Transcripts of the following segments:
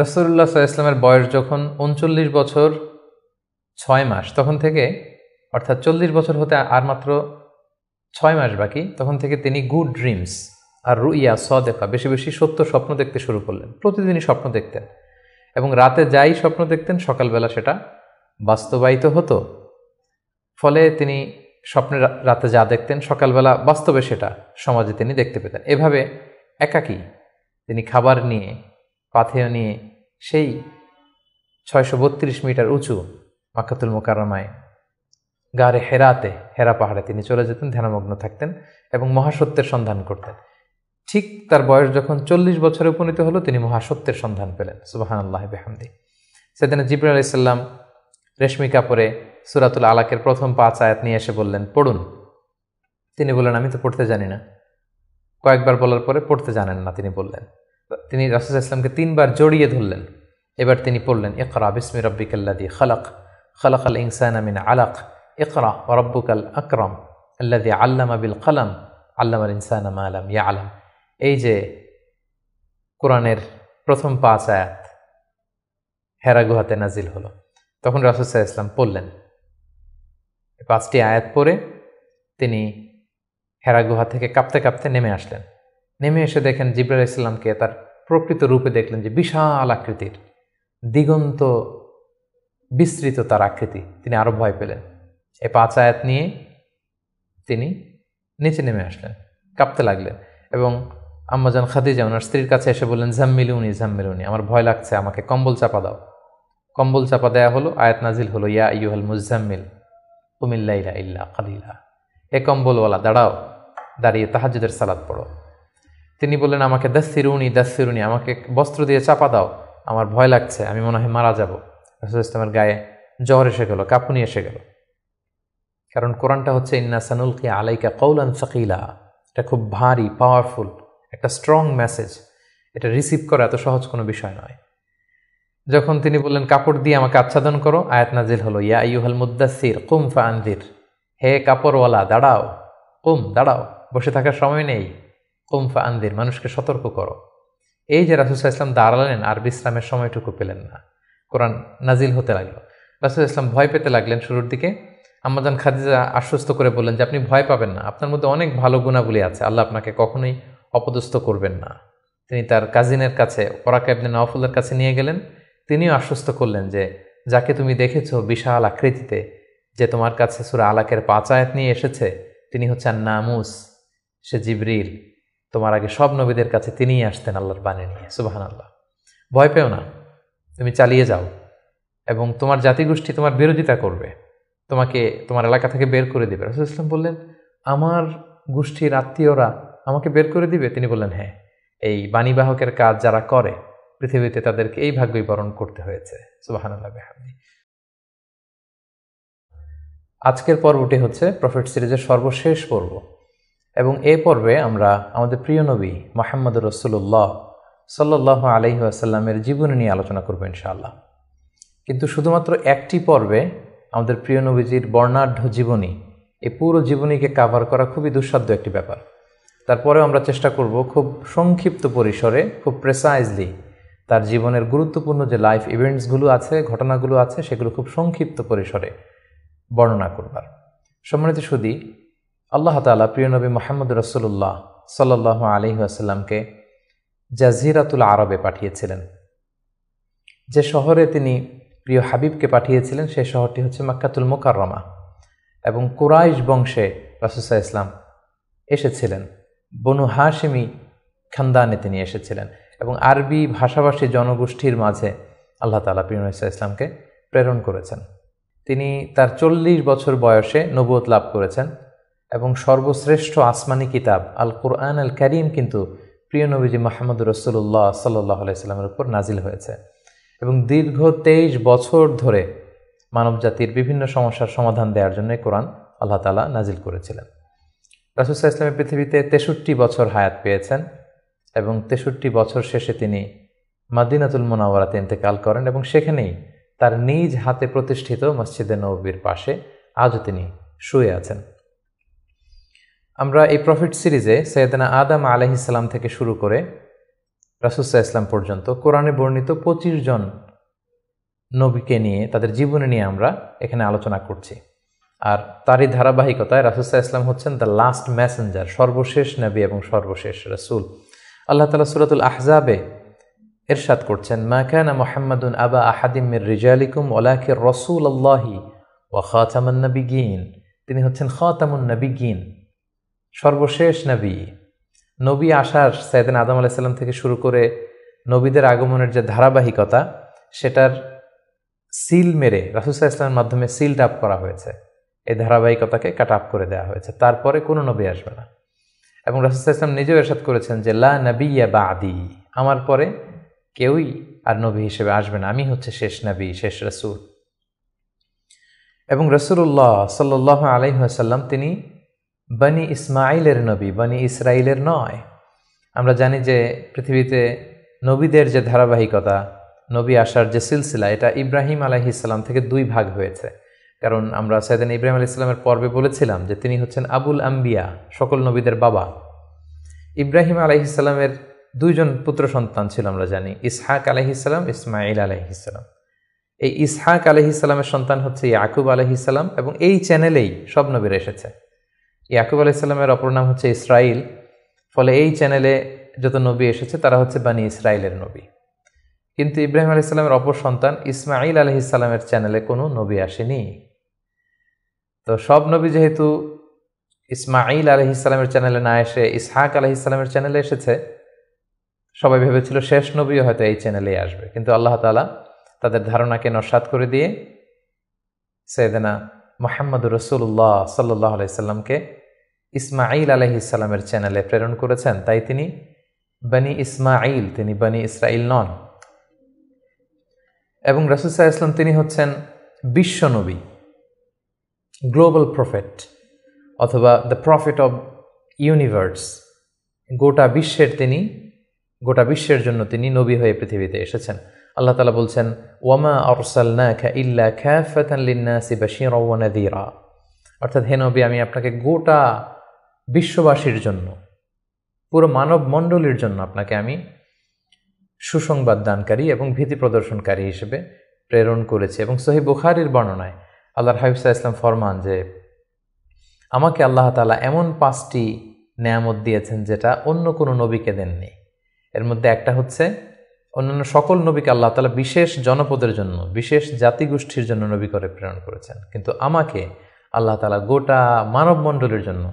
রাসূলুল্লাহ সাল্লাল্লাহু আলাইহি ওয়াসাল্লামের বয়স যখন ৩৯ বছর ৬ মাস, তখন থেকে, অর্থাৎ ৪০ বছর হতে আর মাত্র ৬ মাস বাকি, তখন থেকে তিনি গুড ড্রিমস আর রুইয়া সাদেকা, বেশি বেশি সত্য স্বপ্ন দেখতে শুরু করলেন। প্রতিদিনই স্বপ্ন দেখতেন এবং রাতে যাই স্বপ্ন দেখতেন সকালবেলা সেটা বাস্তবায়িত হতো। ফলে তিনি স্বপ্নে রাতে যা দেখতেন সকালবেলা বাস্তবে সেটা সমাজে তিনি দেখতে পেতেন। এভাবে একাকী তিনি খাবার নিয়ে, পাথেয় নিয়ে সেই ৬৩২ মিটার উঁচু মাক্কাতুল মুকাররমায় গারে হেরাতে, হেরা পাহাড়ে তিনি চলে যেতেন, ধ্যানমগ্ন থাকতেন এবং মহাসত্যের সন্ধান করতেন। ঠিক তার বয়স যখন ৪০ বছরে উপনীত হলো, তিনি মহাসত্যের সন্ধান পেলেন। সুবহানাল্লাহি বিহামদি। সেদিন জিবরাইল আলাইহিস সালাম রেশমি কাপড়ে সূরাতুল আলাকের প্রথম ৫ আয়াত নিয়ে এসে বললেন, পড়ুন। তিনি বললেন, আমি তো পড়তে জানি না। কয়েকবার বলার পরে পড়তে জানেন না তিনি বললেন। তিনি রাসূল সাল্লাল্লাহু আলাইহি ওয়াসাল্লামকে ৩ বার জড়িয়ে ধরলেন। এবার তিনি পড়লেন, ইকরা বিসমি রাব্বিকাল্লাযী খালাক, খালাকাল ইনসানা মিন আলাক, ইকরা ওয়া রাব্বুকাল আকরাম আল্লাযী আল্লামা বিল কলম, আল্লামাল ইনসানা মা লাম ইয়ালাম। এই যে কোরআনের প্রথম ৫ আয়াত হেরা গুহাতে নাজিল হলো, তখন রাসূল সাল্লাল্লাহু আলাইহি ওয়াসাল্লাম পড়লেন। ৫টি আয়াত পড়ে তিনি হেরা গুহা থেকে কাঁপতে কাঁপতে নেমে আসলেন। নেমে এসে দেখেন জিবরাইল আলাইহিস সালামকে তার প্রকৃত রূপে দেখলেন, যে বিশাল আকৃতির, দিগন্ত বিস্তৃত তার আকৃতি। তিনি আরো ভয় পেলেন। এই ৫ আয়াত নিয়ে তিনি নিচে নেমে আসলেন, কাঁপতে লাগলেন এবং আম্মাজান খাদিজা ওনার স্ত্রীর কাছে এসে বললেন, জাম্মিলুনি জাম্মিলুনি, আমার ভয় লাগছে, আমাকে কম্বল চাপা দাও। কম্বল চাপা দেয়া হলো, আয়াত নাজিল হলো, ইয়া আইয়ুহাল মুজাম্মিল কুমিল লাইলা ইল্লা কালিলা। এ কম্বলওয়ালা, দাঁড়াও, দাঁড়িয়ে তাহাজ্জুদের সালাত পড়ো। তিনি বললেন, আমাকে দাসসিরুনি দাসসিরুনি, আমাকে বস্ত্র দিয়ে চাপা দাও, আমার ভয় লাগছে, আমি মনে হয় মারা যাব। রাসূল ইসলামের গায়ে জ্বর এসে গেল, কাঁপুনি এসে গেল। কারণ কোরআনটা হচ্ছে ইন্না সানুলকি আলাইকা কওলান সাকিলা, এটা খুব ভারী, পাওয়ারফুল একটা স্ট্রং মেসেজ। এটা রিসিভ করা এত সহজ কোনো বিষয় নয়। যখন তিনি বললেন, কাপড় দিয়ে আমাকে আচ্ছাদন করো, আয়াত নাজিল হলো, ইয়া আইয়ুহাল মুদ্দাসসির কুম ফাআনদির, হে কাপড়ওয়ালা দাঁড়াও, কুম দাঁড়াও, বসে থাকার সময় নেই, কুম ফাআনদির, মানুষকে সতর্ক করো। এই যে রাসূল সাল্লাল্লাহু আলাইহি ওয়াসাল্লাম দাঁড়ালেন আর বিশ্রামের সময়টুকু পেলেন না, কোরআন নাজিল হতে লাগলো। রাসূল সাল্লাল্লাহু আলাইহি ওয়াসাল্লাম ভয় পেতে লাগলেন শুরুর দিকে। আম্মাজান খাদিজা আশ্বস্ত করে বললেন যে আপনি ভয় পাবেন না, আপনার মধ্যে অনেক ভালো গুণাবলী আছে, আল্লাহ আপনাকে কখনোই অপদস্থ করবেন না। তিনি তার কাজিনের কাছে, ওরাকা ইবনে নাওফলের কাছে নিয়ে গেলেন। তিনিও আশ্বস্ত করলেন যে যাকে তুমি দেখেছো বিশাল আকৃতিতে, যে তোমার কাছে সূরা আলাকের ৫ আয়াত নিয়ে এসেছে, তিনি হচ্ছেন নামুস, সে জিবরিল। তোমার আগে সব নবীদের কাছে তিনিই আসতেন আল্লাহর বাণী নিয়ে। সুবহানাল্লাহ। ভয় পেও না, তুমি চালিয়ে যাও, এবং তোমার জাতিগোষ্ঠী তোমার বিরোধিতা করবে, তোমাকে তোমার এলাকা থেকে বের করে দিবে। রাসূল ইসলাম বললেন, আমার গোষ্ঠীর আত্মীয়রা আমাকে বের করে দিবে? তিনি বললেন, হ্যাঁ, এই বাণীবাহকের কাজ যারা করে পৃথিবীতে, তাদেরকে এই ভাগ্যই বরণ করতে হয়েছে। সুবহানাল্লাহ বিহামদিহি। আজকের পর্বটি হচ্ছে প্রফেট সিরিজের সর্বশেষ পর্ব, এবং এই পর্বে আমরা আমাদের প্রিয় নবী মুহাম্মদুর রাসূলুল্লাহ সাল্লাল্লাহু আলাইহি ওয়াসাল্লামের জীবনী নিয়ে আলোচনা করব ইনশাআল্লাহ। কিন্তু শুধুমাত্র একটি পর্বে আমাদের প্রিয় নবীজির বর্ণাঢ্য জীবনী, এই পুরো জীবনীকে কাভার করা খুবই দুঃসাধ্য একটি ব্যাপার। তারপরেও আমরা চেষ্টা করব খুব সংক্ষিপ্ত পরিসরে, খুব প্রেসাইজলি তার জীবনের গুরুত্বপূর্ণ যে লাইফ ইভেন্টসগুলো আছে, ঘটনাগুলো আছে, সেগুলো খুব সংক্ষিপ্ত পরিসরে বর্ণনা করবার। সম্মানিত সুধী, আল্লাহ তাআলা প্রিয় নবী মুহাম্মদ রাসূলুল্লাহ সাল্লাল্লাহু আলাইহি ওয়াসাল্লামকে জাজিরাতুল আরবে পাঠিয়েছিলেন। যে শহরে তিনি প্রিয় হাবিবকে পাঠিয়েছিলেন সেই শহরটি হচ্ছে মাক্কাতুল মুকাররমা, এবং কুরাইশ বংশে রাসূল সাল্লাল্লাহু আলাইহি ওয়াসাল্লাম এসেছিলেন। বনু হাশিমি খানদানে তিনি এসেছিলেন, এবং আরবি ভাষাভাষী জনগোষ্ঠীর মাঝে আল্লাহ তাআলা প্রিয় নবী সাল্লাল্লাহু আলাইহি ওয়াসাল্লামকে প্রেরণ করেছেন। তিনি তার ৪০ বছর বয়সে নবুয়ত লাভ করেছেন, এবং সর্বশ্রেষ্ঠ আসমানি কিতাব আল কুরআন আল কারীম কিন্তু প্রিয় নবীজি মুহাম্মদুর রাসূলুল্লাহ সাল্লাল্লাহু আলাইহি ওয়াসাল্লামের উপর নাজিল হয়েছে, এবং দীর্ঘ ২৩ বছর ধরে মানবজাতির বিভিন্ন সমস্যার সমাধান দেওয়ার জন্য কোরআন আল্লাহ তাআলা নাজিল করেছিলেন। রাসূল সাল্লাল্লাহু আলাইহি ওয়াসাল্লামের পৃথিবীতে ৬৩ বছর হায়াত পেয়েছেন, এবং ৬৩ বছর শেষে তিনি মাদিনাতুল মুনাওয়ারাতে ইন্তেকাল করেন, এবং সেখানেই তার নিজ হাতে প্রতিষ্ঠিত মসজিদে নববীর পাশে আজও তিনি শুয়ে আছেন। আমরা এই প্রফেট সিরিজে সৈয়দনা আদম আলাইহিস সালাম থেকে শুরু করে রাসূল সাল্লাল্লাহু আলাইহি ওয়াসাল্লাম পর্যন্ত কোরআনে বর্ণিত 25 জন নবীকে নিয়ে, তাদের জীবনে নিয়ে আমরা এখানে আলোচনা করছি। আর তারই ধারাবাহিকতায় রাসূল সাল্লাল্লাহু আলাইহি ওয়াসাল্লাম হচ্ছেন দ্য লাস্ট মেসেঞ্জার, সর্বশেষ নবী এবং সর্বশেষ রাসূল। আল্লাহ তাআলা সূরাতুল আহজাবে ইরশাদ করছেন, মা কানা মুহাম্মাদুন আবা আহাদিম মির রিজালিকুম ওয়ালাকিন রাসূলুল্লাহি ওয়া খাতামান নাবিয়্যিন। তিনি হচ্ছেন খাতামুন নাবিয়্যিন, সর্বশেষ নবী। নবী আসার সাইয়েদনা আদম আলাইহিস সালাম থেকে শুরু করে নবীদের আগমনের যে ধারাবাহিকতা, সেটার সিল মেরে রাসূল সাল্লাল্লাহু আলাইহি ওয়াসাল্লামের মাধ্যমে সিল আপ করা হয়েছে। এই ধারাবাহিকতাকে কাট আপ করে দেওয়া হয়েছে, তারপরে কোনো নবী আসবে না। এবং রাসূল সাল্লাল্লাহু আলাইহি ওয়াসাল্লাম নিজেও ইরশাদ করেছেন যে লা নাবিয়্যা বা'দি, আমার পরে কেউই আর নবী হিসেবে আসবে না, আমি হচ্ছে শেষ নবী, শেষ রাসূল। এবং রাসূলুল্লাহ সাল্লাল্লাহু আলাইহি ওয়াসাল্লাম তিনি বনি ইসমাঈলের নবী, বনি ইসরাইলের নয়। আমরা জানি যে পৃথিবীতে নবীদের যে ধারাবাহিকতা, নবী আসার যে সিলসিলা, এটা ইব্রাহিম আলাইহিস সালাম থেকে 2 ভাগ হয়েছে। কারণ আমরা সাইয়েদনা ইব্রাহিম আলাইহিস সালামের পর্বে বলেছিলাম যে তিনি হচ্ছেন আবুল আম্বিয়া, সকল নবীদের বাবা। ইব্রাহিম আলাইহিস সালামের 2 জন পুত্র সন্তান ছিল, আমরা জানি, ইসহাক আলাইহিস সালাম, ইসমাঈল আলাইহিস সালাম। এই ইসহাক আলাইহিস সালামের সন্তান হচ্ছে ইয়াকুব আলাইহিস সালাম, এবং এই চ্যানেলেই সব নবীরা এসেছে। ইয়াকুব আলাইহিস সালামের অপর নাম হচ্ছে ইসরাইল, ফলে এই চ্যানেলে যত নবী এসেছে তারা হচ্ছে বনি ইসরাইলের নবী। কিন্তু ইব্রাহিম আলাইহিস সালামের অপর সন্তান ইসমাঈল আলাইহিস সালামের চ্যানেলে কোনো নবী আসেনি। তো সব নবী যেহেতু ইসমাঈল আলাইহিস সালামের চ্যানেলে না এসে ইসহাক আলাইহিস সালামের চ্যানেলে এসেছে, সবাই ভেবেছিল শেষ নবীও হয়তো এই চ্যানেলেই আসবে। কিন্তু আল্লাহ তাআলা তাদের ধারণাকে নস্যাৎ করে দিয়ে সাইয়েদনা মুহাম্মদুর রাসূলুল্লাহ সাল্লাল্লাহু আলাইহি সাল্লামকে ইসমাঈল আলাইহিস সালামের চ্যানেলে প্রেরণ করেছেন। তাই তিনি বনি ইসমাঈল, তিনি বনি ইসরাইল নন। এবং রাসূল সাল্লাল্লাহু আলাইহি ওয়াসাল্লাম তিনি হচ্ছেন বিশ্ব নবী, গ্লোবাল প্রফেট, অথবা দ্য প্রফেট অব ইউনিভার্স। গোটা বিশ্বের জন্য তিনি নবী হয়ে পৃথিবীতে এসেছেন। আল্লাহ তাআলা বলছেন, ওয়ামা আরসালনাকা ইল্লা কাফাতান লিন-নাসি বাশীরাও ওয়া নাযীরা। অর্থাৎ হে নবী, আমি আপনাকে গোটা বিশ্ববাসীর জন্য, পুরো মানব মণ্ডলীর জন্য আপনাকে আমি সুসংবাদ দানকারী এবং ভীতি প্রদর্শনকারী হিসেবে প্রেরণ করেছি। এবং সহিহ বুখারীর বর্ণনায় আল্লাহর হাবিব সাল্লাল্লাহু আলাইহি ওয়াসাল্লাম ফরমান যে আমাকে আল্লাহ তাআলা এমন 5টি নেয়ামত দিয়েছেন যেটা অন্য কোনো নবীকে দেননি। এর মধ্যে একটা হচ্ছে, অন্যান্য সকল নবীকে আল্লাহ তাআলা বিশেষ জনপদের জন্য, বিশেষ জাতিগোষ্ঠীর জন্য নবী করে প্রেরণ করেছেন, কিন্তু আমাকে আল্লাহ তাআলা গোটা মানব মণ্ডলীর জন্য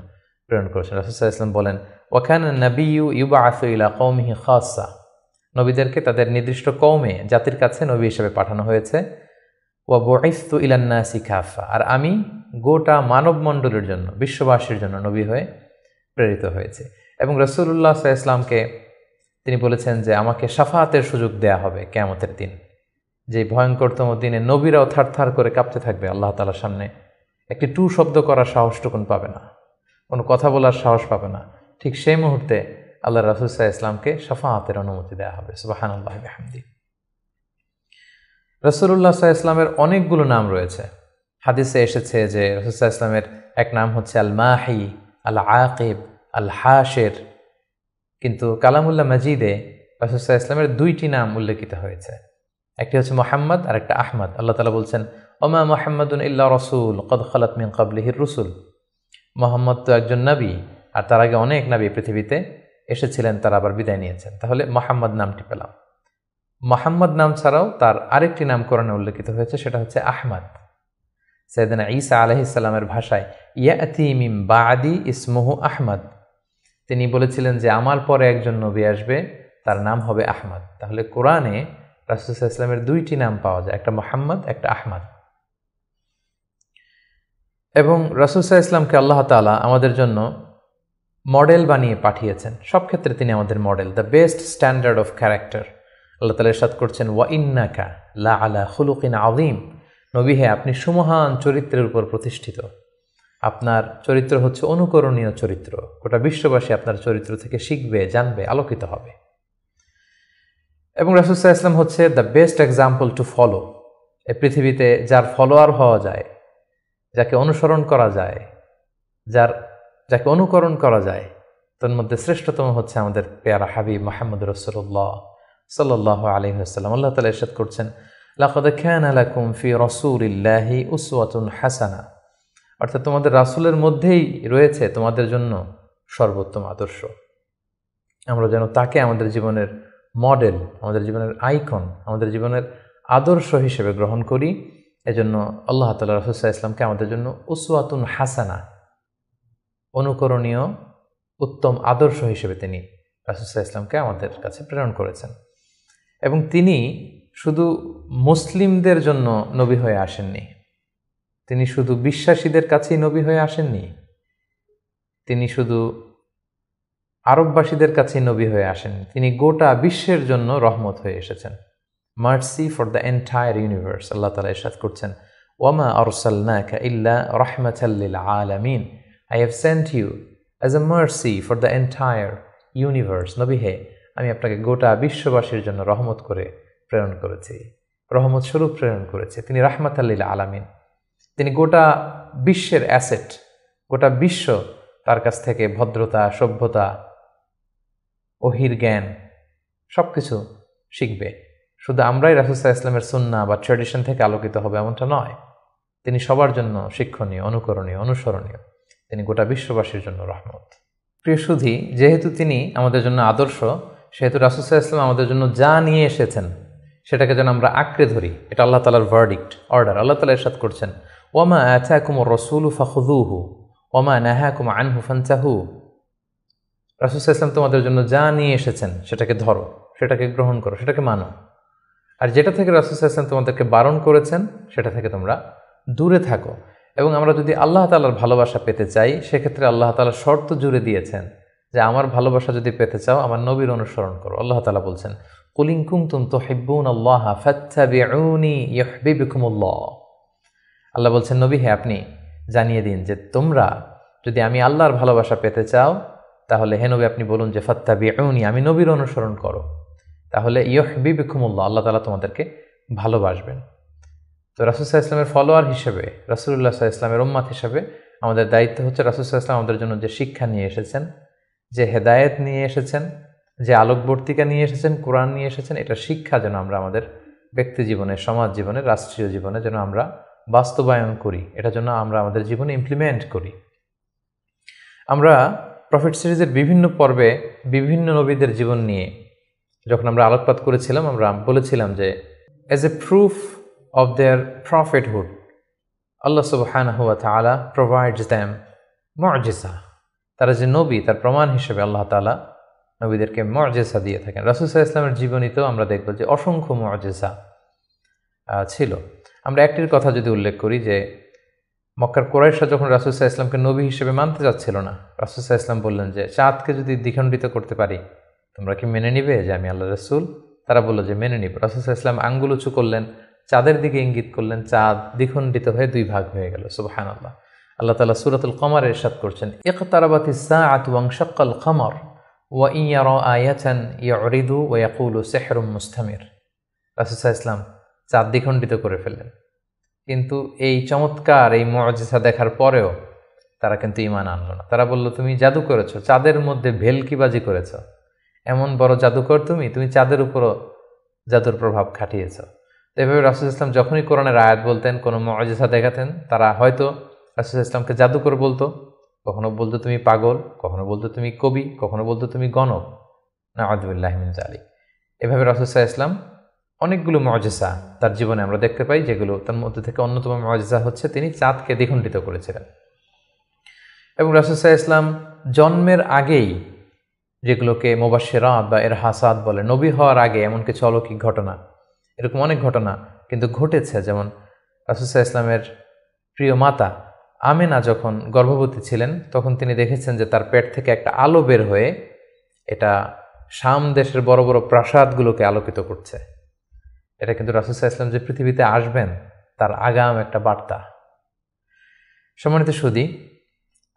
প্রেরণ করেছেন। রাসূল সাল্লাল্লাহু আলাইহি ওয়াসাল্লাম বলেন, ওয়া কানা নাবিয়্যু ইউবআসু ইলা কওমিহি খাসসা। নবীদেরকে তাদের নির্দিষ্ট কওমে, জাতির কাছে নবী হিসেবে পাঠানো হয়েছে। ওয়া বুইসতু ইলান নাসি কাফা, আর আমি গোটা মানব মণ্ডলীর জন্য, বিশ্ববাসীর জন্য নবী হয়ে প্রেরিত হয়েছে। এবং রাসূলুল্লাহ সাল্লাল্লাহু আলাইহি ওয়াসাল্লামকে তিনি বলেছেন যে আমাকে শাফাআতের সুযোগ দেয়া হবে কিয়ামতের দিন, যে ভয়ঙ্করতম দিনে নবীরাও থারথার করে কাঁপতে থাকবে আল্লাহ তাআলার সামনে, একটি টু শব্দ করার সাহসটুকুন পাবে না, কোনো কথা বলার সাহস পাবে না। ঠিক সেই মুহূর্তে আল্লাহ রাসূল সাল্লাল্লাহু আলাইহি ওয়াসাল্লামকে শাফাআতের অনুমতি দেয়া হবে। সুবহানাল্লাহি ওয়া বিহামদিহি। রাসূলুল্লাহ সাল্লাল্লাহু আলাইহি ওয়াসাল্লামের অনেকগুলো নাম রয়েছে। হাদিসে এসেছে যে রাসূল সাল্লাল্লাহু আলাইহি ওয়াসাল্লামের এক নাম হচ্ছে আল মাহি, আল আকিব, আল হাশির। কিন্তু কালামুল্লাহ মাজিদে রাসূল সাল্লাল্লাহু আলাইহি ওয়াসাল্লামের 2টি নাম উল্লেখিত হয়েছে, একটি হচ্ছে মুহাম্মদ আর একটা আহমদ। আল্লাহ তাআলা বলছেন, ওমা মুহাম্মাদুন ইল্লা রাসূল ক্বাদ খালাত মিন ক্বাবলিহির রুসুল। মুহাম্মদ তো একজন নবী, আর তার আগে অনেক নবী পৃথিবীতে এসেছিলেন, তারা আবার বিদায় নিয়েছেন। তাহলে মুহাম্মদ নামটি পেলাম। মুহাম্মদ নাম ছাড়াও তার আরেকটি নাম কোরআনে উল্লেখিত হয়েছে, সেটা হচ্ছে আহমদ। সাইয়েদনা ঈসা আলাইহিস সালামের ভাষায়, ইয়াতি মিন বাদি ইসমুহু আহমদ। তিনি বলেছিলেন যে আমার পরে একজন নবী আসবে, তার নাম হবে আহমদ। তাহলে কোরআনে রাসূল সাল্লাল্লাহু আলাইহি ওয়াসাল্লামের 2টি নাম পাওয়া যায়, একটা মুহাম্মদ, একটা আহমদ। এবং রাসূল সাল্লাল্লাহু আলাইহি ওয়াসাল্লামকে আল্লাহ তাআলা আমাদের জন্য মডেল বানিয়ে পাঠিয়েছেন। সব ক্ষেত্রে তিনি আমাদের model, the best standard of character. আল্লাহ তাআলা ইরশাদ করছেন, ওয়া ইন্নাকা লা আলা খুলুকিন আযীম। নবী হে, আপনি সুমহান চরিত্রের উপর প্রতিষ্ঠিত। আপনার চরিত্র হচ্ছে অনুকরণীয় চরিত্র। গোটা বিশ্ববাসী আপনার চরিত্র থেকে শিখবে, জানবে, আলোকিত হবে। এবং রাসূল সাল্লাল্লাহু আলাইহি ওয়াসাল্লাম হচ্ছে the best example to follow. এই পৃথিবীতে যার ফলোয়ার হওয়া যায়, যাকে অনুসরণ করা যায়, যাকে অনুকরণ করা যায়, তার মধ্যে শ্রেষ্ঠতম হচ্ছে আমাদের পেয়ারা হাবিব মুহাম্মদ রাসূলুল্লাহ সাল্লাল্লাহু আলাইহি ওয়াসাল্লাম। আল্লাহ তাআলা ইরশাদ করছেন, লাকাদ কানা লাকুম ফি রাসূলিল্লাহি উসওয়াতুন হাসানা, অর্থাৎ তোমাদের রাসূলের মধ্যেই রয়েছে তোমাদের জন্য সর্বোত্তম আদর্শ। আমরা যেন তাকে আমাদের জীবনের মডেল, আমাদের জীবনের আইকন, আমাদের জীবনের আদর্শ হিসেবে গ্রহণ করি। এজন্য আল্লাহ তাআলা রাসূল সাল্লাল্লাহু আলাইহি ওয়াসাল্লামকে আমাদের জন্য উসওয়াতুন হাসানা, অনুকরণীয় উত্তম আদর্শ হিসেবে তিনি রাসূল সাল্লাল্লাহু আলাইহি ওয়াসাল্লামকে আমাদের কাছে প্রেরণ করেছেন। এবং তিনি শুধু মুসলিমদের জন্য নবী হয়ে আসেননি, তিনি শুধু বিশ্বাসীদের কাছেই নবী হয়ে আসেননি, তিনি শুধু আরববাসীদের কাছেই নবী হয়ে আসেননি, তিনি গোটা বিশ্বের জন্য রহমত হয়ে এসেছেন। Mercy for the entire universe. আল্লাহ তাআলা ইরশাদ করছেন, ওয়ামা আরসালনাকা ইল্লা রাহমাতাল লিল আলামিন, I have sent you as a mercy for the entire universe. নবী হে, আমি আপনাকে গোটা বিশ্ববাসীর জন্য রহমত করে প্রেরণ করেছি, রহমত স্বরূপ প্রেরণ করেছি। তিনি রাহমাতাল লিল আলামিন, তিনি গোটা বিশ্বের অ্যাসেট, গোটা বিশ্ব তার কাছ থেকে ভদ্রতা, সভ্যতা, ওহির জ্ঞান সব কিছু শিখবে। শুধু আমরাই রাসূল সাল্লাল্লাহু আলাইহি ওয়াসাল্লামের সুন্নাহ বা ট্র্যাডিশন থেকে আলোকিত হবে এমনটা নয়, তিনি সবার জন্য শিক্ষণীয়, অনুকরণীয়, অনুসরণীয়। তিনি গোটা বিশ্ববাসীর জন্য রহমত। প্রিয় সুধী, যেহেতু তিনি আমাদের জন্য আদর্শ, সেহেতু রাসূল সাল্লাল্লাহু আলাইহি ওয়াসাল্লাম আমাদের জন্য যা নিয়ে এসেছেন সেটাকে যেন আমরা আঁকড়ে ধরি। এটা আল্লাহ তাআলার ভার্ডিক্ট, অর্ডার। আল্লাহ তাআলা ইরশাদ করছেন, ওয়ামা আতাকুমুর রাসূলু ফাখুযুহু ওয়ামা নাহাকুম আনহু ফান্তাহু। রাসূল সাল্লাল্লাহু আলাইহি ওয়াসাল্লাম তোমাদের জন্য যা নিয়ে এসেছেন সেটাকে ধরো, সেটাকে গ্রহণ করো, সেটাকে মানো। আর যেটা থেকে রাসূল সাল্লাল্লাহু আলাইহি ওয়াসাল্লাম তোমাদেরকে বারণ করেছেন সেটা থেকে তোমরা দূরে থাকো। এবং আমরা যদি আল্লাহ তাআলার ভালোবাসা পেতে চাই, সেক্ষেত্রে আল্লাহ তাআলা শর্ত জুড়ে দিয়েছেন যে আমার ভালোবাসা যদি পেতে চাও আমার নবীর অনুসরণ করো। আল্লাহ তাআলা বলছেন, কুল ইন কুনতুম তুহিব্বুনাল্লাহা ফাত্তাবিউনি ইউহিব্বুকুমুল্লাহ। আল্লাহ বলছেন, নবী হে, আপনি জানিয়ে দিন যে তোমরা যদি আমি আল্লাহর ভালোবাসা পেতে চাও, তাহলে হে নবী আপনি বলুন যে ফাত্তাবিউনি, আমি নবীর অনুসরণ করো, তাহলে ইউহিব্বুকুমুল্লাহ, আল্লাহ তাআলা তোমাদেরকে ভালোবাসবেন। তো রাসূল সাল্লাল্লাহু আলাইহি ওয়াসাল্লামের ফলোয়ার হিসেবে, রাসূলুল্লাহ সাল্লাল্লাহু আলাইহি ওয়াসাল্লামের উম্মত হিসেবে আমাদের দায়িত্ব হচ্ছে রাসূল সাল্লাল্লাহু আলাইহি ওয়াসাল্লাম আমাদের জন্য যে শিক্ষা নিয়ে এসেছেন, যে হেদায়েত নিয়ে এসেছেন, যে আলোকবর্তিকা নিয়ে এসেছেন, কোরআন নিয়ে এসেছেন, এটা শিক্ষা যেন আমরা আমাদের ব্যক্তি জীবনে, সমাজ জীবনে, রাষ্ট্রীয় জীবনে যেন আমরা বাস্তবায়ন করি, এটা যেন আমরা আমাদের জীবনে ইমপ্লিমেন্ট করি। আমরা প্রফেট সিরিজের বিভিন্ন পর্বে বিভিন্ন নবীদের জীবন নিয়ে যখন আমরা আলোকপাত করেছিলাম, আমরা বলেছিলাম যে as a proof of their prophethood, Allah subhanahu wa ta'ala provides them মুজিজা। তারা যে নবী, তার প্রমাণ হিসেবে আল্লাহ তাআলা নবীদেরকে মুজিজা দিয়ে থাকেন। রাসূল সাল্লাল্লাহু আলাইহি ওয়াসাল্লামের জীবনীতেও আমরা দেখব যে অসংখ্য মুজিজা ছিল। আমরা একটির কথা যদি উল্লেখ করি যে মক্কার কুরাইশরা যখন রাসূল সাল্লাল্লাহু আলাইহি ওয়াসাল্লামকে নবী হিসেবে মানতে যাচ্ছিল না, রাসূল সাল্লাল্লাহু আলাইহি ওয়াসাল্লাম বললেন যে চাঁদকে যদি দ্বিখণ্ডিত করতে পারি তোমরা কি মেনে নিবে যে আমি আল্লাহর রাসূল? তারা বলল যে মেনে নিব। রাসূল সাল্লাল্লাহু আলাইহি ওয়াসাল্লাম আঙ্গুল উঁচু করলেন, চাঁদের দিকে ইঙ্গিত করলেন, চাঁদ দ্বিখণ্ডিত হয়ে দুই ভাগ হয়ে গেল। সুবহানাল্লাহ। আল্লাহ তাআলা সূরাতুল কমারে ইরশাদ করছেন, ইকতারাবাতিস সাআতু ওয়ানশাক্কাল কমর ওয়া ইন ইয়ারা আয়াতান ইউরিদু ওয়া ইয়াকুলু সিহরুম মুস্তামির। রাসূল সাল্লাল্লাহু আলাইহি ওয়াসাল্লাম চাঁদ দ্বিখণ্ডিত করে ফেললেন, কিন্তু এই চমৎকার এই মুজিজা দেখার পরেও তারা কিন্তু ঈমান আনলো না। তারা বলল, তুমি জাদু করেছো, চাঁদের মধ্যে ভেলকিবাজি করেছো, এমন বড় জাদুকর তুমি চাঁদের উপরও জাদুর প্রভাব খাটিয়েছো। এভাবে রাসূল ইসলাম যখনই কোরআনের আয়াত বলতেন, কোনো মুজিজা দেখাতেন, তারা হয়তো রাসূল ইসলামকে জাদুকর বলতো, কখনো বলতো তুমি পাগল, কখনো বলতো তুমি কবি, কখনো বলতো তুমি গণক। নাউযুবিল্লাহি মিন যালিক। এভাবে রাসূল ইসলাম অনেকগুলো মুজিজা তার জীবনে আমরা দেখতে পাই, যেগুলো তার মধ্যে থেকে অন্যতম মুজিজা হচ্ছে তিনি চাঁদকে দ্বিখণ্ডিত করেছিলেন। এবং রাসূল ইসলাম জন্মের আগেই যেগুলোকে মুবাশশিরাত বা ইরহাসাত বলে, নবী হওয়ার আগে এমন কিছু অলৌকিক ঘটনা, এরকম অনেক ঘটনা কিন্তু ঘটেছে। যেমন রাসূল ইসলামের প্রিয় মাতা আমেনা যখন গর্ভবতী ছিলেন, তখন তিনি দেখেছেন যে তার পেট থেকে একটা আলো বের হয়ে এটা শাম দেশের বড় বড় প্রাসাদগুলোকে আলোকিত করছে। এটা কিন্তু রাসূল ইসলাম যে পৃথিবীতে আসবেন তার আগাম একটা বার্তা। সম্মানিত সুধী,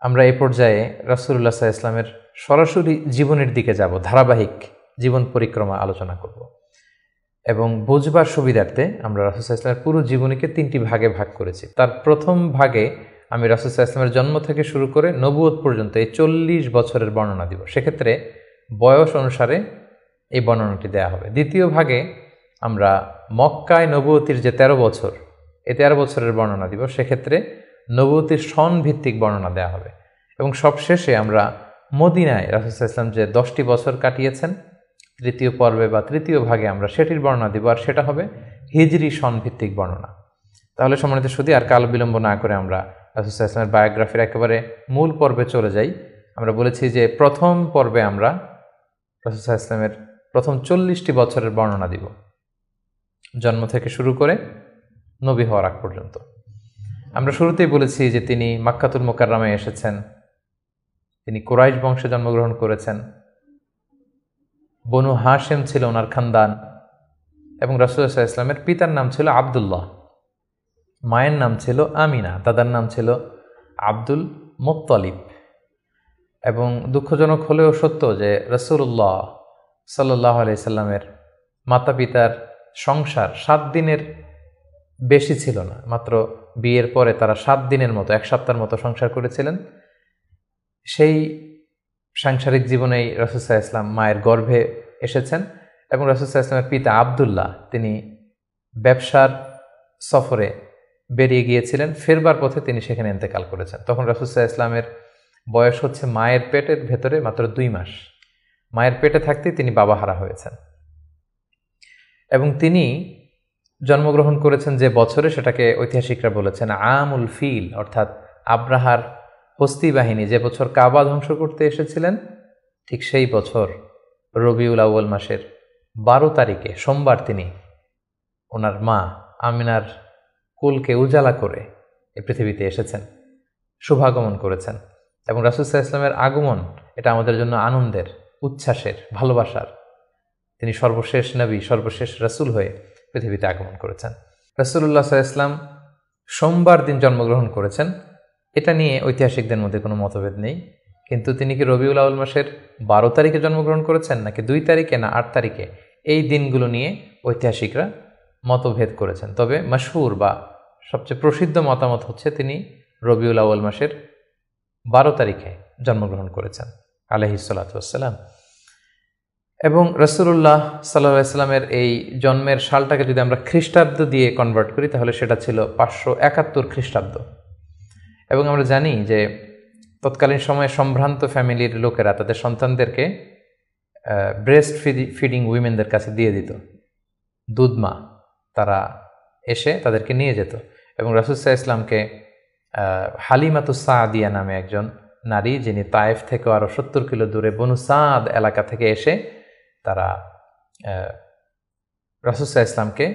আমরা এই পর্যায়ে রাসূলুল্লাহ সাল্লাল্লাহু আলাইহি ওয়াসাল্লামের সরাসরি জীবনের দিকে যাব, ধারাবাহিক জীবন পরিক্রমা আলোচনা করব এবং বুঝবার সুবিধার্থে আমরা রাসূল সাল্লাল্লাহু আলাইহি ওয়াসাল্লামের পুরো জীবনীকে তিনটি ভাগে ভাগ করেছি। তার প্রথম ভাগে আমি রাসূল সাল্লাল্লাহু আলাইহি ওয়াসাল্লামের জন্ম থেকে শুরু করে নবুয়ত পর্যন্ত এই 40 বছরের বর্ণনা দিব। সেক্ষেত্রে বয়স অনুসারে এই বর্ণনাটি দেয়া হবে। দ্বিতীয় ভাগে আমরা মক্কায় নবুয়তির যে 13 বছর, এই 13 বছরের বর্ণনা দিব। সেক্ষেত্রে নবুয়তির সন ভিত্তিক বর্ণনা দেয়া হবে। এবং সবশেষে আমরা মদিনায় রাসূল সাল্লাল্লাহু আলাইহি ওয়াসাল্লাম যে 10টি বছর কাটিয়েছেন, তৃতীয় পর্বে বা তৃতীয় ভাগে আমরা সেটির বর্ণনা দিব, আর সেটা হবে হিজরি সন ভিত্তিক বর্ণনা। তাহলে সম্মানিত সুধী, আর কাল বিলম্ব না করে আমরা রাসূল সাল্লাল্লাহু আলাইহি ওয়াসাল্লামের বায়োগ্রাফির একেবারে মূল পর্বে চলে যাই। আমরা বলেছি যে প্রথম পর্বে আমরা রাসূল সাল্লাল্লাহু আলাইহি ওয়াসাল্লামের প্রথম 40টি বছরের বর্ণনা দিব, জন্ম থেকে শুরু করে নবী হওয়ার আগ পর্যন্ত। আমরা শুরুতেই বলেছি যে তিনি মাক্কাতুল মুকাররমায় এসেছেন, তিনি কুরাইশ বংশে জন্মগ্রহণ করেছেন, বনু হাশেম ছিল ওনার খানদান, এবং রাসূলুল্লাহ সাল্লাল্লাহু আলাইহি ওয়াসাল্লামের পিতার নাম ছিল আব্দুল্লাহ, মায়ের নাম ছিল আমিনা, দাদার নাম ছিল আব্দুল মুত্তালিব। এবং দুঃখজনক হলেও সত্য যে রাসূলুল্লাহ সাল্লাল্লাহু আলাইহি সাল্লামের মাতা পিতার সংসার 7 দিনের বেশি ছিল না। মাত্র বিয়ের পরে তারা 7 দিনের মতো, 1 সপ্তাহের মতো সংসার করেছিলেন। সেই সাংসারিক জীবনেই রাসূল সাল্লাল্লাহু আলাইহি ওয়াসাল্লাম মায়ের গর্ভে এসেছেন। এবং রাসূল সাল্লাল্লাহু আলাইহি ওয়াসাল্লামের পিতা আব্দুল্লাহ তিনি ব্যবসার সফরে বেরিয়ে গিয়েছিলেন, ফেরবার পথে তিনি সেখানে ইন্তেকাল করেছেন। তখন রাসূল সাল্লাল্লাহু আলাইহি ওয়াসাল্লামের বয়স হচ্ছে মায়ের পেটের ভেতরে মাত্র 2 মাস। মায়ের পেটে থাকতেই তিনি বাবাহারা হয়েছেন। এবং তিনি জন্মগ্রহণ করেছেন যে বছরে, সেটাকে ঐতিহাসিকরা বলেছেন আমুল ফিল, অর্থাৎ আব্রাহার হস্তি বাহিনী যে বছর কাবা ধ্বংস করতে এসেছিলেন, ঠিক সেই বছর রবিউল আউয়াল মাসের 12 তারিখে সোমবার তিনি ওনার মা আমিনার কুলকে উজালা করে এই পৃথিবীতে এসেছেন, শুভাগমন করেছেন। এবং রাসূল সাল্লাল্লাহু আলাইহি ওয়াসাল্লামের আগমন এটা আমাদের জন্য আনন্দের, উচ্ছ্বাসের, ভালোবাসার। তিনি সর্বশেষ নবী, সর্বশেষ রাসূল হয়ে পৃথিবীতে আগমন করেছেন। রাসূলুল্লাহ সাল্লাল্লাহু আলাইহি ওয়াসাল্লাম সোমবার দিন জন্মগ্রহণ করেছেন, এটা নিয়ে ঐতিহাসিকদের মধ্যে কোনো মতভেদ নেই। কিন্তু তিনি কি রবিউল আউয়াল মাসের 12 তারিখে জন্মগ্রহণ করেছেন নাকি 2 তারিখে না 8 তারিখে, এই দিনগুলো নিয়ে ঐতিহাসিকরা মতভেদ করেছেন। তবে মাশহুর বা সবচেয়ে প্রসিদ্ধ মতামত হচ্ছে তিনি রবিউল আউয়াল মাসের 12 তারিখে জন্মগ্রহণ করেছেন আলাইহিস সালাতু ওয়াসসালাম। এবং রাসূলুল্লাহ সাল্লাল্লাহু আলাইহি ওয়াসাল্লামের এই জন্মের সালটাকে যদি আমরা খ্রিস্টাব্দ দিয়ে কনভার্ট করি, তাহলে সেটা ছিল 571 খ্রিস্টাব্দ। এবং আমরা জানি যে তৎকালীন সময়ে সম্ভ্রান্ত ফ্যামিলির লোকেরা তাদের সন্তানদেরকে ব্রেস্ট ফিডিং উইমেনদের কাছে দিয়ে দিত, দুধমা, তারা এসে তাদেরকে নিয়ে যেত। এবং রাসূল সাল্লাল্লাহু আলাইহি ওয়াসাল্লামকে হালিমাতুস সাদিয়া নামে একজন নারী, যিনি তায়েফ থেকে আরও 70 কিলো দূরে বনু সাদ এলাকা থেকে এসে তারা রাসূল সাল্লাল্লাহু আলাইহি ওয়াসাল্লামকে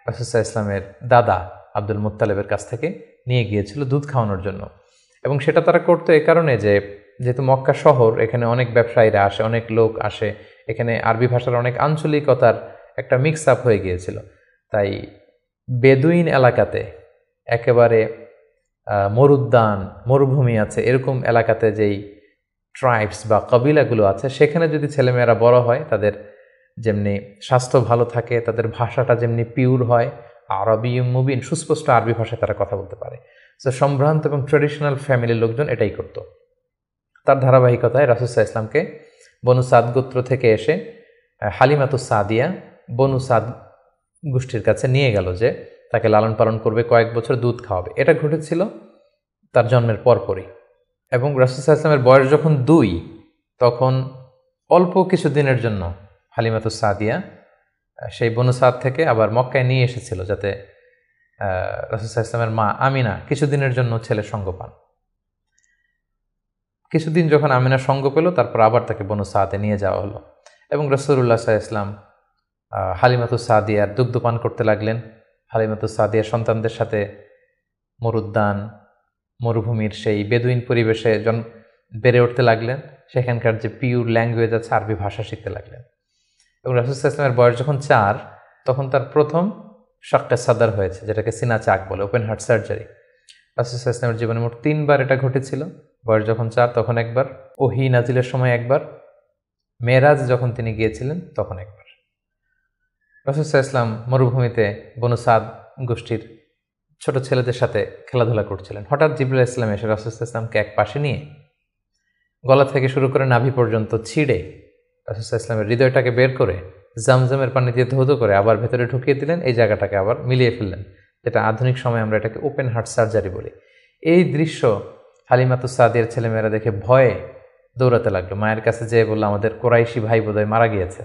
রাসূল সাল্লাল্লাহু আলাইহি ওয়াসাল্লামের দাদা আব্দুল মুত্তালিবের কাছ থেকে নিয়ে গিয়েছিল দুধ খাওয়ানোর জন্য। এবং সেটা তারা করতো এ কারণে যে যেহেতু মক্কা শহর, এখানে অনেক ব্যবসায়ীরা আসে, অনেক লোক আসে, এখানে আরবি ভাষার অনেক আঞ্চলিকতার একটা মিক্স আপ হয়ে গিয়েছিল। তাই বেদুইন এলাকাতে, একেবারে মরুদ্যান, মরুভূমি আছে, এরকম এলাকাতে যেই ট্রাইবস বা কবিলাগুলো আছে, সেখানে যদি ছেলেমেয়েরা বড় হয়, তাদের যেমনি স্বাস্থ্য ভালো থাকে, তাদের ভাষাটা যেমনি পিওর হয়, আরবি মুবিন, সুস্পষ্ট আরবি ভাষায় তারা কথা বলতে পারে। সো সম্ভ্রান্ত এবং ট্রেডিশনাল ফ্যামিলির লোকজন এটাই করত। তার ধারাবাহিকতায় রাসূল সাল্লাল্লাহু আলাইহি ওয়াসাল্লামকে বনু সাদ গোত্র থেকে এসে হালিমাতুস সাদিয়া বনু সাদ গোষ্ঠীর কাছে নিয়ে গেল, যে তাকে লালন পালন করবে, কয়েক বছর দুধ খাওয়াবে। এটা ঘটেছিল তার জন্মের পরপরই। এবং রাসূল সাল্লাল্লাহু আলাইহি ওয়াসাল্লামের বয়স যখন 2, তখন অল্প কিছু দিনের জন্য হালিমাতুস সাদিয়া সেই বনু সাদ থেকে আবার মক্কায় নিয়ে এসেছিল, যাতে রাসূল সাল্লাল্লাহু আলাইহি ওয়াসাল্লামের মা আমিনা কিছুদিনের জন্য ছেলের সঙ্গ পান। কিছুদিন যখন আমিনা সঙ্গ পেল, তারপর আবার তাকে বনু সাদে নিয়ে যাওয়া হলো। এবং রাসূলুল্লাহ সাল্লাল্লাহু আলাইহি ওয়াসাল্লাম হালিমাতুস সাদিয়ার দুগ্ধপান করতে লাগলেন। হালিমাতুস সাদিয়ার সন্তানদের সাথে মরুদ্যান, মরুভূমির সেই বেদুইন পরিবেশে বেড়ে উঠতে লাগলেন। সেখানকার যে পিওর ল্যাঙ্গুয়েজ আছে, আরবি ভাষা শিখতে লাগলেন। এবং রাসূল সাল্লাল্লাহু আলাইহি ওয়াসাল্লামের বয়স যখন 4, তখন তার প্রথম শাক্কে সাদর হয়েছে, যেটাকে সিনা চাক বলে, ওপেন হার্ট সার্জারি। রাসূল সাল্লাল্লাহু আলাইহি ওয়াসাল্লামের জীবনে মোট 3 বার এটা ঘটেছিল। বয়স যখন 4 তখন একবার, ওহী নাজিলের সময় একবার, মেরাজ যখন তিনি গিয়েছিলেন তখন একবার। রাসূল সাল্লাল্লাহু আলাইহি ওয়াসাল্লাম মরুভূমিতে বনু সাদ গোষ্ঠীর ছোট ছেলেদের সাথে খেলাধুলা করছিলেন। হঠাৎ জিবরাইল আলাইহিস সালাম এসে রাসূল সাল্লাল্লাহু আলাইহি ওয়াসাল্লামকে এক পাশে নিয়ে গলা থেকে শুরু করে নাভি পর্যন্ত ছিঁড়ে রাসূল সাল্লাল্লাহু আলাইহি ওয়াসাল্লামের হৃদয়টাকে বের করে জামজামের পানি দিয়ে ধৌত করে আবার ভেতরে ঢুকিয়ে দিলেন, এই জায়গাটাকে আবার মিলিয়ে ফেললেন, যেটা আধুনিক সময়ে আমরা এটাকে ওপেন হার্ট সার্জারি বলি। এই দৃশ্য হালিমাতুস সাদিয়ার ছেলেমেয়েরা দেখে ভয়ে দৌড়াতে লাগলো, মায়ের কাছে যেয়ে বলল আমাদের কোরাইশি ভাই বোধহয় মারা গিয়েছে।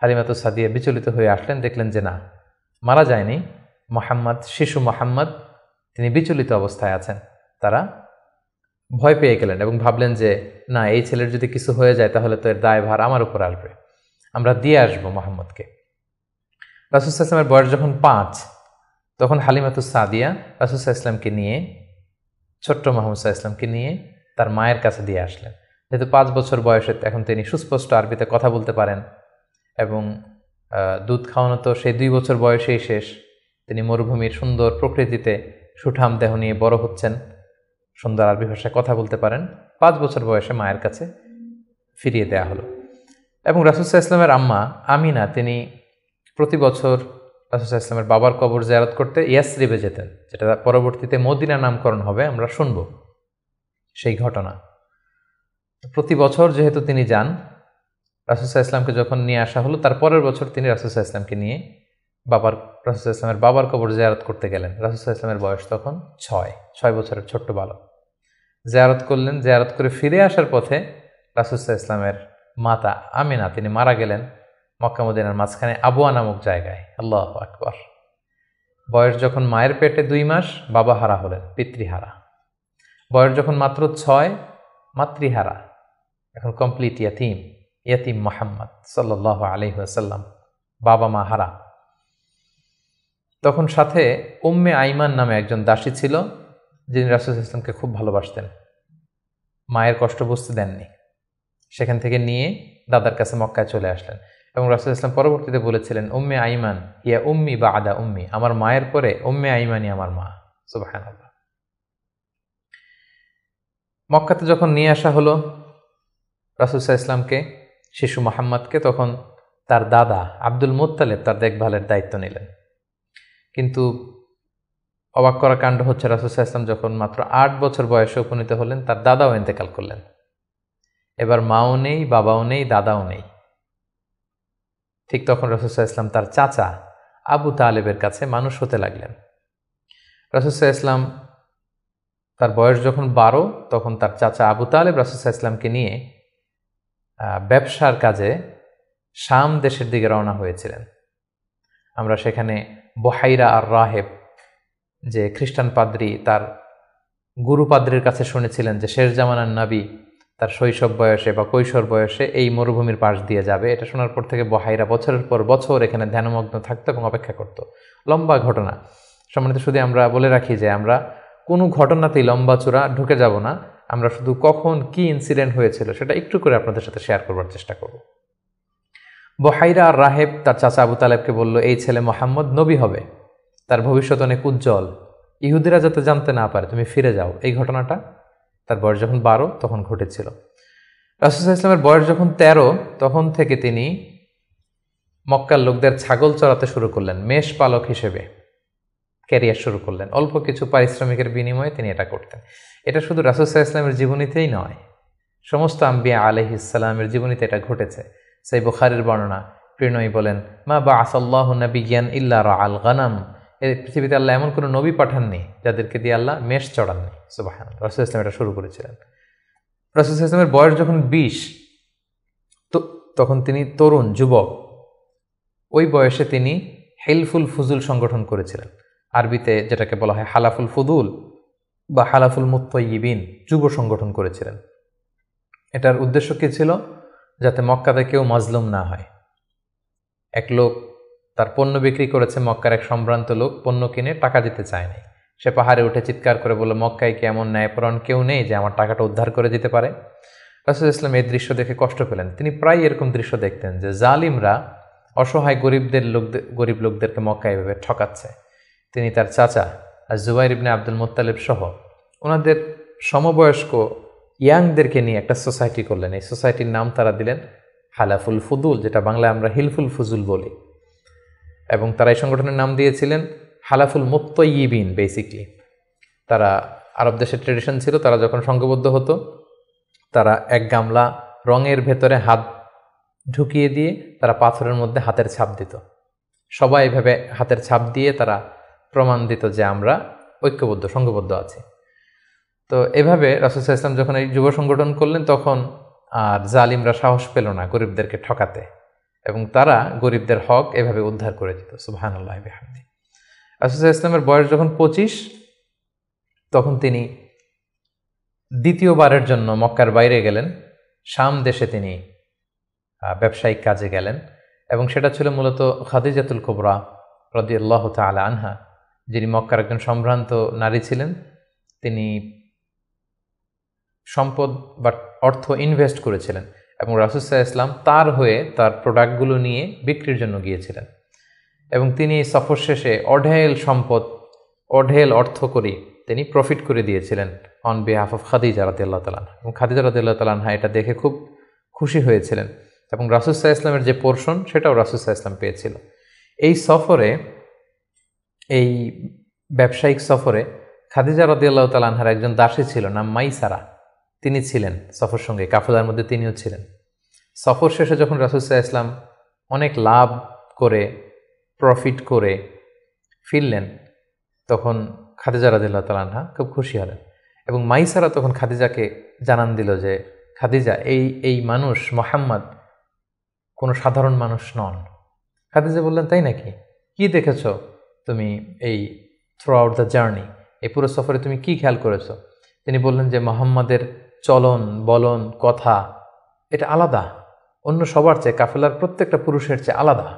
হালিমাতুস সাদিয়া বিচলিত হয়ে আসলেন, দেখলেন যে না, মারা যায়নি, মোহাম্মদ, শিশু মোহাম্মদ, তিনি বিচলিত অবস্থায় আছেন। তারা ভয় পেয়ে গেলেন এবং ভাবলেন যে না, এই ছেলের যদি কিছু হয়ে যায় তাহলে তো এর দায়ভার আমার উপর আসবে, আমরা দিয়ে আসবো মোহাম্মদকে। রাসূল সাল্লাল্লাহু আলাইহি ওয়াসাল্লামের বয়স যখন 5, তখন হালিমাতুস সাদিয়া রাসূল সাল্লাল্লাহু আলাইহি ওয়াসাল্লামকে নিয়ে, ছোট্ট মোহাম্মদ সাল্লাল্লাহু আলাইহি ওয়াসাল্লামকে নিয়ে তার মায়ের কাছে দিয়ে আসলেন। যেহেতু 5 বছর বয়সে এখন তিনি সুস্পষ্ট আরবিতে কথা বলতে পারেন এবং দুধ খাওয়ানো তো সেই 2 বছর বয়সেই শেষ। তিনি মরুভূমির সুন্দর প্রকৃতিতে সুঠাম দেহ নিয়ে বড় হচ্ছেন, সুন্দর আরবি ভাষায় কথা বলতে পারেন। 5 বছর বয়সে মায়ের কাছে ফিরিয়ে দেয়া হলো। এবং রাসূল সাল্লাল্লাহু আলাইহি ওয়াসাল্লামের আম্মা আমিনা, তিনি প্রতি বছর রাসূল সাল্লাল্লাহু আলাইহি ওয়াসাল্লামের বাবার কবর জিয়ারত করতে ইয়াসরিবে যেতেন, যেটা পরবর্তীতে মদিনা নামকরণ হবে, আমরা শুনব সেই ঘটনা। প্রতি বছর যেহেতু তিনি যান, রাসূল সাল্লাল্লাহু আলাইহি ওয়াসাল্লামকে যখন নিয়ে আসা হলো, তার পরের বছর তিনি রাসূল সাল্লাল্লাহু আলাইহি ওয়াসাল্লামকে নিয়ে রাসূল সাল্লাল্লাহু আলাইহি ওয়াসাল্লামের বাবার কবর জিয়ারত করতে গেলেন। রাসূল সাল্লাল্লাহু আলাইহি ওয়াসাল্লামের বয়স তখন 6 বছরের ছোট্ট বালক। জিয়ারত করলেন, জিয়ারত করে ফিরে আসার পথে রাসূল সাল্লাল্লাহু আলাইহি ওয়াসাল্লামের মাতা আমিনা তিনি মারা গেলেন মক্কা মদিনার মাঝখানে আবওয়া নামক জায়গায়। আল্লাহু আকবার। বয়স যখন মায়ের পেটে 2 মাস, বাবা হারা হলেন, পিতৃহারা। বয়স যখন মাত্র 6, মাতৃহারা, এখন কমপ্লিট ইয়াতিম মুহাম্মদ সাল্লাল্লাহু আলাইহি ওয়াসাল্লাম, বাবা মা হারা। তখন সাথে উম্মে আইমান নামে একজন দাসী ছিল, যিনি রাসূল সাল্লাল্লাহু আলাইহি ওয়াসাল্লামকে খুব ভালোবাসতেন, মায়ের কষ্ট বুঝতে দেননি। সেখান থেকে নিয়ে দাদার কাছে মক্কায় চলে আসলেন এবং রাসূল সাল্লাল্লাহু আলাইহি ওয়াসাল্লাম পরবর্তীতে বলেছিলেন, উম্মে আইমান ইয়া উম্মি বা'দা উম্মি, আমার মায়ের পরে উম্মে আইমানই আমার মা। সুবহানাল্লাহ। মক্কাতে যখন নিয়ে আসা হলো রাসূল সাল্লাল্লাহু আলাইহি ওয়াসাল্লামকে, শিশু মুহাম্মদকে, তখন তার দাদা আব্দুল মুত্তালিব তার দেখভালের দায়িত্ব নিলেন। কিন্তু অবাক করা কাণ্ড হচ্ছে, রাসূল সাল্লাল্লাহু আলাইহি ওয়াসাল্লাম যখন মাত্র 8 বছর বয়সে উপনীত হলেন, তার দাদাও ইন্তেকাল করলেন। এবার মাও নেই, বাবাও নেই, দাদাও নেই। ঠিক তখন রাসূল সাল্লাল্লাহু আলাইহি ওয়াসাল্লাম তার চাচা আবু তালেবের কাছে মানুষ হতে লাগলেন। রাসূল সাল্লাল্লাহু আলাইহি ওয়াসাল্লাম তার বয়স যখন 12, তখন তার চাচা আবু তালেব রাসূল সাল্লাল্লাহু আলাইহি ওয়াসাল্লামকে নিয়ে ব্যবসার কাজে শাম দেশের দিকে রওনা হয়েছিলেন। আমরা সেখানে বুহাইরা আর রাহেব, যে খ্রিস্টান পাদ্রী, তার গুরু পাদ্রীর কাছে শুনেছিলেন যে শেষ জামানার নবী তার শৈশব বয়সে বা কৈশোর বয়সে এই মরুভূমির পাশ দিয়ে যাবে। এটা শোনার পর থেকে বুহাইরা বছরের পর বছর এখানে ধ্যানমগ্ন থাকতো এবং অপেক্ষা করত। লম্বা ঘটনা। সম্মানিত শুধু আমরা বলে রাখি যে আমরা কোনো ঘটনাতেই লম্বা চূড়া ঢুকে যাব না, আমরা শুধু কখন কি ইনসিডেন্ট হয়েছিল সেটা একটু করে আপনাদের সাথে শেয়ার করবার চেষ্টা করব। বুহাইরা আর রাহেব তার চাচা আবু তালেবকে বলল, এই ছেলে মুহাম্মদ নবী হবে, তার ভবিষ্যৎ অনেক উজ্জ্বল, ইহুদিরা যাতে জানতে না পারে, তুমি ফিরে যাও। এই ঘটনাটা তার বয়স যখন 12 তখন ঘটেছিল। রাসূল সাল্লাল্লাহু আলাইহি ওয়াসাল্লামের বয়স যখন 13, তখন থেকে তিনি মক্কার লোকদের ছাগল চড়াতে শুরু করলেন, মেষ পালক হিসেবে ক্যারিয়ার শুরু করলেন। অল্প কিছু পারিশ্রমিকের বিনিময়ে তিনি এটা করতেন। এটা শুধু রাসূল সাল্লাল্লাহু আলাইহি ওয়াসাল্লামের জীবনীতেই নয়, সমস্ত আম্বিয়া আলাইহিস সালামের জীবনীতে এটা ঘটেছে। সেই বুখারীর বর্ণনা, প্রিয়নবী বলেন, মা বা'আসাল্লাহু নাবিয়্যান ইল্লা রাআল গানাম, এই পৃথিবীতে আল্লাহ এমন কোনো নবী পাঠাননি যাদেরকে দিয়ে আল্লাহ মেষ চড়াননি। সুবহানাল্লাহ। রাসূল সাল্লাল্লাহু আলাইহি ওয়াসাল্লাম এটা শুরু করেছিলেন। রাসূল সাল্লাল্লাহু আলাইহি ওয়াসাল্লামের বয়স যখন 20, তখন তিনি তরুণ যুবক। ওই বয়সে তিনি হিলফুল ফুজুল সংগঠন করেছিলেন, আরবিতে যেটাকে বলা হয় হালাফুল ফুদুল বা হালাফুল মুত্তাইয়িবিন, যুব সংগঠন করেছিলেন। এটার উদ্দেশ্য কী ছিল? যাতে মক্কাতে কেউ মাজলুম না হয়। এক লোক তার পণ্য বিক্রি করেছে, মক্কার এক সম্ভ্রান্ত লোক পণ্য কিনে টাকা দিতে চায়নি। সে পাহাড়ে উঠে চিৎকার করে বলল, মক্কায় কি এমন ন্যায়পরায়ণ কেউ নেই যে আমার টাকাটা উদ্ধার করে দিতে পারে? রাসূল সাল্লাল্লাহু আলাইহি ওয়াসাল্লাম এই দৃশ্য দেখে কষ্ট পেলেন। তিনি প্রায় এরকম দৃশ্য দেখতেন যে জালিমরা অসহায় গরিব লোকদেরকে মক্কায় এভাবে ঠকাচ্ছে। তিনি তার চাচা জুবাইর ইবনে আব্দুল মুত্তালিব সহ ওনাদের সমবয়স্ক ইয়াংদেরকে নিয়ে একটা সোসাইটি করলেন। এই সোসাইটির নাম তারা দিলেন হালাফুল ফুদুল, যেটা বাংলায় আমরা হিলফুল ফুজুল বলি, এবং তারা এই সংগঠনের নাম দিয়েছিলেন হালাফুল মুত্তাইয়িবিন বেসিকলি। তারা আরব দেশের ট্রেডিশন ছিল, তারা যখন সংঘবদ্ধ হতো তারা এক গামলা রঙের ভেতরে হাত ঢুকিয়ে দিয়ে তারা পাথরের মধ্যে হাতের ছাপ দিত। সবাই এভাবে হাতের ছাপ দিয়ে তারা প্রমাণ দিত যে আমরা ঐক্যবদ্ধ, সংঘবদ্ধ আছি। তো এভাবে রাসূল সাল্লাল্লাহু আলাইহি ওয়াসাল্লাম যখন এই যুব সংগঠন করলেন, তখন আর জালিমরা সাহস পেল না গরিবদেরকে ঠকাতে, এবং তারা গরিবদের হক এভাবে উদ্ধার করে দিত। সুবহানাল্লাহ বিহামদি। রাসূল সাল্লাল্লাহু আলাইহি ওয়াসাল্লামের বয়স যখন 25, তখন তিনি দ্বিতীয়বারের জন্য মক্কার বাইরে গেলেন। শাম দেশে তিনি ব্যবসায়িক কাজে গেলেন, এবং সেটা ছিল মূলত খাদিজাতুল কুবরা রাদিয়াল্লাহু তাআলা আনহা, যিনি মক্কার একজন সম্ভ্রান্ত নারী ছিলেন। তিনি সম্পদ বা অর্থ ইনভেস্ট করেছিলেন, এবং রাসূল সাল্লাল্লাহু আলাইহি ওয়াসাল্লাম তার হয়ে তার প্রোডাক্টগুলো নিয়ে বিক্রির জন্য গিয়েছিলেন, এবং তিনি সফর শেষে অঢেল সম্পদ, অঢেল অর্থ করে তিনি প্রফিট করে দিয়েছিলেন অন বিহাফ অফ খাদিজা রাদিয়াল্লাহু তাআলা আনহা। এবং খাদিজা রাদিয়াল্লাহু তাআলা আনহা এটা দেখে খুব খুশি হয়েছিলেন, এবং রাসূল সাল্লাল্লাহু আলাইহি ওয়াসাল্লামের যে পোর্শন সেটাও রাসূল সাল্লাল্লাহু আলাইহি ওয়াসাল্লাম পেয়েছিল। এই সফরে, এই ব্যবসায়িক সফরে খাদিজা রাদিয়াল্লাহু তাআলা আনহার একজন দাসী ছিল, নাম মাইসারা। তিনি ছিলেন সফর সঙ্গে, কাফেলার মধ্যে তিনিও ছিলেন। সফর শেষে যখন রাসূল সাল্লাল্লাহু আলাইহি ওয়াসাল্লাম অনেক লাভ করে, প্রফিট করে ফিরলেন, তখন খাদিজা রাদিয়াল্লাহু তাআলা আনহা খুব খুশি হলেন, এবং মাইসারা তখন খাদিজাকে জানান দিল যে খাদিজা, এই মানুষ মুহাম্মদ কোনো সাধারণ মানুষ নন। খাদিজা বললেন, তাই নাকি? কি দেখেছ তুমি এই থ্রু আউট দ্য জার্নি, এই পুরো সফরে তুমি কি খেয়াল করেছো? তিনি বললেন যে মুহাম্মাদের চলন বলন কথা এটা আলাদা, অন্য সবার চেয়ে, কাফেলার প্রত্যেকটা পুরুষের চেয়ে আলাদা।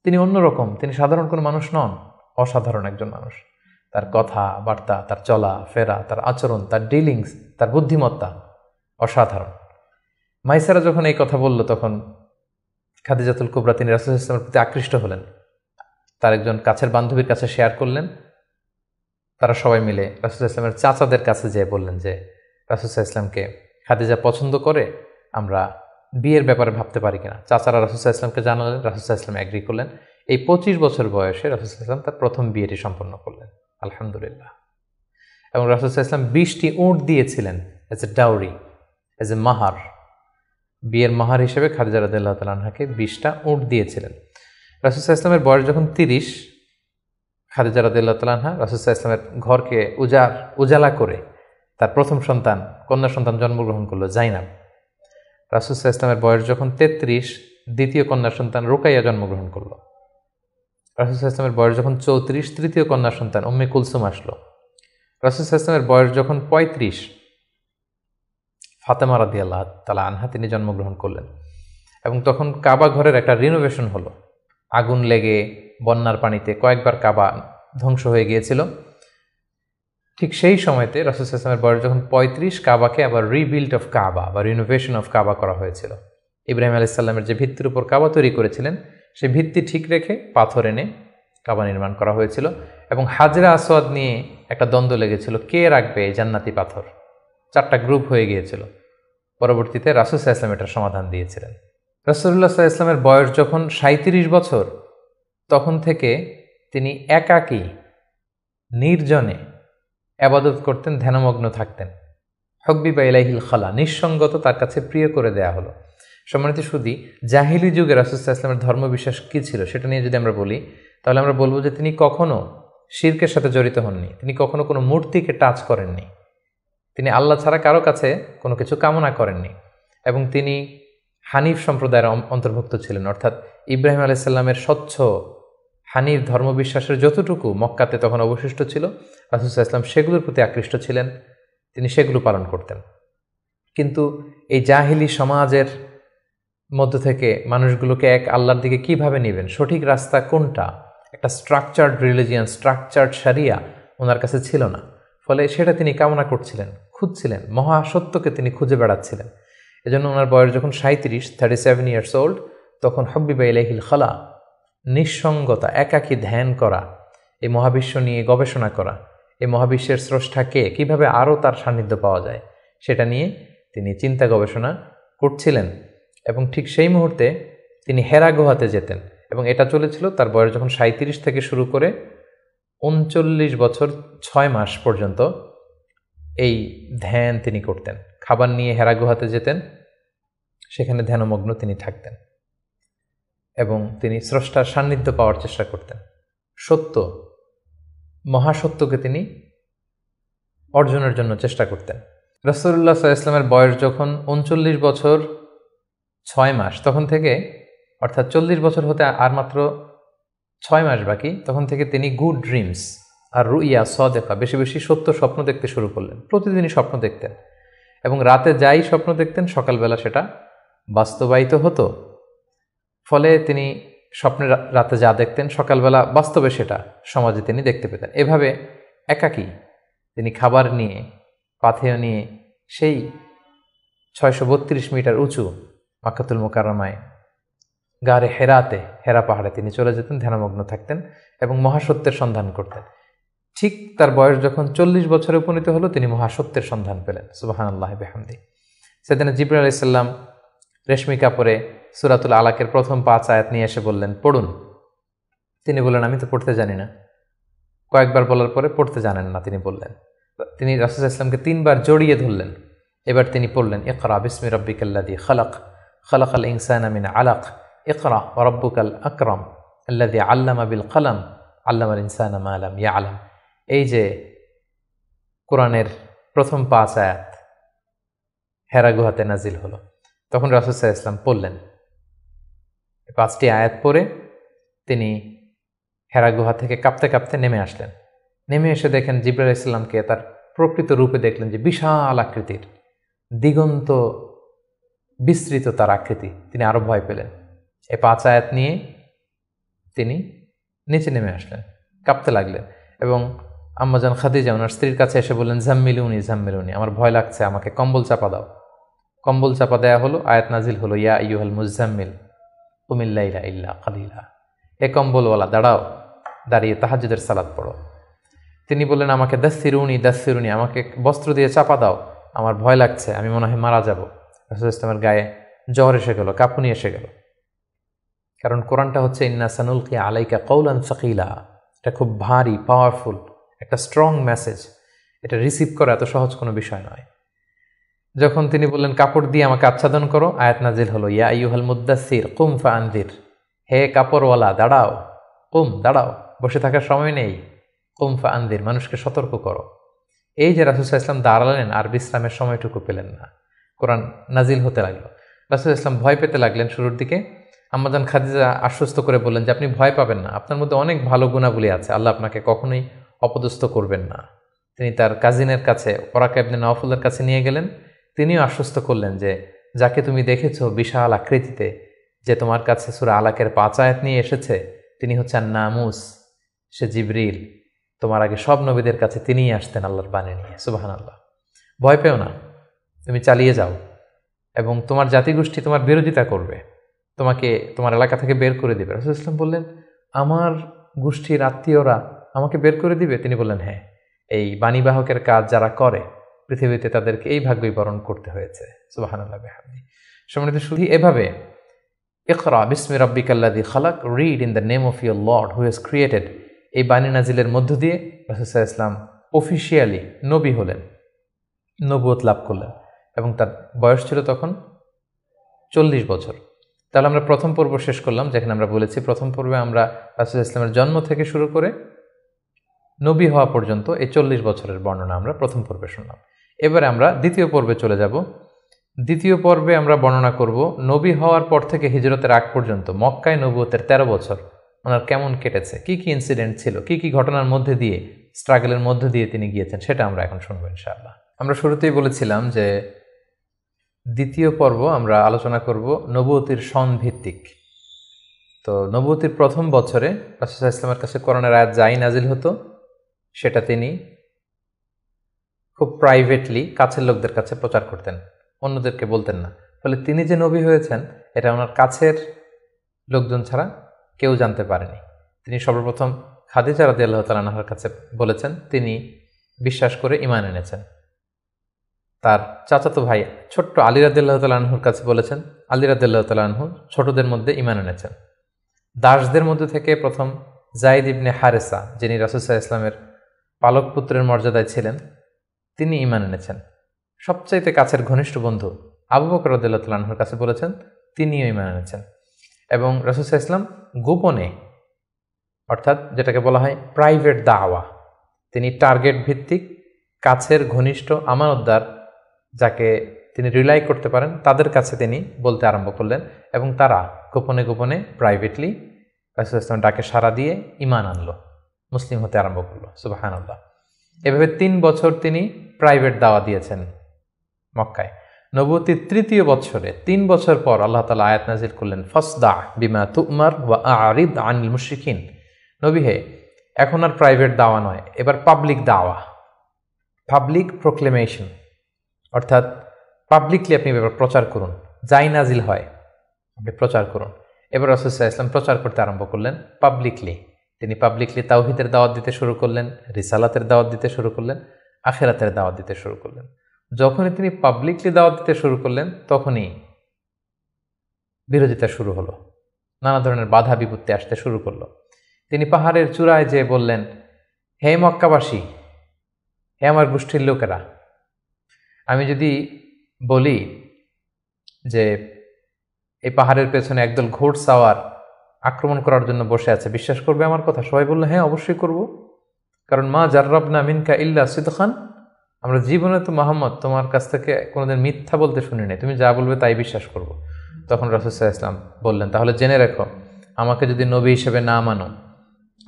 তিনি অন্যরকম, তিনি সাধারণ কোনো মানুষ নন, অসাধারণ একজন মানুষ। তার কথা বার্তা, তার চলা ফেরা, তার আচরণ, তার ডিলিংস, তার বুদ্ধিমত্তা অসাধারণ। মাইসারা যখন এই কথা বলল, তখন খাদিজাতুল কুবরা তিনি রাসূল সাল্লাল্লাহু আলাইহি ওয়াসাল্লামের প্রতি আকৃষ্ট হলেন, তার একজন কাছের বান্ধবীর কাছে শেয়ার করলেন। তারা সবাই মিলে রাসূল সাল্লাল্লাহু আলাইহি ওয়াসাল্লামের চাচাদের কাছে যেয়ে বললেন যে রাসূল সাল্লাল্লাহু আলাইহি ওয়াসাল্লামকে খাদিজা পছন্দ করে, আমরা বিয়ের ব্যাপারে ভাবতে পারি কিনা। চাচারা রাসূল সাল্লাল্লাহু আলাইহি ওয়াসাল্লামকে জানালেন, রাসূল সাল্লাল্লাহু আলাইহি ওয়াসাল্লাম এগ্রি করলেন। এই 25 বছর বয়সে রাসূল সাল্লাল্লাহু আলাইহি ওয়াসাল্লাম তার প্রথম বিয়েটি সম্পন্ন করলেন, আলহামদুলিল্লাহ। এবং রাসূল সাল্লাল্লাহু আলাইহি ওয়াসাল্লাম 20টি উট দিয়েছিলেন as a dowry, as a মাহার। বিয়ের মাহার হিসেবে খাদিজা রাদিয়াল্লাহু তাআলা আনহাকে 20টা উট দিয়েছিলেন। রাসূল সাল্লাল্লাহু আলাইহি ওয়াসাল্লামের বয়স যখন 30, খাদিজা রাদিয়াল্লাহু তাআলা আনহা রাসূল সাল্লাল্লাহু আলাইহি ওয়াসাল্লামের ঘরকে উজালা করে তার প্রথম সন্তান, কন্যা সন্তান জন্মগ্রহণ করলো, জাইনাব। রাসূল সাল্লাল্লাহু আলাইহি ওয়াসাল্লামের বয়স যখন 33, দ্বিতীয় কন্যা সন্তান রুকাইয়া জন্মগ্রহণ করলো। রাসূল সাল্লাল্লাহু আলাইহি ওয়াসাল্লামের বয়স যখন 34, তৃতীয় কন্যা সন্তান উম্মে কুলসুম আসলো। রাসূল সাল্লাল্লাহু আলাইহি ওয়াসাল্লামের বয়স যখন 35, ফাতেমা রাদিয়াল্লাহু তাআলা আনহা তিনি জন্মগ্রহণ করলেন। এবং তখন কাবা ঘরের একটা রিনোভেশন হলো, আগুন লেগে বন্যার পানিতে কয়েকবার কাবা ধ্বংস হয়ে গিয়েছিল। ঠিক সেই সময়তে রাসূল সাল্লাল্লাহু আলাইহি ওয়াসাল্লামের বয়স যখন 35, কাবাকে আবার রিবিল্ড অফ কাবা বা রিনোভেশন অফ কাবা করা হয়েছিল। ইব্রাহিম আলাইহিস সালামের যে ভিত্তির উপর কাবা তৈরি করেছিলেন, সেই ভিত্তি ঠিক রেখে পাথর এনে কাবা নির্মাণ করা হয়েছিল। এবং হাজরা আসওয়াদ নিয়ে একটা দ্বন্দ্ব লেগেছিল, কে রাখবে এই জান্নাতি পাথর। 4টা গ্রুপ হয়ে গিয়েছিল। পরবর্তীতে রাসূল সাল্লাল্লাহু আলাইহি ওয়াসাল্লাম এটার সমাধান দিয়েছিলেন। রাসূলুল্লাহ সাল্লাল্লাহু আলাইহি ওয়াসাল্লামের বয়স যখন 37 বছর, তখন থেকে তিনি একাকী নির্জনে ইবাদত করতেন, ধ্যানমগ্ন থাকতেন। হুব্বিবা ইলাইহিল খালা, নিঃসঙ্গত তার কাছে প্রিয় করে দেয়া হলো। সম্মানিত সুধী, জাহিলি যুগে রাসূল সাল্লাল্লাহু আলাইহি ওয়াসাল্লামের ধর্মবিশ্বাস কী ছিল সেটা নিয়ে যদি আমরা বলি, তাহলে আমরা বলবো যে তিনি কখনো শিরকের সাথে জড়িত হননি, তিনি কখনো কোনো মূর্তিকে টাচ করেননি, তিনি আল্লাহ ছাড়া কারো কাছে কোনো কিছু কামনা করেননি, এবং তিনি হানিফ সম্প্রদায়ের অন্তর্ভুক্ত ছিলেন। অর্থাৎ ইব্রাহিম আলাইহিস সালামের স্বচ্ছ হানিফ ধর্মবিশ্বাসের যতটুকু মক্কাতে তখন অবশিষ্ট ছিল, রাসূল সাল্লাল্লাহু আলাইহি ওয়াসাল্লাম সেগুলোর প্রতি আকৃষ্ট ছিলেন, তিনি সেগুলো পালন করতেন। কিন্তু এই জাহিলি সমাজের মধ্য থেকে মানুষগুলোকে এক আল্লাহর দিকে কিভাবে নেবেন, সঠিক রাস্তা কোনটা, একটা স্ট্রাকচার্ড রিলিজিয়ান, স্ট্রাকচার্ড শরিয়া ওনার কাছে ছিল না। ফলে সেটা তিনি কামনা করছিলেন, খুঁজছিলেন, মহাসত্যকে তিনি খুঁজে বেড়াচ্ছিলেন। এজন্য ওনার বয়স যখন 37 ইয়ার্স ওল্ড, তখন হুব্বিবা ইলাইহিল খালা, নিঃসঙ্গতা, একাকী ধ্যান করা, এই মহাবিশ্ব নিয়ে গবেষণা করা, এই মহাবিশ্বের স্রষ্টা কে, কীভাবে আরও তার সান্নিধ্য পাওয়া যায়, সেটা নিয়ে তিনি চিন্তা গবেষণা করছিলেন। এবং ঠিক সেই মুহূর্তে তিনি হেরা গুহাতে যেতেন, এবং এটা চলেছিল তার বয়স যখন 37 থেকে শুরু করে 39 বছর 6 মাস পর্যন্ত এই ধ্যান তিনি করতেন। খাবার নিয়ে হেরা গুহাতে যেতেন, সেখানে ধ্যানমগ্ন তিনি থাকতেন এবং তিনি স্রষ্টার সান্নিধ্য পাওয়ার চেষ্টা করতেন। সত্য, মহাসত্যকে তিনি অর্জনের জন্য চেষ্টা করতেন। রাসূলুল্লাহ সাল্লাল্লাহু আলাইহি ওয়াসাল্লামের বয়স যখন 39 বছর 6 মাস, তখন থেকে, অর্থাৎ 40 বছর হতে আর মাত্র 6 মাস বাকি, তখন থেকে তিনি গুড ড্রিমস আর রুইয়া সাদেকা, বেশি বেশি সত্য স্বপ্ন দেখতে শুরু করলেন। প্রতিদিনই স্বপ্ন দেখতেন এবং রাতে যাই স্বপ্ন দেখতেন সকালবেলা সেটা বাস্তবায়িত হতো। ফলে তিনি স্বপ্নে রাতে যা দেখতেন সকালবেলা বাস্তবে সেটা সমাজে তিনি দেখতে পেতেন। এভাবে একাকী তিনি খাবার নিয়ে, পাথেয় নিয়ে সেই 632 মিটার উঁচু মাক্কাতুল মুকাররমায় গারে হেরাতে, হেরা পাহাড়ে তিনি চলে যেতেন, ধ্যানমগ্ন থাকতেন এবং মহাসত্যের সন্ধান করতেন। ঠিক তার বয়স যখন 40 বছরে উপনীত হলো, তিনি মহাসত্যের সন্ধান পেলেন। সুবহানাল্লাহি বিহামদি। সেদিন জিবরাইল আলাইহিস সালাম রেশমি কাপড়ে সূরাতুল আলাকের প্রথম 5 আয়াত নিয়ে এসে বললেন, পড়ুন। তিনি বললেন, আমি তো পড়তে জানি না। কয়েকবার বলার পরে পড়তে জানেন না তিনি বললেন। তিনি রাসূল সাল্লাল্লাহু আলাইহি ওয়াসাল্লামকে 3 বার জড়িয়ে ধরলেন। এবার তিনি পড়লেন, ইকরা বিসমি রাব্বিকাল্লাযী খালাক, খালাকাল ইনসানা মিন আলাক, ইকরা ওয়া রাব্বুকাল আকরাম আল্লাযী আল্লামা বিল কলম, আল্লামাল ইনসানা মা লাম ইয়ালাম। এই যে কোরআনের প্রথম 5 আয়াত হেরা গুহাতে নাজিল হলো, তখন রাসূল সাল্লাল্লাহু আলাইহি ওয়াসাল্লাম পড়লেন। 5টি আয়াত পড়ে তিনি হেরা গুহা থেকে কাঁপতে কাঁপতে নেমে আসলেন। নেমে এসে দেখেন জিবরাইল আলাইহিস সালামকে তার প্রকৃত রূপে দেখলেন, যে বিশাল আকৃতির, দিগন্ত বিস্তৃত তার আকৃতি। তিনি আরো ভয় পেলেন। এই 5 আয়াত নিয়ে তিনি নিচে নেমে আসলেন, কাঁপতে লাগলেন এবং আম্মাজান খাদিজা ওনার স্ত্রীর কাছে এসে বললেন, জাম্মিলুনি জাম্মিলুনি, আমার ভয় লাগছে, আমাকে কম্বল চাপা দাও। কম্বল চাপা দেয়া হলো, আয়াত নাজিল হলো, ইয়া আইয়ুহাল মুজাম্মিল কুমিল লাইলা ইল্লা কালিলা। এ কম্বলওয়ালা, দাঁড়াও, দাঁড়িয়ে তাহাজ্জুদের সালাত পড়ো। তিনি বললেন, আমাকে দাসসিরুনি দাসসিরুনি, আমাকে বস্ত্র দিয়ে চাপা দাও, আমার ভয় লাগছে, আমি মনে হয় মারা যাব। রাসূল ইসলামের গায়ে জ্বর এসে গেল, কাঁপুনি এসে গেল। কারণ কোরআনটা হচ্ছে ইন্না সানুলকি আলাইকা কওলান সাকিলা, এটা খুব ভারী, পাওয়ারফুল একটা স্ট্রং মেসেজ। এটা রিসিভ করা এত সহজ কোনো বিষয় নয়। যখন তিনি বললেন, কাপড় দিয়ে আমাকে আচ্ছাদন করো, আয়াত নাজিল হলো, ইয়া আইয়ুহাল মুদ্দাসসির কুম ফাআনদির, হে কাপড়ওয়ালা দাঁড়াও, কুম দাঁড়াও, বসে থাকার সময় নেই, কুম ফাআনদির, মানুষকে সতর্ক করো। এই যে রাসূল সাল্লাল্লাহু আলাইহি ওয়াসাল্লাম দাঁড়ালেন আর বিশ্রামের সময়টুকু পেলেন না, কোরআন নাজিল হতে লাগলো। রাসূল সাল্লাল্লাহু আলাইহি ওয়াসাল্লাম ভয় পেতে লাগলেন শুরুর দিকে। আম্মাজান খাদিজা আশ্বস্ত করে বললেন যে আপনি ভয় পাবেন না, আপনার মধ্যে অনেক ভালো গুণাবলী আছে, আল্লাহ আপনাকে কখনোই অপদস্থ করবেন না। তিনি তার কাজিনের কাছে, ওরাকা ইবনে নওফলের কাছে নিয়ে গেলেন। তিনিও আশ্বস্ত করলেন যে যাকে তুমি দেখেছো বিশাল আকৃতিতে, যে তোমার কাছে সূরা আলাকের 5 আয়াত নিয়ে এসেছে, তিনি হচ্ছেন নামুস, সে জিবরিল। তোমার আগে সব নবীদের কাছে তিনিই আসতেন আল্লাহর বাণী নিয়ে। সুবহানাল্লাহ। ভয় পেও না, তুমি চালিয়ে যাও এবং তোমার জাতিগোষ্ঠী তোমার বিরোধিতা করবে, তোমাকে তোমার এলাকা থেকে বের করে দিবে। রাসূল সাল্লাল্লাহু আলাইহি ওয়াসাল্লাম বললেন, আমার গোষ্ঠীর আত্মীয়রা আমাকে বের করে দিবে? তিনি বললেন, হ্যাঁ, এই বাণীবাহকের কাজ যারা করে পৃথিবীতে তাদেরকে এই ভাগ্যই বরণ করতে হয়েছে। সুবহানাল্লাহ বিহামদি। সম্মানিত শুধু এভাবে ইকরা বিসমি রাব্বিকাল্লাযী খালাক, read in the name of your Lord who has created, এই বাণী নাজিলের মধ্য দিয়ে রাসূল সাল্লাল্লাহু আলাইহি ওয়াসাল্লাম অফিশিয়ালি নবী হলেন, নবুয়ত লাভ করলেন এবং তার বয়স ছিল তখন 40 বছর। তাহলে আমরা প্রথম পর্ব শেষ করলাম, যেখানে আমরা বলেছি প্রথম পর্বে আমরা রাসূল ইসলামের জন্ম থেকে শুরু করে নবী হওয়া পর্যন্ত এই 40 বছরের বর্ণনা আমরা প্রথম পর্বে শুনলাম। এবারে আমরা দ্বিতীয় পর্বে চলে যাব। দ্বিতীয় পর্বে আমরা বর্ণনা করব নবী হওয়ার পর থেকে হিজরতের আগ পর্যন্ত মক্কায় নবুয়তের 13 বছর ওনার কেমন কেটেছে, কি কি ইনসিডেন্ট ছিল, কি কি ঘটনার মধ্যে দিয়ে, স্ট্রাগলের মধ্যে দিয়ে তিনি গিয়েছেন, সেটা আমরা এখন শুনবো ইনশাআল্লাহ। আমরা শুরুতেই বলেছিলাম যে দ্বিতীয় পর্ব আমরা আলোচনা করব নবুয়তির সন ভিত্তিক। তো নবুয়তির প্রথম বছরে রাসূল সাল্লাল্লাহু আলাইহি ওয়াসাল্লামের কাছে কোরআনের আয়াত যাই নাজিল হতো সেটা তিনি খুব প্রাইভেটলি কাছের লোকদের কাছে প্রচার করতেন, অন্যদেরকে বলতেন না। ফলে তিনি যে নবী হয়েছেন এটা ওনার কাছের লোকজন ছাড়া কেউ জানতে পারেনি। তিনি সর্বপ্রথম খাদিজা রাদিয়াল্লাহু তাআলা আনহার কাছে বলেছেন, তিনি বিশ্বাস করে ঈমান এনেছেন। তার চাচাতো ভাই ছোট্ট আলী রাদিয়াল্লাহু তাআলা আনহুর কাছে বলেছেন, আলী রাদিয়াল্লাহু তাআলা আনহু ছোটদের মধ্যে ঈমান এনেছেন। দাসদের মধ্যে থেকে প্রথম যায়েদ ইবনে হারেসা, যিনি রাসূল সাল্লাল্লাহু আলাইহি ওয়াসাল্লামের পালক পুত্রের মর্যাদায় ছিলেন, তিনি ঈমান এনেছেন। সবচাইতে কাছের ঘনিষ্ঠ বন্ধু আবু বকর রাদিয়াল্লাহু তাআলা আনহুর কাছে বলেছেন, তিনিও ঈমান এনেছেন। এবং রাসূল সাল্লাল্লাহু আলাইহি ওয়াসাল্লাম গোপনে, অর্থাৎ যেটাকে বলা হয় প্রাইভেট দাওয়া, তিনি টার্গেট ভিত্তিক কাছের ঘনিষ্ঠ আমানতদার যাকে তিনি রিলাই করতে পারেন তাদের কাছে তিনি বলতে আরম্ভ করলেন, এবং তারা গোপনে গোপনে প্রাইভেটলি রাসূল সাল্লাল্লাহু আলাইহি ওয়াসাল্লাম ডাকে সাড়া দিয়ে ঈমান আনলো, মুসলিম হতে আরম্ভ করলো। সুবহানাল্লাহ। এভাবে 3 বছর তিনি প্রাইভেট দাওয়া দিয়েছেন মক্কায়। নবুয়তির 3য় বছরে 3 বছর পর আল্লাহ তাআলা আয়াত নাযিল করলেন, ফাসদা বিমা তুমার ওয়া আ'রিদ আনিল মুশরিকিন। নবী হে, এখন আর প্রাইভেট দাওয়া নয়, এবার পাবলিক দাওয়া, পাবলিক প্রোক্লেমেশন, অর্থাৎ পাবলিকলি আপনি এবার প্রচার করুন, যাই নাজিল হয় আপনি প্রচার করুন। এবার রাসূল সাল্লাল্লাহু আলাইহি ওয়াসাল্লাম প্রচার করতে আরম্ভ করলেন পাবলিকলি। তিনি পাবলিকলি তাওহীদের দাওয়াত দিতে শুরু করলেন, রিসালাতের দাওয়াত দিতে শুরু করলেন, আখিরাতের দাওয়াত দিতে শুরু করলেন। যখনই তিনি পাবলিকলি দাওয়াত দিতে শুরু করলেন তখনই বিরোধিতা শুরু হলো, নানা ধরনের বাধা বিপত্তি আসতে শুরু করলো। তিনি পাহাড়ের চূড়ায় যেয়ে বললেন, হে মক্কাবাসী, হে আমার গোষ্ঠীর লোকেরা, আমি যদি বলি যে এই পাহাড়ের পেছনে একদল ঘোড়সাওয়ার আক্রমণ করার জন্য বসে আছে, বিশ্বাস করবে আমার কথা? সবাই বললো, হ্যাঁ অবশ্যই করব, কারণ মা জাররাবনা মিনকা ইল্লা সিদখান, আমরা জীবনে তো মুহাম্মদ তোমার কাছ থেকে কোনোদিন মিথ্যা বলতে শুনি নাই, তুমি যা বলবে তাই বিশ্বাস করব। তখন রাসূল সাল্লাল্লাহু আলাইহি ওয়াসাল্লাম বললেন, তাহলে জেনে রেখো, আমাকে যদি নবী হিসেবে না মানো,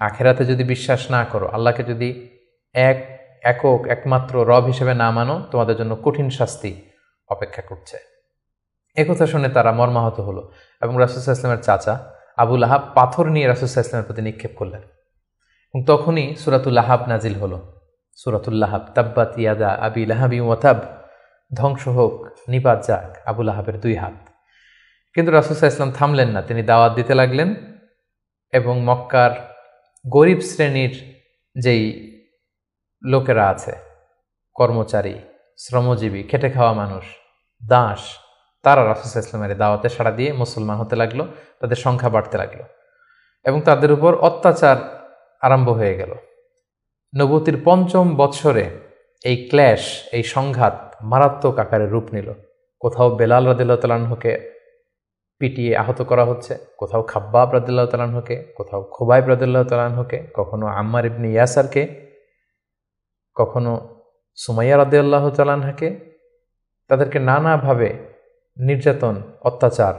আখিরাতে যদি বিশ্বাস না করো, আল্লাহকে যদি একক একমাত্র রব হিসেবে না মানো, তোমাদের জন্য কঠিন শাস্তি অপেক্ষা করছে। একথা শুনে তারা মর্মাহত হলো এবং রাসূল সাল্লাল্লাহু আলাইহি ওয়াসাল্লামের চাচা আবু লাহাব পাথর নিয়ে রাসূল সাল্লাল্লাহু আলাইহি ওয়াসাল্লামের প্রতি নিক্ষেপ করলেন। এবং তখনই সূরাতুল লাহাব নাজিল হলো। সূরাতুল লাহাব, তাব্বাত ইয়াদা আবি লাহাবি ওয়া তাব, ধ্বংস হোক, নিপাত যাক আবু লাহাবের 2 হাত। কিন্তু রাসূল সাল্লাল্লাহু আলাইহি ওয়াসাল্লাম থামলেন না, তিনি দাওয়াত দিতে লাগলেন এবং মক্কার গরিব শ্রেণীর যেই লোকেরা আছে, কর্মচারী, শ্রমজীবী, খেটে খাওয়া মানুষ, দাস, তারা রাসূল সাল্লাল্লাহু আলাইহি ওয়াসাল্লামের দাওয়াতে সাড়া দিয়ে মুসলমান হতে লাগলো, তাদের সংখ্যা বাড়তে লাগলো এবং তাদের উপর অত্যাচার আরম্ভ হয়ে গেল। নবুয়তির 5ম বৎসরে এই ক্ল্যাশ, এই সংঘাত মারাত্মক আকারে রূপ নিল। কোথাও বেলাল রাদিয়াল্লাহু তাআলা আনহুকে পিটিয়ে আহত করা হচ্ছে, কোথাও খাব্বাব রাদিয়াল্লাহু তাআলা আনহুকে, কোথাও খুবাইব রাদিয়াল্লাহু তাআলা আনহুকে, কখনো আম্মার ইবনে ইয়াসারকে, কখনো সুমাইয়া রাদিয়াল্লাহু তাআলা আনহাকে। তাদেরকে নানাভাবে নির্যাতন, অত্যাচার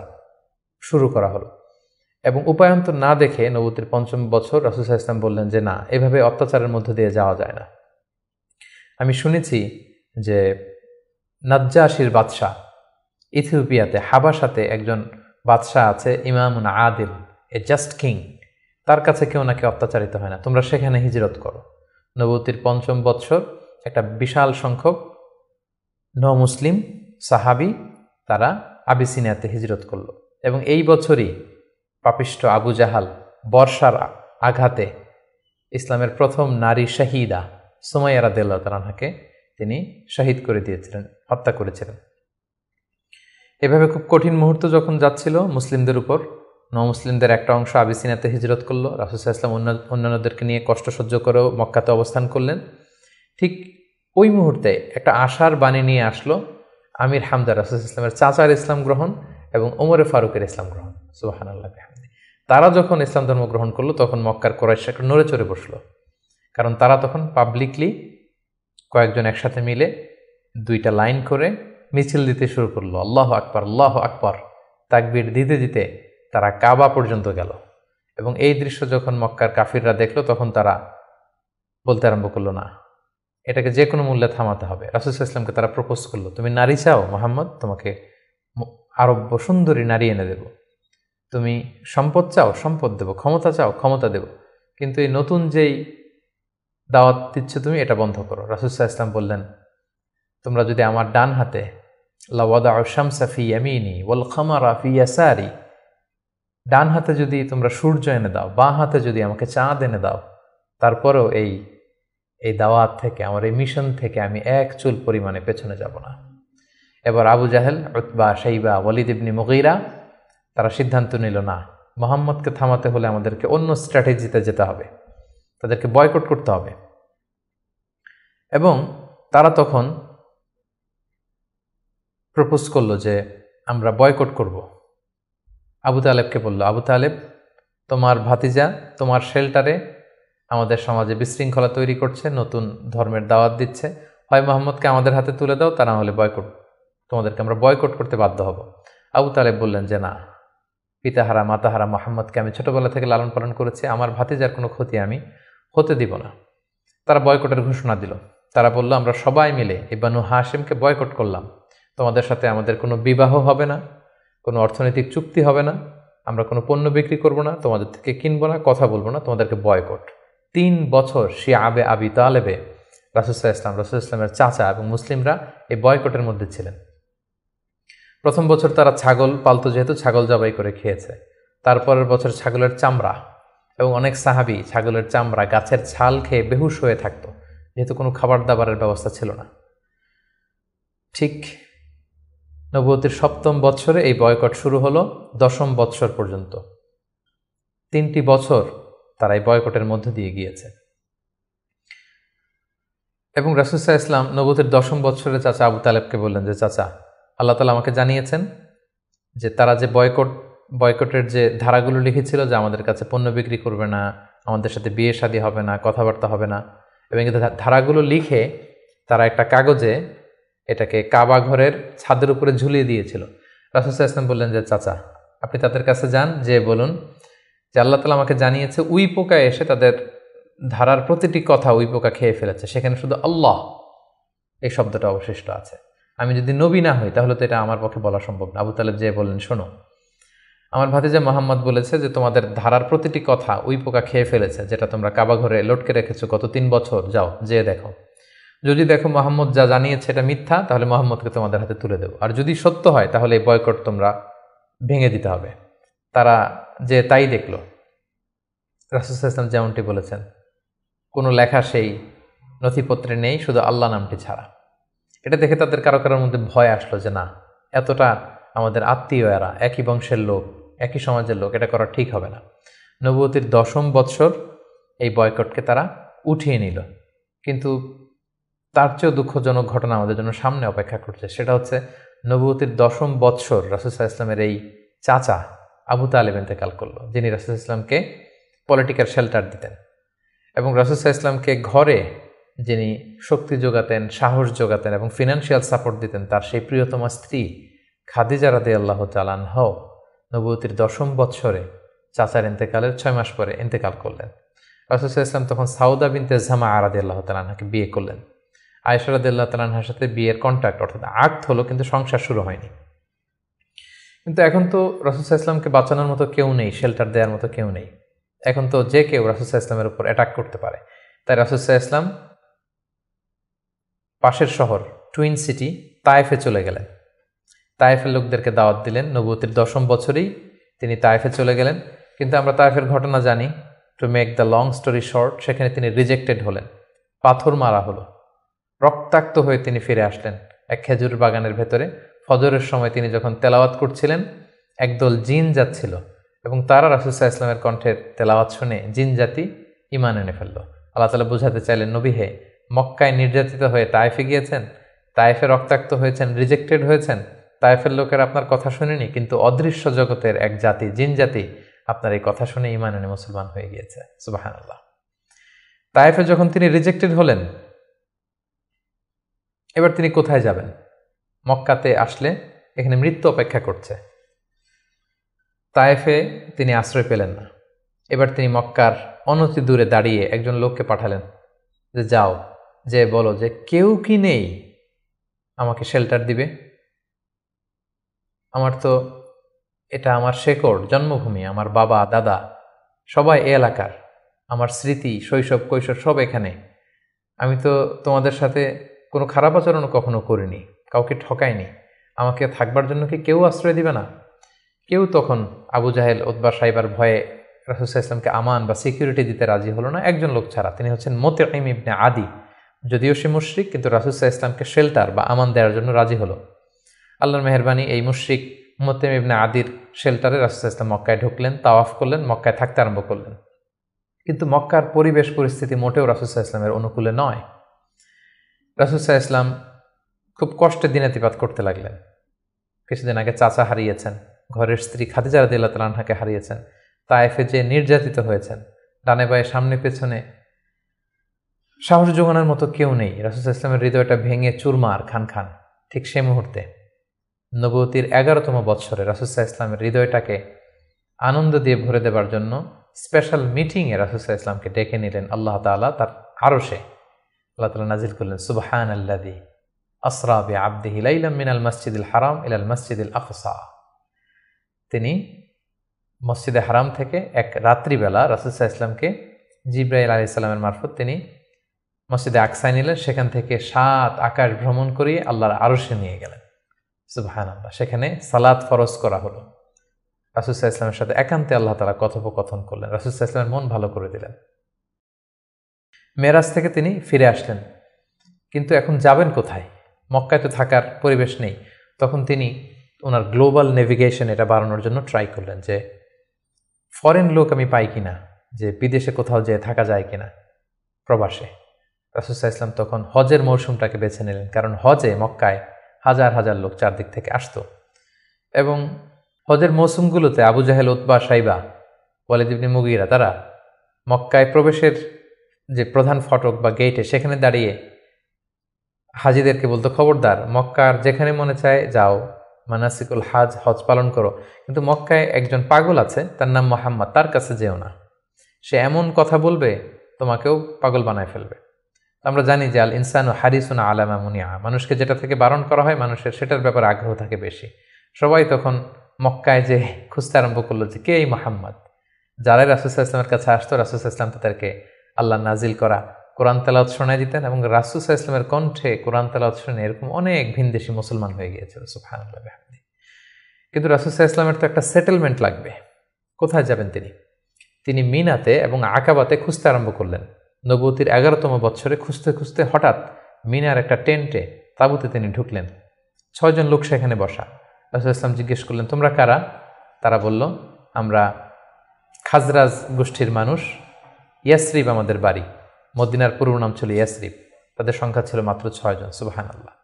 শুরু করা হলো এবং উপায়ন্তর না দেখে নবুয়তির 5ম বছর রাসূল সাল্লাল্লাহু আলাইহি ওয়াসাল্লাম বললেন যে না, এভাবে অত্যাচারের মধ্য দিয়ে যাওয়া যায় না। আমি শুনেছি যে নাজ্জাশীর বাদশাহ, ইথিওপিয়াতে হাবাসাতে একজন বাদশাহ আছে, ইমামুন আদিল, এ জাস্ট কিং, তার কাছে কেউ নাকি অত্যাচারিত হয় না, তোমরা সেখানে হিজরত করো। নবুয়তির 5ম বৎসর একটা বিশাল সংখ্যক মুসলিম সাহাবী তারা আবিসিনিয়াতে হিজরত করলো এবং এই বছরই পাপিষ্ঠ আবু জাহাল বর্ষার আঘাতে ইসলামের প্রথম নারী শাহিদা সুমাইয়া রাদিয়াল্লাহু তাআলা আনহাকে তিনি শহীদ করে দিয়েছিলেন, হত্যা করেছিলেন। এভাবে খুব কঠিন মুহূর্ত যখন যাচ্ছিল মুসলিমদের উপর, মুসলিমদের একটা অংশ আবিসিনিয়াতে হিজরত করলো, রাসূল সাল্লাল্লাহু আলাইহি ওয়াসাল্লাম অন্যান্যদেরকে নিয়ে কষ্ট সহ্য করেও মক্কাতে অবস্থান করলেন। ঠিক ওই মুহূর্তে একটা আশার বাণী নিয়ে আসলো আমির হামজা, রাসূল সাল্লাল্লাহু আলাইহি ওয়াসাল্লামের চাচার ইসলাম গ্রহণ এবং ওমরে ফারুকের ইসলাম গ্রহণ। সুবহানাল্লাহ বিহামদি। তারা যখন ইসলাম ধর্ম গ্রহণ করলো তখন মক্কার কুরাইশ একটা নড়ে চড়ে বসলো, কারণ তারা তখন পাবলিকলি কয়েকজন একসাথে মিলে 2টা লাইন করে মিছিল দিতে শুরু করলো, আল্লাহু আকবার, আল্লাহু আকবার, তাকবীর দিতে দিতে তারা কাবা পর্যন্ত গেল। এবং এই দৃশ্য যখন মক্কার কাফিররা দেখলো তখন তারা বলতে আরম্ভ করলো, না, এটাকে যে কোনো মূল্যে থামাতে হবে। রাসূল সাল্লাল্লাহু আলাইহি ওয়াসাল্লামকে তারা প্রপোজ করলো, তুমি নারী চাও মুহাম্মদ, তোমাকে আরব্য সুন্দরী নারী এনে দেব, তুমি সম্পদ চাও, সম্পদ দেব, ক্ষমতা চাও, ক্ষমতা দেব, কিন্তু এই নতুন যেই দাওয়াত দিচ্ছ তুমি, এটা বন্ধ করো। রাসূল সাল্লাল্লাহু আলাইহি ওয়াসাল্লাম বললেন, তোমরা যদি আমার ডান হাতে লাওয়াদাউ শামসা ফি ইয়ামিনি ওয়াল খামারা ফি ইয়াসারি, ডান হাতে যদি তোমরা সূর্য এনে দাও, বাঁ হাতে যদি আমাকে চাঁদ এনে দাও, তারপরেও এই দাওয়াত থেকে, আমার এই মিশন থেকে আমি এক চুল পরিমাণে পেছনে যাব না। এবার আবু জাহেল, উতবা, শাইবা, ওয়ালিদ ইবনে মুগীরা তারা সিদ্ধান্ত নিল, না, মোহাম্মদকে থামাতে হলে আমাদেরকে অন্য স্ট্র্যাটেজিতে যেতে হবে, তাদেরকে বয়কট করতে হবে। এবং তারা তখন প্রপোজ করলো যে আমরা বয়কট করব। আবু তালেবকে বলল, আবু তালেব, তোমার ভাতিজা তোমার শেল্টারে আমাদের সমাজে বিশৃঙ্খলা তৈরি করছে, নতুন ধর্মের দাওয়াত দিচ্ছে, হয় মোহাম্মদকে আমাদের হাতে তুলে দাও, তা না হলে বয়কট, তোমাদেরকে আমরা বয়কট করতে বাধ্য হব। আবু তালেব বললেন যে না, পিতাহারা মাতাহারা মোহাম্মদকে আমি ছোটবেলা থেকে লালন পালন করেছি, আমার ভাতিজার কোনো ক্ষতি আমি হতে দিব না। তারা বয়কটের ঘোষণা দিল। তারা বলল, আমরা সবাই মিলে এই বানু হাশিমকে বয়কট করলাম, তোমাদের সাথে আমাদের কোনো বিবাহ হবে না, কোনো অর্থনৈতিক চুক্তি হবে না, আমরা কোনো পণ্য বিক্রি করব না, তোমাদের থেকে কিনবো না, কথা বলবো না, তোমাদেরকে বয়কট। 3 বছর শিয়াবে আবি তালেবে রাসূল ইসলামের চাচা এবং মুসলিমরা এই বয়কটের মধ্যে ছিলেন। প্রথম বছর তারা ছাগল পালতো, যেহেতু ছাগল জবাই করে খেয়েছে। তারপরের বছর ছাগলের চামড়া, এবং অনেক সাহাবী ছাগলের চামড়া, গাছের ছাল খেয়ে বেহুশ হয়ে থাকতো, যেহেতু কোনো খাবার দাবারের ব্যবস্থা ছিল না। ঠিক নবুয়তের 7ম বৎসরে এই বয়কট শুরু হলো 10ম বৎসর পর্যন্ত। 3টি বছর তারা এই বয়কটের মধ্য দিয়ে গিয়েছে। এবং রাসূল সাল্লাল্লাহু আলাইহি ওয়াসাল্লাম নবুয়তের 10ম বৎসরে চাচা আবু তালেবকে বললেন যে চাচা, আল্লাহ তাআলা আমাকে জানিয়েছেন যে তারা যে বয়কটের যে ধারাগুলো লিখেছিল, যে আমাদের কাছে পণ্য বিক্রি করবে না, আমাদের সাথে বিয়ে শাদী হবে না, কথাবার্তা হবে না, এবং এই ধারাগুলো লিখে তারা একটা কাগজে এটাকে কাবা ঘরের ছাদের উপরে ঝুলিয়ে দিয়েছিল। রাসূল সাল্লাল্লাহু আলাইহি ওয়াসাল্লাম বললেন যে চাচা, আপনি তাদের কাছে যান, যে বলুন যে আল্লাহ তাআলা আমাকে জানিয়েছে উই পোকা এসে তাদের ধারার প্রতিটি কথা উই পোকা খেয়ে ফেলেছে, সেখানে শুধু আল্লাহ এই শব্দটা অবশিষ্ট আছে। আমি যদি নবী না হই তাহলে তো এটা আমার পক্ষে বলা সম্ভব না। আবু তালেব যে বললেন, শোনো, আমার ভাতিজা মোহাম্মদ বলেছে যে তোমাদের ধারার প্রতিটি কথা উই পোকা খেয়ে ফেলেছে, যেটা তোমরা কাবা ঘরে লটকে রেখেছো গত 3 বছর, যাও যেয়ে দেখো। যদি দেখো মোহাম্মদ যা জানিয়েছে এটা মিথ্যা, তাহলে মোহাম্মদকে তোমাদের হাতে তুলে দেবো, আর যদি সত্য হয় তাহলে এই বয়কট তোমরা ভেঙে দিতে হবে। তারা যে তাই দেখলো, রাসূল সাল্লাল্লাহু আলাইহি ওয়াসাল্লাম যেমনটি বলেছেন, কোনো লেখা সেই নথিপত্রে নেই, শুধু আল্লাহ নামটি ছাড়া। এটা দেখে তাদের কারো কারোর মধ্যে ভয় আসলো যে না, এতটা আমাদের আত্মীয়, এরা একই বংশের লোক, একই সমাজের লোক, এটা করা ঠিক হবে না। নবুয়তির 10ম বৎসর এই বয়কটকে তারা উঠিয়ে নিল। কিন্তু তার চেয়েও দুঃখজনক ঘটনা আমাদের জন্য সামনে অপেক্ষা করছে। সেটা হচ্ছে নবুয়তির 10ম বৎসর রাসূল সাল্লাল্লাহু আলাইহি ওয়াসাল্লামের এই চাচা আবু তালেব ইন্তেকাল করলো, যিনি রাসূল সাল্লাল্লাহু আলাইহি ওয়াসাল্লামকে পলিটিক্যাল শেল্টার দিতেন, এবং রাসূল সাল্লাল্লাহু আলাইহি ওয়াসাল্লামকে ঘরে যিনি শক্তি যোগাতেন, সাহস যোগাতেন এবং ফিনান্সিয়াল সাপোর্ট দিতেন, তার সেই প্রিয়তমা স্ত্রী খাদিজা রাদিয়াল্লাহু তাআলা আনহা নবুয়তির 10ম বৎসরে চাচার ইন্তেকালের 6 মাস পরে ইন্তেকাল করলেন। রাসূল সাল্লাল্লাহু আলাইহি ওয়াসাল্লাম তখন সাউদা বিনতে জামাআ রাদিয়াল্লাহু তাআলা আনহাকে বিয়ে করলেন। আয়েশা রাদিয়াল্লাহু তাআলা আনহার সাথে বিয়ের কন্ট্রাক্ট অর্থাৎ আকদ হলো, কিন্তু সংসার শুরু হয়নি। কিন্তু এখন তো রাসূল সাল্লাল্লাহু আলাইহি ওয়াসাল্লামকে বাঁচানোর মতো কেউ নেই, শেল্টার দেওয়ার মতো কেউ নেই। এখন তো যে কেউ রাসূল সাল্লাল্লাহু আলাইহি ওয়াসাল্লামের উপর অ্যাটাক করতে পারে। তাই রাসূল সাল্লাল্লাহু আলাইহি ওয়াসাল্লাম পাশের শহর টুইন সিটি তায়েফে চলে গেলেন। তায়েফের লোকদেরকে দাওয়াত দিলেন। নবুয়তির 10ম বছরেই তিনি তায়েফে চলে গেলেন। কিন্তু আমরা তায়েফের ঘটনা জানি। To make the long story short, সেখানে তিনি রিজেক্টেড হলেন, পাথর মারা হলো, রক্তাক্ত হয়ে তিনি ফিরে আসলেন এক খেজুর বাগানের ভেতরে। ফজরের সময় তিনি যখন তেলাওয়াত করছিলেন, একদল জিন যাচ্ছিল এবং তারা রাসূল সাল্লাল্লাহু আলাইহি ওয়াসাল্লামের কণ্ঠের তেলাওয়াত শুনে জিন জাতি ঈমান এনে ফেলল। আল্লাহ তাআলা বোঝাতে চাইলেন, নবী হে, মক্কায় নির্যাতিত হয়ে তায়েফে গিয়েছেন, তায়েফে রক্তাক্ত হয়েছেন, রিজেক্টেড হয়েছেন, তায়েফের লোকের আপনার কথা শুনেনি, কিন্তু অদৃশ্য জগতের এক জাতি, জিন জাতি, আপনার এই কথা শুনে ঈমান এনে মুসলমান হয়ে গিয়েছে। সুবহানাল্লাহ। তায়েফে যখন তিনি রিজেক্টেড হলেন, এবার তিনি কোথায় যাবেন? মক্কাতে আসলে এখানে মৃত্যু অপেক্ষা করছে। তায়েফে তিনি আশ্রয় পেলেন না। এবার তিনি মক্কার অনতি দূরে দাঁড়িয়ে একজন লোককে পাঠালেন যে যাও, যে বলো যে কেউ কি নেই আমাকে শেল্টার দিবে? আমার তো এটা আমার শেকড়, জন্মভূমি, আমার বাবা দাদা সবাই এ এলাকার, আমার স্মৃতি, শৈশব কৈশোর সব এখানে। আমি তো তোমাদের সাথে কোনো খারাপ আচরণ কখনো করিনি, কাউকে ঠকাইনি, আমাকে থাকবার জন্য কি কেউ আশ্রয় দিবে না? কেউ তখন আবু জাহেল, উতবা, সাইবার ভয়ে রাসূল সাল্লাল্লাহু আলাইহি ওয়াসাল্লামকে আমান বা সিকিউরিটি দিতে রাজি হলো না। একজন লোক ছাড়া, তিনি হচ্ছেন মুতঈম ইবনে আদি। যদিও সে মুশরিক, কিন্তু রাসূল সাল্লাল্লাহু আলাইহি ওয়াসাল্লামকে শেল্টার বা আমান দেওয়ার জন্য রাজি হলো। আল্লাহর মেহেরবানি, এই মুশরিক মুতঈম ইবনে আদির শেল্টারে রাসূলুল্লাহ ইসলাম মক্কায় ঢুকলেন, তাওয়াফ করলেন, মক্কায় থাকতে আরম্ভ করলেন। কিন্তু মক্কার পরিবেশ পরিস্থিতি মোটেও রাসূলুল্লাহ ইসলামের অনুকূলে নয়। রাসূলুল্লাহ ইসলাম খুব কষ্টে দিনাতিপাত করতে লাগলেন। কিছুদিন আগে চাচা হারিয়েছেন, ঘরের স্ত্রী খাদিজা রাদিয়াল্লাহু তাআলা আনহাকে হারিয়েছেন, তায়েফে যে নির্যাতিত হয়েছেন, ডানে বায়ে সামনে পেছনে সাহস যোগানোর মতো কেউ নেই। রাসূলুল্লাহ ইসলামের হৃদয়টা ভেঙে চুরমার খান খান। ঠিক সে মুহূর্তে নবুয়তির 11তম বৎসরে রাসূলুল্লাহ ইসলামের হৃদয়টাকে আনন্দ দিয়ে ভরে দেবার জন্য স্পেশাল মিটিংয়ে রাসূলুল্লাহ ইসলামকে ডেকে নিলেন আল্লাহ তাআলা তার আরশে। আল্লাহ তাআলা নাজিল করলেন, সুবহানাল্লাযী আসরা বিআবদিহি লাইলাম মিনাল মাসজিদিল হারাম ইলাল মাসজিদিল আকসা। তিনি মসজিদে হারাম থেকে এক রাত্রিবেলা রাসূলুল্লাহ ইসলামকে জিবরাইল আলাইহিস সালামের মারফত তিনি মসজিদে আকসায় নিলেন, সেখান থেকে 7 আকাশ ভ্রমণ করিয়ে আল্লাহর আরশে নিয়ে গেলেন। সুবহানাল্লাহ। সেখানে সালাত ফরজ করা হলো। রাসূলুল্লাহ ইসলামের সাথে একান্তে আল্লাহ তাআলা কথোপকথন করলেন, রাসূলুল্লাহ ইসলামের মন ভালো করে দিলেন। মেরাজ থেকে তিনি ফিরে আসলেন, কিন্তু এখন যাবেন কোথায়? মক্কায় তো থাকার পরিবেশ নেই। তখন তিনি ওনার গ্লোবাল নেভিগেশন এটা বাড়ানোর জন্য ট্রাই করলেন যে ফরেন লোক আমি পাই কিনা, যে বিদেশে কোথাও যেয়ে থাকা যায় কিনা প্রবাসে। রাসূলুল্লাহ ইসলাম তখন হজের মৌসুমটাকে বেছে নিলেন, কারণ হজে মক্কায় হাজার হাজার লোক চারদিক থেকে আসতো এবং হজের মৌসুমগুলোতে আবু জাহেল, উতবা, সাইবা, ওয়ালিদ ইবনে মুগীরা তারা মক্কায় প্রবেশের যে প্রধান ফটক বা গেটে সেখানে দাঁড়িয়ে হাজিদেরকে বলতো, খবরদার মক্কার যেখানে মনে চায় যাও, মানাসিকুল হজ পালন করো, কিন্তু মক্কায় একজন পাগল আছে, তার নাম মুহাম্মদ, তার কাছে যেও না, সে এমন কথা বলবে তোমাকেও পাগল বানায় ফেলবে। আমরা জানি যে আল ইনসানু হারিসুন আলা মা মুনিআ, মানুষকে যেটা থেকে বারণ করা হয় মানুষের সেটার ব্যাপারে আগ্রহ থাকে বেশি। সবাই তখন মক্কায় যে খুঁজতে আরম্ভ করলো যে কে এই মুহাম্মদ। যারাই রাসূলুল্লাহ ইসলামের কাছে আসতো, রাসূলুল্লাহ ইসলাম তাদেরকে আল্লাহ নাজিল করা কোরআন তেলাওয়াত শোনায় দিতেন এবং রাসূলুল্লাহ ইসলামের কণ্ঠে কোরআন তেলাওয়াত শুনে এরকম অনেক ভিনদেশী মুসলমান হয়ে গিয়েছিল। সুবহানাল্লাহ বিহামদিহি। কিন্তু রাসূলুল্লাহ ইসলামের তো একটা সেটেলমেন্ট লাগবে। কোথায় যাবেন তিনি? তিনি মিনাতে এবং আকাবাতে খুঁজতে আরম্ভ করলেন। নবুয়তির 11তম বৎসরে খুঁজতে খুঁজতে হঠাৎ মিনার একটা টেন্টে, তাঁবুতে তিনি ঢুকলেন। 6 জন লোক সেখানে বসা। রাসূলুল্লাহ ইসলাম জিজ্ঞেস করলেন, তোমরা কারা? তারা বলল, আমরা খাজরাজ গোষ্ঠীর মানুষ, ইয়াসরিব আমাদের বাড়ি। মদিনার পুরো নাম ছিল ইয়াসরিব। তাদের সংখ্যা ছিল মাত্র 6 জন। সুবহানাল্লাহ।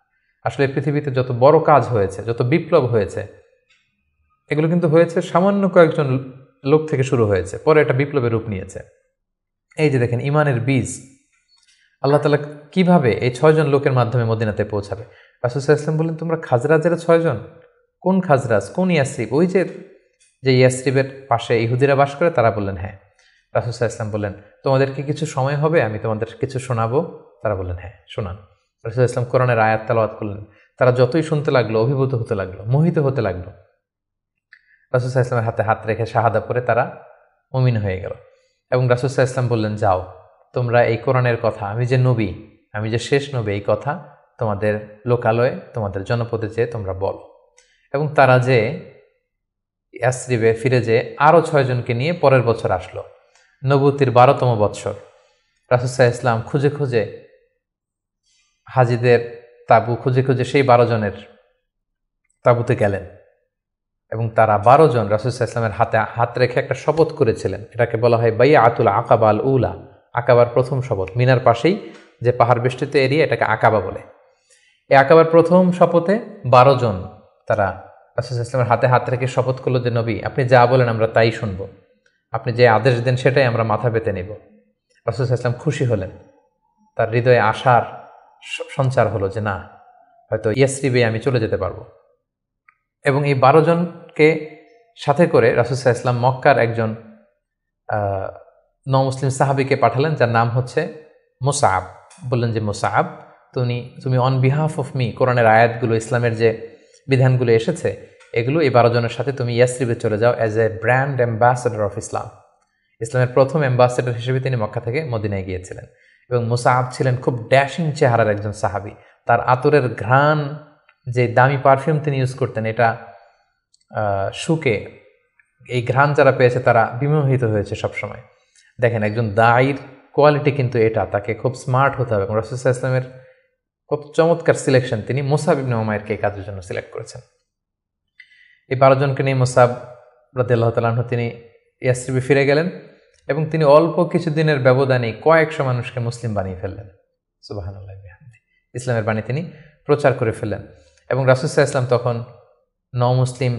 আসলে পৃথিবীতে যত বড় কাজ হয়েছে, যত বিপ্লব হয়েছে, এগুলো কিন্তু হয়েছে সামান্য কয়েকজন লোক থেকে শুরু হয়েছে, পরে এটা বিপ্লবের রূপ নিয়েছে। এই যে দেখেন ইমানের বীজ আল্লাহ তাআলা কিভাবে এই 6 জন লোকের মাধ্যমে মদিনাতে পৌঁছাবে। রাসূলুল্লাহ ইসলাম বললেন, তোমরা খাজরাজের 6 জন? কোন খাজরাজ, কোন ইয়াসরিব? ওই যে ইয়াসরিবের পাশে ইহুদিরা বাস করে? তারা বললেন হ্যাঁ। রাসূলুল্লাহ ইসলাম বললেন, তোমাদের কি কিছু সময় হবে, আমি তোমাদের কিছু শোনাবো? তারা বললেন হ্যাঁ, শোনান। রাসূলুল্লাহ ইসলাম কোরআনের আয়াত তেলাওয়াত করলেন। তারা যতই শুনতে লাগলো অভিভূত হতে লাগলো, মোহিত হতে লাগলো। রাসূলুল্লাহ ইসলামের হাতে হাত রেখে শাহাদা পড়ে তারা মুমিন হয়ে গেল এবং রাসূলুল্লাহ ইসলাম বললেন, যাও তোমরা এই কোরআনের কথা, আমি যে নবী, আমি যে শেষ নবী, এই কথা তোমাদের লোকালয়ে, তোমাদের জনপদে যেয়ে তোমরা বলো। এবং তারা যে ইয়াসরিবে ফিরে যেয়ে আরও 6 জনকে নিয়ে পরের বছর আসলো। নবুয়তির 12তম বৎসর রাসূলুল্লাহ ইসলাম খুঁজে খুঁজে হাজিদের তাঁবু খুঁজে খুঁজে সেই 12 জনের তাঁবুতে গেলেন এবং তারা 12 জন রাসূলুল্লাহ ইসলামের হাতে হাত রেখে একটা শপথ করেছিলেন। এটাকে বলা হয় বাইআতুল আকাবা আল উলা, আকাবার প্রথম শপথ। মিনার পাশেই যে পাহাড় বেষ্টিত এরিয়া, এটাকে আকাবা বলে। এই আকাবার প্রথম শপথে 12 জন তারা রাসূলুল্লাহ ইসলামের হাতে হাত রেখে শপথ করলো যে নবী, আপনি যা বলেন আমরা তাই শুনবো, আপনি যে আদেশ দেন সেটাই আমরা মাথা পেতে নেব। রাসূলুল্লাহ ইসলাম খুশি হলেন, তার হৃদয়ে আশার সঞ্চার হলো যে না, হয়তো ইয়াসরিবে আমি চলে যেতে পারবো। এবং এই 12 জনকে সাথে করে রাসূলুল্লাহ ইসলাম মক্কার একজন নমুসলিম সাহাবীকে পাঠালেন, যার নাম হচ্ছে মুসআব। বললেন যে মুসআব, তুমি অন বিহাফ অফ মি কোরআনের আয়াতগুলো, ইসলামের যে বিধানগুলো এসেছে এগুলো এই 12 জনের সাথে তুমি ইয়াসরিবে চলে যাও as a brand ambassador of Islam. ইসলামের প্রথম অ্যাম্বাসেডর হিসেবে তিনি মক্কা থেকে মদিনায় গিয়েছিলেন। এবং মুসআব ছিলেন খুব ড্যাশিং চেহারার একজন সাহাবী। তার আতরের ঘ্রাণ, যে দামি পারফিউম তিনি ইউজ করতেন, এটা শুকে এই ঘ্রাণ যারা পেয়েছে তারা বিমোহিত হয়েছে সবসময়। দেখেন একজন দায়ীর কোয়ালিটি কিন্তু এটা, তাকে খুব স্মার্ট হতে হবে। এবং রাসূলুল্লাহ ইসলামের খুব চমৎকার সিলেকশন, তিনি মুসআব ইবনে উমাইরকে এই কাজের জন্য সিলেক্ট করেছেন। এই 12 জনকে নিয়ে মুসআব রাদিয়াল্লাহু তাআলা আনহু তিনি ইয়াসরিবে ফিরে গেলেন এবং তিনি অল্প কিছুদিনের ব্যবধানে কয়েকশো মানুষকে মুসলিম বানিয়ে ফেললেন। সুবহানাল্লাহ বিহামদি। ইসলামের বাণী তিনি প্রচার করে ফেললেন এবং রাসূল সাল্লাল্লাহু আলাইহি ওয়াসাল্লাম তখন মুসলিম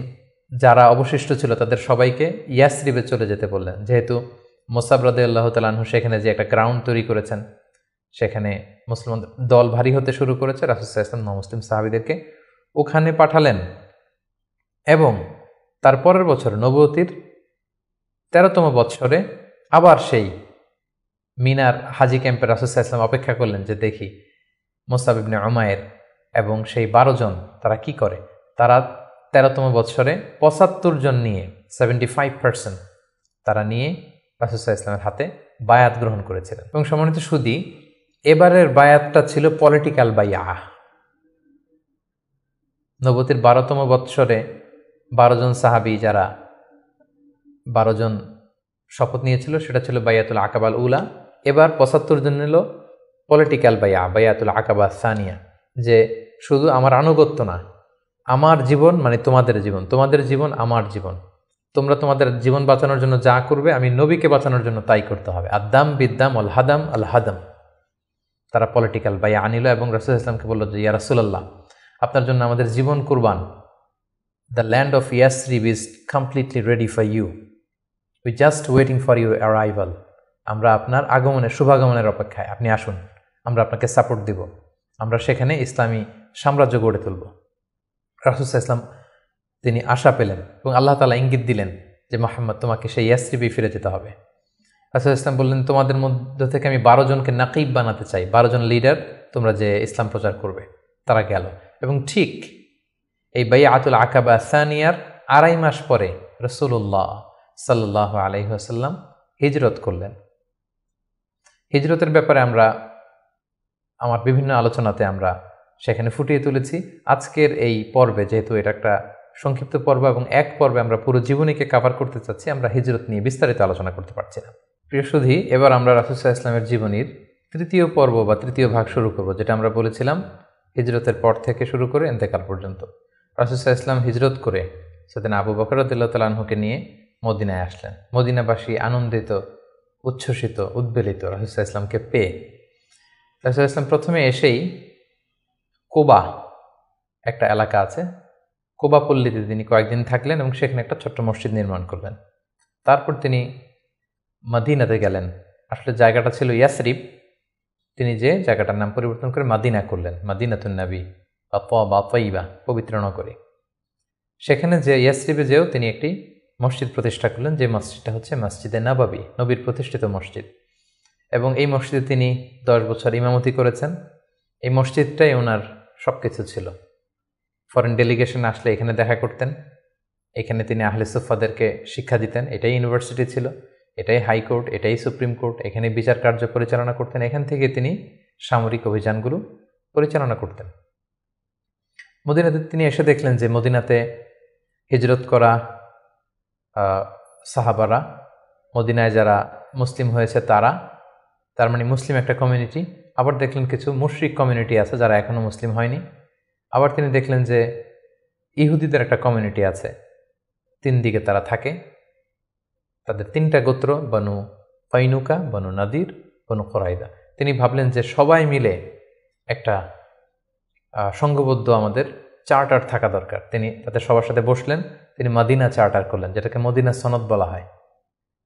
যারা অবশিষ্ট ছিল তাদের সবাইকে ইয়াসরিবে চলে যেতে বললেন, যেহেতু মুসাব রাদিয়াল্লাহু তাআলা আনহু সেখানে যে একটা গ্রাউন্ড তৈরি করেছেন, সেখানে মুসলিম দল ভারী হতে শুরু করেছে। রাসূল সাল্লাল্লাহু আলাইহি ওয়াসাল্লাম মুসলিম সাহাবীদেরকে ওখানে পাঠালেন এবং তার পরের বছর নবুয়তির 13তম বৎসরে আবার সেই মিনার হাজি ক্যাম্পে রাসূল সাল্লাল্লাহু আলাইহি ওয়াসাল্লাম অপেক্ষা করলেন যে দেখি মুসআব ইবনে উমাইর এবং সেই 12 জন তারা কি করে। তারা 13তম বৎসরে 75 জন নিয়ে 75% তারা নিয়ে রাসূল সাল্লাল্লাহু আলাইহি ওয়াসাল্লামের হাতে বায়াত গ্রহণ করেছিলেন। এবং সম্মানিত সুদী, এবারের বায়াতটা ছিল পলিটিক্যাল বাইয়া। নবুয়তির 12তম বৎসরে 12 জন সাহাবী যারা 12 জন শপথ নিয়েছিল সেটা ছিল বাইয়াতুল আকাবাল উলা। এবার 75 জন নিল পলিটিক্যাল বাইয়া, বাইয়াতুল আকাবা সানিয়া, যে শুধু আমার আনুগত্য না, আমার জীবন মানে তোমাদের জীবন, তোমাদের জীবন আমার জীবন, তোমরা তোমাদের জীবন বাঁচানোর জন্য যা করবে আমি নবীকে বাঁচানোর জন্য তাই করতে হবে। আদাম বিদ্দাম আল হাদাম আল হাদাম। তারা পলিটিক্যাল বাইয়া আনিল এবং রাসূল সাল্লাল্লাহু আলাইহি ওয়াসাল্লামকে বলল যে ইয়া রাসূলুল্লাহ, আপনার জন্য আমাদের জীবন কুরবান। The land of Yathrib is completely ready for you, we just waiting for your arrival. আমরা আপনার আগমনের, শুভাগমনের অপেক্ষায়, আপনি আসুন, আমরা আপনাকে সাপোর্ট দিব, আমরা সেখানে ইসলামী সাম্রাজ্য গড়ে তুলব। রাসূল সাল্লাল্লাহু আলাইহি ওয়াসাল্লাম তিনি আশা পেলেন এবং আল্লাহ তাআলা ইঙ্গিত দিলেন যে মুহাম্মদ তোমাকে সেই ইয়াসরিবে ফিরে যেতে হবে। রাসূল সাল্লাল্লাহু আলাইহি ওয়াসাল্লাম বললেন তোমাদের মধ্য থেকে আমি 12 জনকে নাকিব বানাতে চাই, 12 জন লিডার তোমরা যে ইসলাম প্রচার করবে। তারা গেল এবং ঠিক এই বাইআতুল আকাবা সানিয়ার 2.5 মাস পরে রাসূলুল্লাহ সাল্লাল্লাহু আলাইহি ওয়াসাল্লাম হিজরত করলেন। হিজরতের ব্যাপারে আমার বিভিন্ন আলোচনাতে আমরা সেখানে ফুটিয়ে তুলেছি। আজকের এই পর্বে, যেহেতু এটা একটা সংক্ষিপ্ত পর্ব এবং এক পর্বে আমরা পুরো জীবনীকে কভার করতে চাচ্ছি, আমরা হিজরত নিয়ে বিস্তারিত আলোচনা করতে পারছি না। প্রিয় সুধী, এবার আমরা রাসূল সাল্লাল্লাহু আলাইহি ওয়াসাল্লামের জীবনীর তৃতীয় পর্ব বা তৃতীয় ভাগ শুরু করব, যেটা আমরা বলেছিলাম হিজরতের পর থেকে শুরু করে ইন্তেকাল পর্যন্ত। রাসূল সাল্লাল্লাহু আলাইহি ওয়াসাল্লাম হিজরত করে সেদিন আবু বকর রাদিয়াল্লাহু তাআলা আনহুকে নিয়ে মদিনায় আসলেন। মদিনাবাসী আনন্দিত, উচ্ছ্বসিত, উদ্বেলিত রাসূল সাল্লাল্লাহু আলাইহি ওয়াসাল্লামকে পেয়ে। রাসূল সাল্লাল্লাহু আলাইহি ওয়াসাল্লাম প্রথমে এসেই কোবা একটা এলাকা আছে, কোবা পল্লীতে তিনি কয়েকদিন থাকলেন এবং সেখানে একটা ছোট্ট মসজিদ নির্মাণ করলেন। তারপর তিনি মদিনাতে গেলেন। আসলে জায়গাটা ছিল ইয়াসরিব, তিনি যে জায়গাটার নাম পরিবর্তন করে মাদিনা করলেন, মাদিনাতুন নবী বা তাইবা, পবিত্র নগরী। সেখানে যে ইয়াসরিবে যেও তিনি একটি মসজিদ প্রতিষ্ঠা করলেন, যে মসজিদটা হচ্ছে মসজিদে নববী, নবীর প্রতিষ্ঠিত মসজিদ। এবং এই মসজিদে তিনি 10 বছর ইমামতি করেছেন। এই মসজিদটাই ওনার সব কিছু ছিল। ফরেন ডেলিগেশন আসলে এখানে দেখা করতেন, এখানে তিনি আহলে সুফাদেরকে শিক্ষা দিতেন। এটাই ইউনিভার্সিটি ছিল, এটাই হাইকোর্ট, এটাই সুপ্রিম কোর্ট, এখানে বিচার কার্য পরিচালনা করতেন। এখান থেকে তিনি সামরিক অভিযানগুলো পরিচালনা করতেন। মদিনাতে তিনি এসে দেখলেন যে মদিনাতে হিজরত করা সাহাবারা, মদিনায় যারা মুসলিম হয়েছে তার মানে মুসলিম একটা কমিউনিটি। আবার দেখলেন কিছু মুশরিক কমিউনিটি আছে যারা এখনও মুসলিম হয়নি। আবার তিনি দেখলেন যে ইহুদিদের একটা কমিউনিটি আছে, 3 দিকে তারা থাকে। তাদের 3টা গোত্র, বনু কাইনুকা, বনু নাদির, বনু কুরাইদা। তিনি ভাবলেন যে সবাই মিলে একটা সংঘবদ্ধ আমাদের চার্টার থাকা দরকার। তিনি তাদের সবার সাথে বসলেন, তিনি মদিনা চার্টার করলেন, যেটাকে মদিনা সনদ বলা হয়।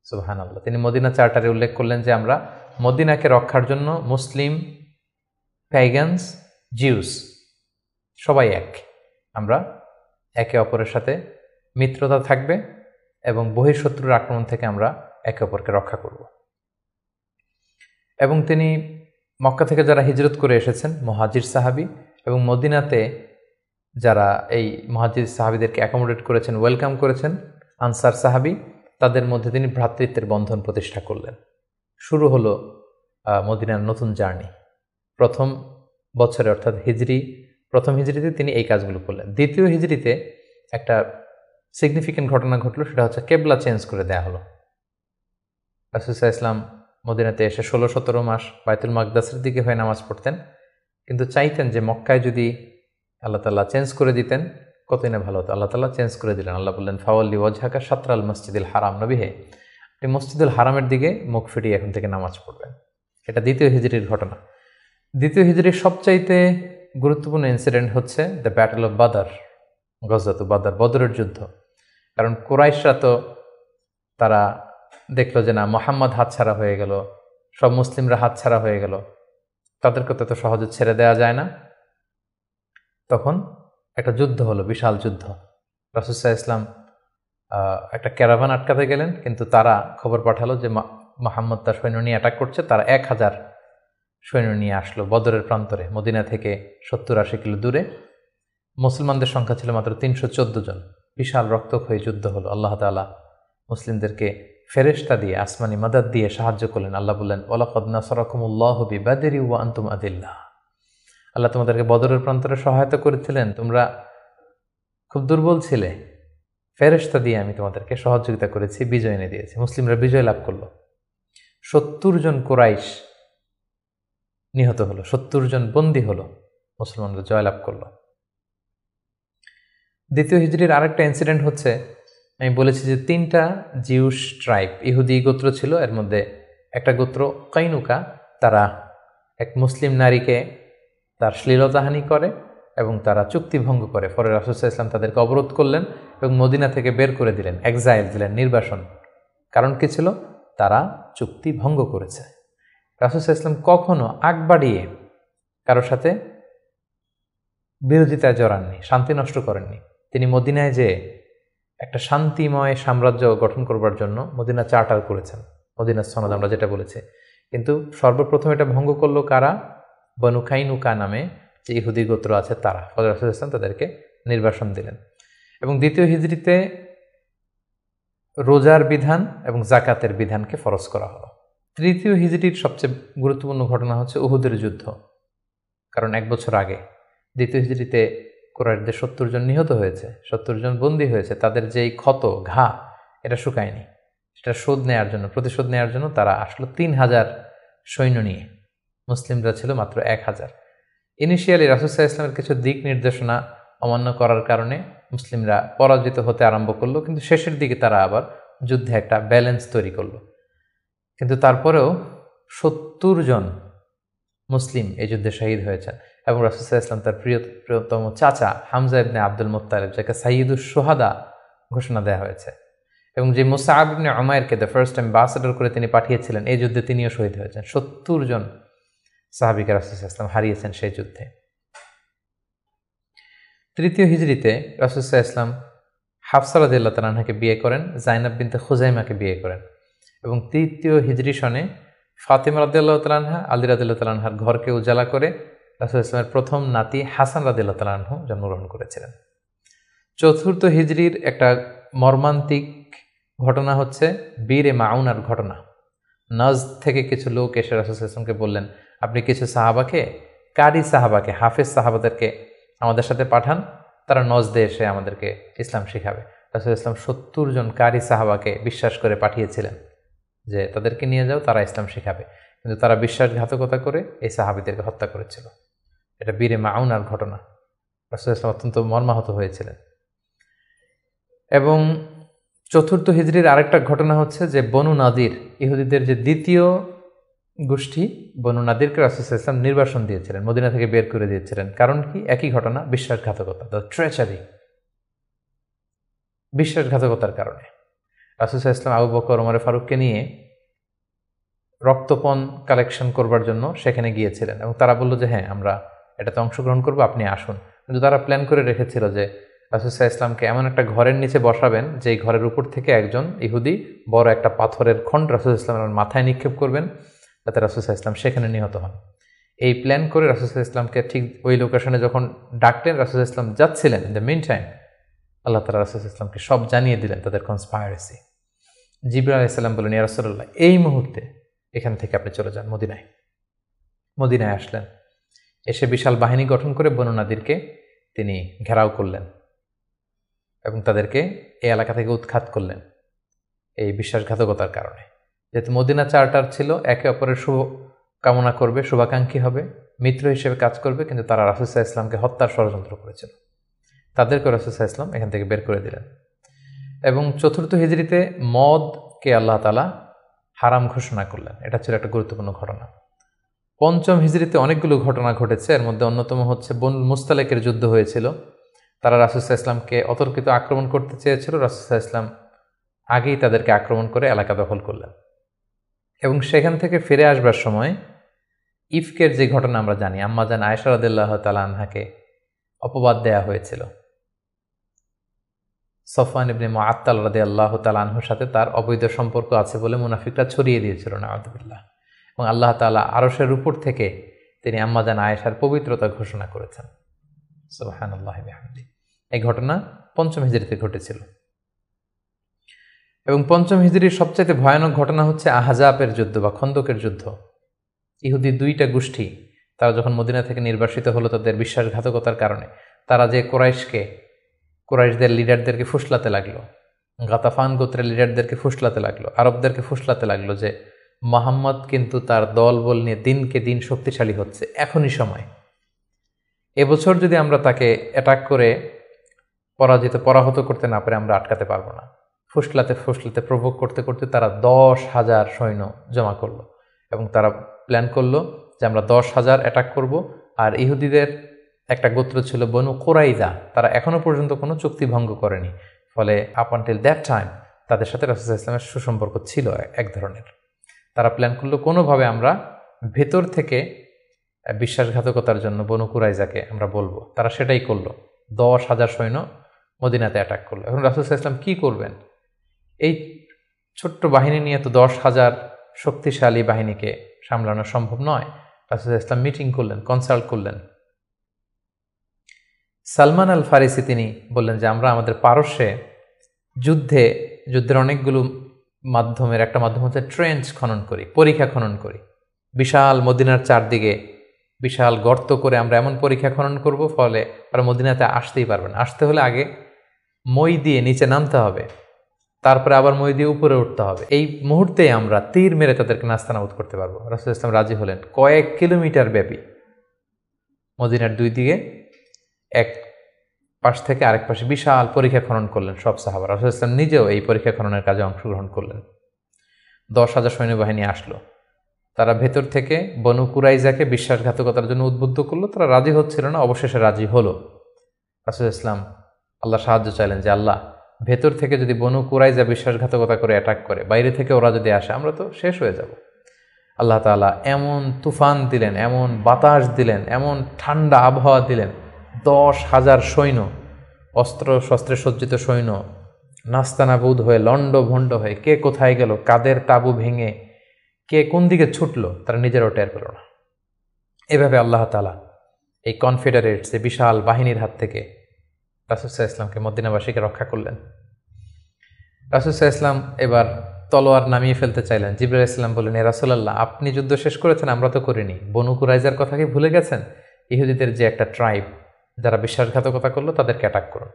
সুবহানাল্লাহ। তিনি মদিনা চার্টারে উল্লেখ করলেন যে আমরা মদিনাকে রক্ষার জন্য মুসলিম, প্যাগানস, জিউস সবাই এক, আমরা একে অপরের সাথে মিত্রতা থাকবে এবং বহিঃশত্রুর আক্রমণ থেকে আমরা একে অপরকে রক্ষা করব। এবং তিনি মক্কা থেকে যারা হিজরত করে এসেছেন মুহাজির সাহাবী এবং মদিনাতে যারা এই মুহাজির সাহাবীদেরকে অ্যাকোমোডেট করেছেন, ওয়েলকাম করেছেন, আনসার সাহাবী, তাদের মধ্যে তিনি ভ্রাতৃত্বের বন্ধন প্রতিষ্ঠা করলেন। শুরু হলো মদিনার নতুন জার্নি। প্রথম বছরে অর্থাৎ প্রথম হিজরিতে তিনি এই কাজগুলো করলেন। দ্বিতীয় হিজরিতে একটা সিগনিফিক্যান্ট ঘটনা ঘটলো, সেটা হচ্ছে কেবলা চেঞ্জ করে দেয়া হলো। রাসূল সাল্লাল্লাহু আলাইহি ওয়াসাল্লাম মদিনাতে এসে 16-17 মাস বাইতুল মাকদাসের দিকে হয়ে নামাজ পড়তেন, কিন্তু চাইতেন যে মক্কায় যদি আল্লাহ তাআলা চেঞ্জ করে দিতেন কতই না ভালো হতো। আল্লাহ তাআলা চেঞ্জ করে দিলেন। আল্লাহ বললেন, ফাওয়াল্লি ওয়াজহাকা শাতরাল মসজিদিল হারাম, নবী হে আপনি মসজিদুল হারামের দিকে মুখ ফিরিয়ে এখন থেকে নামাজ পড়বেন। এটা দ্বিতীয় হিজরির ঘটনা। দ্বিতীয় হিজরির সবচাইতে গুরুত্বপূর্ণ ইনসিডেন্ট হচ্ছে দ্য ব্যাটল অফ বাদার, গজওয়াতুল বাদার, বদরের যুদ্ধ। কারণ কুরাইশরা তো তারা দেখলো যে না, মুহাম্মদ হাতছাড়া হয়ে গেল, সব মুসলিমরা হাতছাড়া হয়ে গেল, তাদেরকে তো সহজে ছেড়ে দেওয়া যায় না। তখন একটা যুদ্ধ হলো, বিশাল যুদ্ধ। রাসূল সাল্লাল্লাহু আলাইহি ওয়াসাল্লাম একটা ক্যারাভান আটকাতে গেলেন, কিন্তু তারা খবর পাঠালো যে মুহাম্মদ তার সৈন্য নিয়ে অ্যাটাক করছে। তারা 1000 সৈন্য নিয়ে আসলো বদরের প্রান্তরে, মদিনা থেকে 70-80 কিলো দূরে। মুসলমানদের সংখ্যা ছিল মাত্র 314 জন। বিশাল রক্তক্ষয়ী যুদ্ধ হলো। আল্লাহ তাআলা মুসলিমদেরকে ফেরেশতা দিয়ে, আসমানি মাদাদ দিয়ে সাহায্য করলেন। আল্লাহ বললেন, ওয়ালাকাদ নাসারাকুমুল্লাহু বিবাদরি ওয়া আনতুম আদিল্লাহ। আল্লাহ তোমাদেরকে বদরের প্রান্তরে সহায়তা করেছিলেন, তোমরা খুব দুর্বল ছিলে, ফেরেশতা দিয়ে আমি তোমাদেরকে সহযোগিতা করেছি, বিজয় এনে দিয়েছি। মুসলিমরা বিজয় লাভ করলো। 70 জন কুরাইশ নিহত হলো, 70 জন বন্দী হলো, মুসলমানরা জয়লাভ করলো। দ্বিতীয় হিজরির আরেকটা ইনসিডেন্ট হচ্ছে, আমি বলেছি যে 3টা জিউস ট্রাইব, ইহুদি গোত্র ছিল। এর মধ্যে একটা গোত্র কাইনুকা, তারা এক মুসলিম নারীকে তার শ্লীলতাহানি করে এবং তারা চুক্তি ভঙ্গ করে। পরে রাসূল সাল্লাল্লাহু আলাইহি ওয়াসাল্লাম তাদেরকে অবরোধ করলেন এবং মদিনা থেকে বের করে দিলেন, এক্সাইল দিলেন, নির্বাসন। কারণ কি ছিল? তারা চুক্তি ভঙ্গ করেছে। রাসূল সাল্লাল্লাহু আলাইহি ওয়াসাল্লাম কখনো আগ বাড়িয়ে কারোর সাথে বিরোধিতায় জড়াননি, শান্তি নষ্ট করেননি। তিনি মদিনায় যে একটা শান্তিময় সাম্রাজ্য গঠন করবার জন্য মদিনা চার্টার করেছেন, মদিনা সনদ আমরা যেটা বলেছি। কিন্তু সর্বপ্রথম এটা ভঙ্গ করলো কারা? বনু কাইনুকা নামে যে ইহুদি গোত্র আছে তারা। ফলে রাসূল সাল্লাল্লাহু আলাইহি ওয়াসাল্লাম তাদেরকে নির্বাসন দিলেন। এবং দ্বিতীয় হিজরিতে রোজার বিধান এবং জাকাতের বিধানকে ফরজ করা হলো। তৃতীয় হিজরির সবচেয়ে গুরুত্বপূর্ণ ঘটনা হচ্ছে উহুদের যুদ্ধ। কারণ 1 বছর আগে দ্বিতীয় হিজরিতে কুরাইশদের 70 জন নিহত হয়েছে, 70 জন বন্দী হয়েছে। তাদের যেই ক্ষত, ঘা, এটা শুকায়নি। সেটা শোধ নেওয়ার জন্য, প্রতিশোধ নেওয়ার জন্য তারা আসলো 3000 সৈন্য নিয়ে। মুসলিমরা ছিল মাত্র 1000। ইনিশিয়ালি রাসূল সাল্লাল্লাহু আলাইহি ওয়াসাল্লামের কিছু দিক নির্দেশনা অমান্য করার কারণে মুসলিমরা পরাজিত হতে আরম্ভ করলো, কিন্তু শেষের দিকে তারা আবার যুদ্ধে একটা ব্যালেন্স তৈরি করলো। কিন্তু তারপরেও 70 জন মুসলিম এই যুদ্ধে শহীদ হয়েছেন। এবং রাসূল সাল্লাল্লাহু আলাইহি ওয়াসাল্লাম তার প্রিয়তম চাচা হামজা ইবনে আব্দুল মুত্তালিব, যাকে সাইয়্যিদুশ শুহাদা ঘোষণা দেওয়া হয়েছে, এবং যে মুসআব ইবনে উমাইরকে দ্য ফার্স্ট অ্যাম্বাসেডর করে তিনি পাঠিয়েছিলেন, এই যুদ্ধে তিনিও শহীদ হয়েছেন। 70 জন সাহাবীকে রাসূল সাল্লাল্লাহু আলাইহি ওয়াসাল্লাম হারিয়েছেন সেই যুদ্ধে। তৃতীয় হিজরিতে রাসূল সাল্লাল্লাহু আলাইহি ওয়াসাল্লাম হাফসা রাদিয়াল্লাহু তাআলা আনহাকে বিয়ে করেন, জাইনাব বিনতে খুজাইমাকে বিয়ে করেন। এবং তৃতীয় হিজরি সনে ফাতিমা রাদিয়াল্লাহু তাআলা আনহা, আলী রাদিয়াল্লাহু তাআলা আনহার ঘরকে উজালা করে রাসূল ইসলামের প্রথম নাতি হাসান রাদিয়াল্লাহু তাআলা আনহু জন্মগ্রহণ করেছিলেন। চতুর্থ হিজরির একটা মর্মান্তিক ঘটনা হচ্ছে বীরে মাউনার ঘটনা। নজদ থেকে কিছু লোক এসে রাসূল ইসলামকে বললেন, আপনি কিছু সাহাবাকে, কারি সাহাবাকে, হাফেজ সাহাবাদেরকে আমাদের সাথে পাঠান, তারা নজদে এসে আমাদেরকে ইসলাম শিখাবে। রাসূল ইসলাম 70 জন কারি সাহাবাকে বিশ্বাস করে পাঠিয়েছিলেন যে তাদেরকে নিয়ে যাও, তারা ইসলাম শিখাবে। কিন্তু তারা বিশ্বাসঘাতকতা করে এই সাহাবীদেরকে হত্যা করেছিল। এটা বীরে মাউনার ঘটনা। রাসূল ইসলাম অত্যন্ত মর্মাহত হয়েছিলেন। এবং চতুর্থ হিজরির আরেকটা ঘটনা হচ্ছে যে বনু নাদির, ইহুদিদের যে দ্বিতীয় গোষ্ঠী, বনু নাদিরকে রাসূল ইসলাম নির্বাসন দিয়েছিলেন, মদিনা থেকে বের করে দিয়েছিলেন। কারণ কি? একই ঘটনা, বিশ্বাসঘাতকতা, দ্য ট্রেচারি। বিশ্বাসঘাতকতার কারণে রাসূল ইসলাম আবু বকর, ওমর ফারুককে নিয়ে রক্তপণ কালেকশন করবার জন্য সেখানে গিয়েছিলেন, এবং তারা বলল যে হ্যাঁ, আমরা এটাতে অংশগ্রহণ করবো, আপনি আসুন। কিন্তু তারা প্ল্যান করে রেখেছিল যে রাসূল ইসলামকে এমন একটা ঘরের নিচে বসাবেন, যেই ঘরের উপর থেকে একজন ইহুদি বড় একটা পাথরের খণ্ড রাসূল ইসলামের মাথায় নিক্ষেপ করবেন, যাতে রাসূল ইসলাম সেখানে নিহত হন। এই প্ল্যান করে রাসূল ইসলামকে ঠিক ওই লোকেশনে যখন ডাকলেন, রাসূল ইসলাম যাচ্ছিলেন, ইন দ্য মিন টাইম আল্লাহ তাআলা রাসূল ইসলামকে সব জানিয়ে দিলেন তাদের কনস্পাইরেসি। জিবরাইল আলাইহিস সালাম বললেন, ইয়া রাসূলুল্লাহ, এই মুহূর্তে এখান থেকে আপনি চলে যান মদিনায়। মদিনায় আসলেন, এসে বিশাল বাহিনী গঠন করে বনু নাদিরকে তিনি ঘেরাও করলেন এবং তাদেরকে এই এলাকা থেকে উৎখাত করলেন এই বিশ্বাসঘাতকতার কারণে। যেহেতু মদিনা চার্টার ছিল, একে অপরের শুভ কামনা করবে, শুভাকাঙ্ক্ষী হবে, মিত্র হিসেবে কাজ করবে, কিন্তু তারা রাসূল সাল্লাল্লাহু আলাইহি ওয়াসাল্লামকে হত্যার ষড়যন্ত্র করেছিল। তাদেরকে রাসূল সাল্লাল্লাহু আলাইহি ওয়াসাল্লাম এখান থেকে বের করে দিলেন। এবং চতুর্থ হিজরিতে মদকে আল্লাহ তাআলা হারাম ঘোষণা করলেন। এটা ছিল একটা গুরুত্বপূর্ণ ঘটনা। পঞ্চম হিজরিতে অনেকগুলো ঘটনা ঘটেছে, এর মধ্যে অন্যতম হচ্ছে বনু মুস্তালিকের যুদ্ধ হয়েছিল। তারা রাসূল সাল্লাল্লাহু আলাইহি ওয়াসাল্লামকে অতর্কিত আক্রমণ করতে চেয়েছিল, রাসূল সাল্লাল্লাহু আলাইহি ওয়াসাল্লাম আগেই তাদেরকে আক্রমণ করে এলাকা দখল করলেন। এবং সেখান থেকে ফিরে আসবার সময় ইফকের যে ঘটনা আমরা জানি, আম্মাজান আয়েশা রাদিয়াল্লাহু তাআলা আনহাকে অপবাদ দেয়া হয়েছিল। সফওয়ান ইবনে মুআত্তাল রাদিয়াল্লাহু তাআলা আনহুর সাথে তার অবৈধ সম্পর্ক আছে বলে মুনাফিকরা ছড়িয়ে দিয়েছিল, নাউযুবিল্লাহ। এবং আল্লাহ তাআলা আরশের উপর থেকে তিনি আম্মাজান আয়েশার পবিত্রতা ঘোষণা করেছেন। সুবহানাল্লাহি ওয়া বিহামদিহি। এই ঘটনা পঞ্চম হিজরিতে ঘটেছিল। এবং পঞ্চম হিজরির সবচেয়ে ভয়ানক ঘটনা হচ্ছে আহজাবের যুদ্ধ বা খন্দকের যুদ্ধ। ইহুদি দুইটা গোষ্ঠী তারা যখন মদিনা থেকে নির্বাসিত হলো তাদের বিশ্বাসঘাতকতার কারণে, তারা যে কুরাইশদের লিডারদেরকে ফুসলাতে লাগলো, গাতাফান গোত্রের লিডারদেরকে ফুসলাতে লাগলো, আরবদেরকে ফুসলাতে লাগলো যে মুহাম্মদ কিন্তু তার দলবল নিয়ে দিনকে দিন শক্তিশালী হচ্ছে, এখনই সময়। এবছর যদি আমরা তাকে অ্যাটাক করে পরাহত করতে না পারে আমরা আটকাতে পারবো না। ফুসলাতে ফুসলাতে প্রভোগ করতে করতে তারা 10,000 সৈন্য জমা করলো এবং তারা প্ল্যান করলো যে আমরা 10,000 অ্যাটাক করব। আর ইহুদিদের একটা গোত্র ছিল বনু কুরাইজা, তারা এখনো পর্যন্ত কোনো চুক্তি ভঙ্গ করেনি, ফলে আপ আনটিল দ্যাট টাইম তাদের সাথে রাসূল সাল্লাল্লাহু আলাইহি ওয়াসাল্লামের সুসম্পর্ক ছিল এক ধরনের। তারা প্ল্যান করলো কোনোভাবে আমরা ভেতর থেকে বিশ্বাসঘাতকতার জন্য বনু কুরাইজাকে আমরা বলবো। তারা সেটাই করলো, 10,000 সৈন্য মদিনাতে অ্যাটাক করলো। এখন রাসূল সাল্লাল্লাহু আলাইহি ওয়াসাল্লাম কী করবেন? এই ছোট্ট বাহিনী নিয়ে তো 10,000 শক্তিশালী বাহিনীকে সামলানো সম্ভব নয়। রাসূল সাল্লাল্লাহু আলাইহি ওয়াসাল্লাম মিটিং করলেন, কনসাল্ট করলেন। সালমান আল ফারিসি তিনি বললেন যে আমরা আমাদের পারস্যে যুদ্ধের অনেকগুলো মাধ্যমের একটা মাধ্যম হচ্ছে ট্রেঞ্চ খনন করি, পরীক্ষা খনন করি। বিশাল মদিনার চারদিকে বিশাল গর্ত করে আমরা এমন পরীক্ষা খনন করব ফলে আর মদিনাতে আসতেই পারবে না। আসতে হলে আগে মই দিয়ে নিচে নামতে হবে, তারপরে আবার মই দিয়ে উপরে উঠতে হবে। এই মুহূর্তে আমরা তীর মেরে তাদেরকে নাস্তানাবুদ করতে পারবো। রাসূল ইসলাম রাজি হলেন। কয়েক কিলোমিটার ব্যাপী মদিনার দুই দিকে এক পাশ থেকে আরেক পাশে বিশাল পরীক্ষা খনন করলেন সব সাহাবা। রাসূল ইসলাম নিজেও এই পরীক্ষা খননের কাজে অংশগ্রহণ করলেন। 10,000 সৈন্যবাহিনী আসলো, তারা ভেতর থেকে বনু কুরাইজাকে বিশ্বাসঘাতকতার জন্য উদ্বুদ্ধ করলো। তারা রাজি হচ্ছিল না, অবশেষে রাজি হলো। রাসূল ইসলাম আল্লাহ সাহায্য চাইলেন যে আল্লাহ, ভেতর থেকে যদি বনু কুরাইজা বিশ্বাসঘাতকতা করে অ্যাটাক করে, বাইরে থেকে ওরা যদি আসে আমরা তো শেষ হয়ে যাব। আল্লাহ তাআলা এমন তুফান দিলেন, এমন বাতাস দিলেন, এমন ঠান্ডা আবহাওয়া দিলেন, 10,000 সৈন্য, অস্ত্র শস্ত্রে সজ্জিত সৈন্য নাস্তানাবুদ হয়ে লণ্ডভণ্ড হয়ে কে কোথায় গেল, কাদের তাবু ভেঙে কে কোন দিকে ছুটলো তারা নিজেরাও টের পেল না। এভাবে আল্লাহ তাআলা এই কনফেডারেটস, এই বিশাল বাহিনীর হাত থেকে রাসূল সাল্লাল্লাহু আলাইহি ওয়াসাল্লামকে মদিনাবাসীকে রক্ষা করলেন। রাসূল সাল্লাল্লাহু আলাইহি ওয়াসাল্লাম এবার তলোয়ার নামিয়ে ফেলতে চাইলেন। জিবরাইল আলাইহিস সালাম বললেন, এ রাসূলুল্লাহ, আপনি যুদ্ধ শেষ করেছেন, আমরা তো করিনি। বনু কুরাইজার কথা কি ভুলে গেছেন? ইহুদিদের যে একটা ট্রাইব যারা বিশ্বাসঘাতকতা করলো তাদেরকে অ্যাটাক করুন।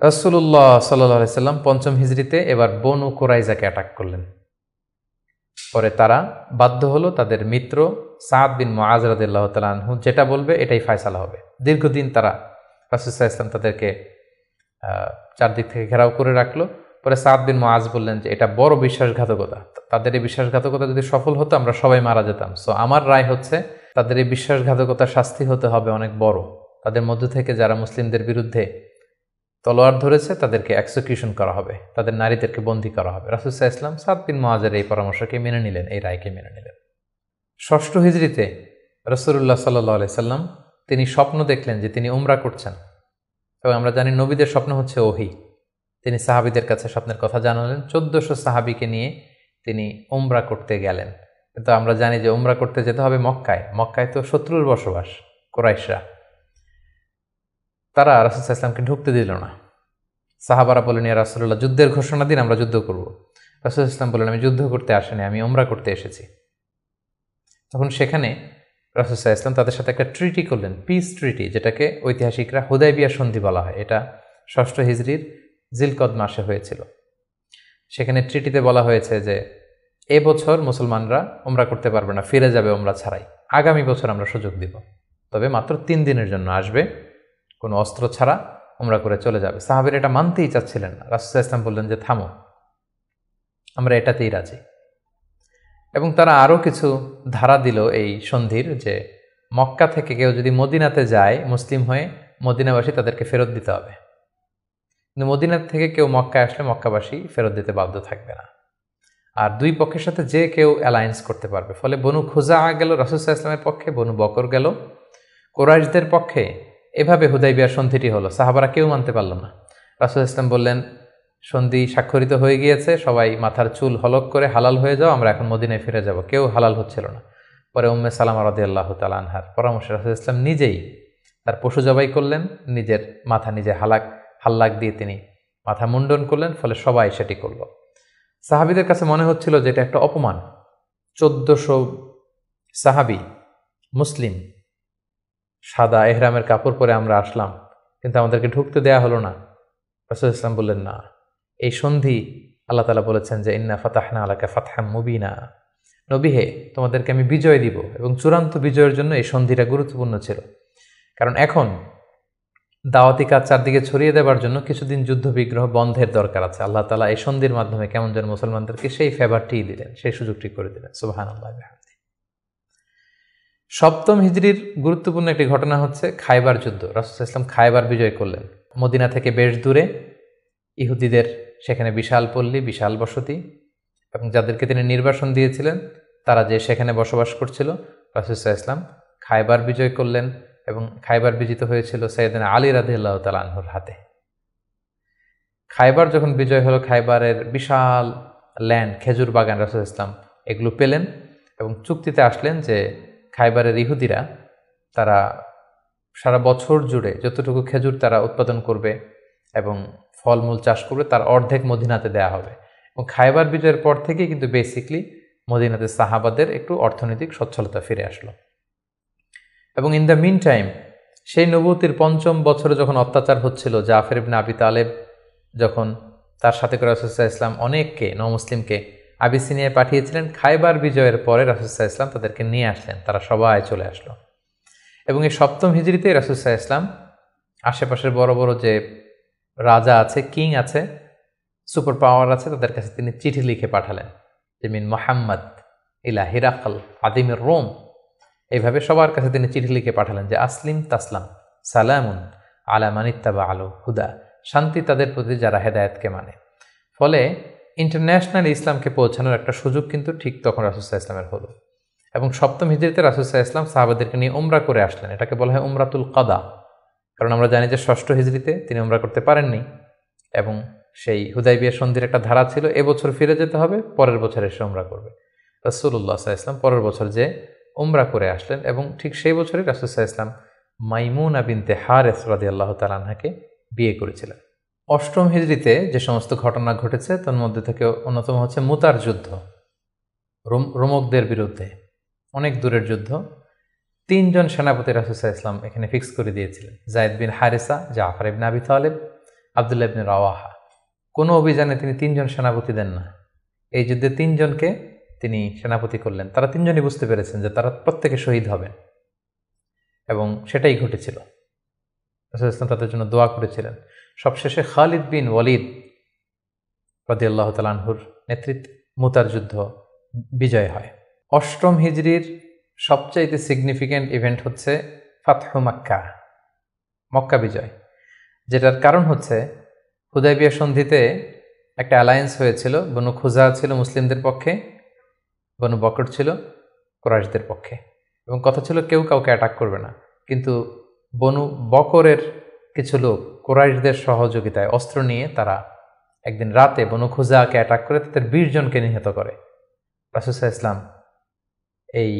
রাসূলুল্লাহ সাল্লাল্লাহু আলাইহি ওয়াসাল্লাম পঞ্চম হিজরিতে এবার বনু কুরাইজাকে অ্যাটাক করলেন। পরে তারা বাধ্য হলো তাদের মিত্র সাদ বিন মুআজ রাদিয়াল্লাহু তাআলা আনহু যেটা বলবে এটাই ফয়সালা হবে। দীর্ঘদিন তারা রাসূল সাল্লাল্লাহু আলাইহি ওয়াসাল্লাম তাদেরকে চারদিক থেকে ঘেরাও করে রাখলো। পরে সাদ বিন মুআজ বললেন যে এটা বড় বিশ্বাসঘাতকতা, তাদের এই বিশ্বাসঘাতকতা যদি সফল হতো আমরা সবাই মারা যেতাম। সো আমার রায় হচ্ছে তাদের এই বিশ্বাসঘাতকতার শাস্তি হতে হবে অনেক বড়। তাদের মধ্য থেকে যারা মুসলিমদের বিরুদ্ধে তলোয়ার ধরেছে তাদেরকে এক্সিকিউশন করা হবে, তাদের নারীদেরকে বন্দী করা হবে। রাসূল সাল্লাল্লাহু আলাইহি ওয়াসাল্লাম সাদ বিন মুআজের এই পরামর্শকে মেনে নিলেন, এই রায়কে মেনে নিলেন। ষষ্ঠ হিজরিতে রাসূলুল্লাহ সাল্লাল্লাহু আলাইহি ওয়াসাল্লাম তিনি স্বপ্ন দেখলেন যে তিনি উমরা করছেন। এবং আমরা জানি নবীদের স্বপ্ন হচ্ছে ওহী। তিনি সাহাবীদের কাছে স্বপ্নের কথা জানালেন। 1400 সাহাবীকে নিয়ে তিনি উমরা করতে গেলেন। কিন্তু আমরা জানি যে উমরা করতে যেতে হবে মক্কায়। মক্কায় তো শত্রুর বসবাস, কুরাইশরা। তারা রাসূল সাল্লাল্লাহু আলাইহি ওয়াসাল্লামকে ঢুকতে দিল না। সাহাবারা বললেন, ইয়া রাসূলুল্লাহ, যুদ্ধের ঘোষণা দিন, আমরা যুদ্ধ করব। রাসূল সাল্লাল্লাহু আলাইহি ওয়াসাল্লাম বললেন, আমি যুদ্ধ করতে আসিনি, আমি উমরা করতে এসেছি। তখন সেখানে রাসূল সাল্লাল্লাহু আলাইহি ওয়াসাল্লাম তাদের সাথে একটা ট্রিটি করলেন, পিস ট্রিটি, যেটাকে ঐতিহাসিকরা হুদায়বিয়া সন্ধি বলা হয়। এটা ষষ্ঠ হিজরির জিলকদ মাসে হয়েছিল। সেখানে ট্রিটিতে বলা হয়েছে যে এবছর মুসলমানরা উমরা করতে পারবে না, ফিরে যাবে উমরা ছাড়াই। আগামী বছর আমরা সুযোগ দিব, তবে মাত্র 3 দিনের জন্য আসবে, কোনো অস্ত্র ছাড়া উমরা করে চলে যাবে। সাহাবীরা এটা মানতেই চাচ্ছিলেন না। রাসূল সাল্লাল্লাহু আলাইহি ওয়াসাল্লাম বললেন যে থামো, আমরা এটাতেই রাজি। এবং তারা আরও কিছু ধারা দিল এই সন্ধির, যে মক্কা থেকে কেউ যদি মদিনাতে যায় মুসলিম হয়ে, মদিনাবাসী তাদেরকে ফেরত দিতে হবে, কিন্তু মদিনা থেকে কেউ মক্কায় আসলে মক্কাবাসী ফেরত দিতে বাধ্য থাকবে না। আর দুই পক্ষের সাথে যে কেউ অ্যালায়েন্স করতে পারবে। ফলে বনু খুজা গেল রাসূল সাল্লাল্লাহু আলাইহি ওয়াসাল্লামের পক্ষে, বনু বকর গেল কুরাইশদের পক্ষে। এভাবে হুদাইবিয়ার সন্ধিটি হলো। সাহাবারা কেউ মানতে পারল না। রাসূল সাল্লাল্লাহু আলাইহি ওয়াসাল্লাম বললেন, সন্ধি স্বাক্ষরিত হয়ে গিয়েছে, সবাই মাথার চুল হলক করে হালাল হয়ে যাও, আমরা এখন মদিনায় ফিরে যাব। কেউ হালাল হচ্ছিল না। পরে উম্মে সালামা রাদিয়াল্লাহু তাআলা আনহার পরামর্শে রাসূল সাল্লাল্লাহু আলাইহি ওয়াসাল্লাম নিজেই তার পশু জবাই করলেন, নিজের মাথা নিজে হাল্লাক দিয়ে তিনি মাথা মুন্ডন করলেন। ফলে সবাই সেটি করল। সাহাবীদের কাছে মনে হচ্ছিল যে এটা একটা অপমান। 1400 সাহাবী মুসলিম, সাদা এহরামের কাপড় পরে আমরা আসলাম, কিন্তু আমাদেরকে ঢুকতে দেয়া হলো না। রাসূল ইসলাম বললেন, না, এই সন্ধি আল্লাহ তাআলা বলেছেন যে ইন্না ফাতাহনা আলাকা ফাতহাম মুবিনা, নবী হে, তোমাদেরকে আমি বিজয় দিব। এবং চূড়ান্ত বিজয়ের জন্য এই সন্ধিটা গুরুত্বপূর্ণ ছিল। কারণ এখন দাওয়াতি কাজ চারদিকে ছড়িয়ে দেওয়ার জন্য কিছুদিন যুদ্ধ বিগ্রহ বন্ধের দরকার আছে। আল্লাহ তাআলা এই সন্ধির মাধ্যমে কেমন যেন মুসলমানদেরকে সেই ফেভারটিই দিলেন, সেই সুযোগটি করে দিলেন। সুবহানাল্লাহ। সপ্তম হিজরির গুরুত্বপূর্ণ একটি ঘটনা হচ্ছে খায়বার যুদ্ধ। রাসূল সাল্লাল্লাহু আলাইহি ওয়াসাল্লাম খায়বার বিজয় করলেন। মদিনা থেকে বেশ দূরে ইহুদিদের সেখানে বিশাল পল্লী, বিশাল বসতি, এবং যাদেরকে তিনি নির্বাসন দিয়েছিলেন তারা যে সেখানে বসবাস করছিল। রাসূল সাল্লাল্লাহু আলাইহি ওয়াসাল্লাম খায়বার বিজয় করলেন এবং খায়বার বিজিত হয়েছিল সাইয়েদনা আলী রাদিয়াল্লাহু তাআলা আনহুর হাতে। খায়বার যখন বিজয় হলো, খায়বারের বিশাল ল্যান্ড, খেজুর বাগান, রাসূল সাল্লাল্লাহু আলাইহি ওয়াসাল্লাম এগুলো পেলেন এবং চুক্তিতে আসলেন যে খায়বারের ইহুদিরা তারা সারা বছর জুড়ে যতটুকু খেজুর তারা উৎপাদন করবে এবং ফলমূল চাষ করবে তার অর্ধেক মদিনাতে দেয়া হবে। এবং খায়বার বিজয়ের পর থেকে কিন্তু বেসিকলি মদিনাতে সাহাবাদের একটু অর্থনৈতিক সচ্ছলতা ফিরে আসলো। এবং ইন দ্য মিন টাইম সেই নবুয়তির ৫ম বছরে যখন অত্যাচার হচ্ছিল, জাফর ইবনে আবি তালেব যখন তার সাথে করে রাসূল সাল্লাল্লাহু আলাইহি ওয়াসাল্লাম অনেককে নমুসলিমকে আবিসিনিয়ায় পাঠিয়েছিলেন, খায়বার বিজয়ের পরে রাসূল সাল্লাল্লাহু আলাইহি ওয়াসাল্লাম তাদেরকে নিয়ে আসলেন, তারা সবাই চলে আসলো। এবং এই সপ্তম হিজরিতে রাসূল সাল্লাল্লাহু আলাইহি ওয়াসাল্লাম আশেপাশের বড় বড় যে রাজা আছে, কিং আছে, সুপার পাওয়ার আছে, তাদের কাছে তিনি চিঠি লিখে পাঠালেন যে মিন মুহাম্মদ ইলা হিরাকল আদিমের রোম। এইভাবে সবার কাছে তিনি চিঠি লিখে পাঠালেন যে আসলিম তাসলাম, সালামুন আলা মানিত্তাবা আলো হুদা, শান্তি তাদের প্রতি যারা হেদায়েতকে মানে। ফলে ইন্টারন্যাশনাল ইসলামকে পৌঁছানোর একটা সুযোগ কিন্তু ঠিক তখন রাসূল সাল্লাল্লাহু আলাইহি ওয়াসাল্লামের হলো। এবং সপ্তম হিজরিতে রাসূল সাল্লাল্লাহু আলাইহি ওয়াসাল্লাম সাহাবাদেরকে নিয়ে উমরা করে আসলেন। এটাকে বলা হয় উমরাতুল কাদা। কারণ আমরা জানি যে ষষ্ঠ হিজরিতে তিনি উমরা করতে পারেননি এবং সেই হুদাইবিয়া সন্ধির একটা ধারা ছিল, এবছর ফিরে যেতে হবে, পরের বছর এসে উমরা করবে। রাসূলুল্লাহ সাল্লাল্লাহু আলাইহি ওয়াসাল্লাম পরের বছর যে উমরা করে আসলেন এবং ঠিক সেই বছরই রাসূল সাল্লাল্লাহু আলাইহি ওয়াসাল্লাম মাইমুনা বিনতে হারিস রাদিয়াল্লাহু তাআলা আনহাকে বিয়ে করেছিলেন। অষ্টম হিজরিতে যে সমস্ত ঘটনা ঘটেছে তার মধ্যে থেকে অন্যতম হচ্ছে মুতার যুদ্ধ, রোমকদের বিরুদ্ধে, অনেক দূরের যুদ্ধ। 3 জন সেনাপতি রাসূল সাল্লাল্লাহু আলাইহি ওয়াসাল্লাম এখানে ফিক্স করে দিয়েছিলেন, যায়েদ বিন হারিসা, জাফর ইবনে আবি তালেব, আব্দুল্লাহ ইবনে রাওয়াহা। কোনো অভিযানে তিনি 3 জন সেনাপতি দেন না। এই যুদ্ধে 3 জনকে তিনি সেনাপতি করলেন। তারা 3 জনই বুঝতে পেরেছেন যে তারা প্রত্যেকে শহীদ হবেন এবং সেটাই ঘটেছিল। রাসূল সাল্লাল্লাহু আলাইহি ওয়াসাল্লাম তাদের জন্য দোয়া করেছিলেন। সবশেষে খালিদ বিন ওয়ালিদ রাদিয়াল্লাহু তাআলা আনহুর নেতৃত্বে মুতার যুদ্ধ বিজয় হয়। অষ্টম হিজরির সবচাইতে সিগনিফিক্যান্ট ইভেন্ট হচ্ছে ফাতহু মক্কা, মক্কা বিজয়, যেটার কারণ হচ্ছে হুদাইবিয়া সন্ধিতে একটা অ্যালায়েন্স হয়েছিল। বনু খুজা ছিল মুসলিমদের পক্ষে, বনু বকর ছিল কুরাইশদের পক্ষে, এবং কথা ছিল কেউ কাউকে অ্যাটাক করবে না। কিন্তু বনু বকরের কিছু লোক কুরাইশদের সহযোগিতায় অস্ত্র নিয়ে তারা একদিন রাতে বনু খুজাকে অ্যাটাক করে তাদের 20 জনকে নিহত করে। রাসূল সাল্লাল্লাহু আলাইহি ওয়াসাল্লাম এই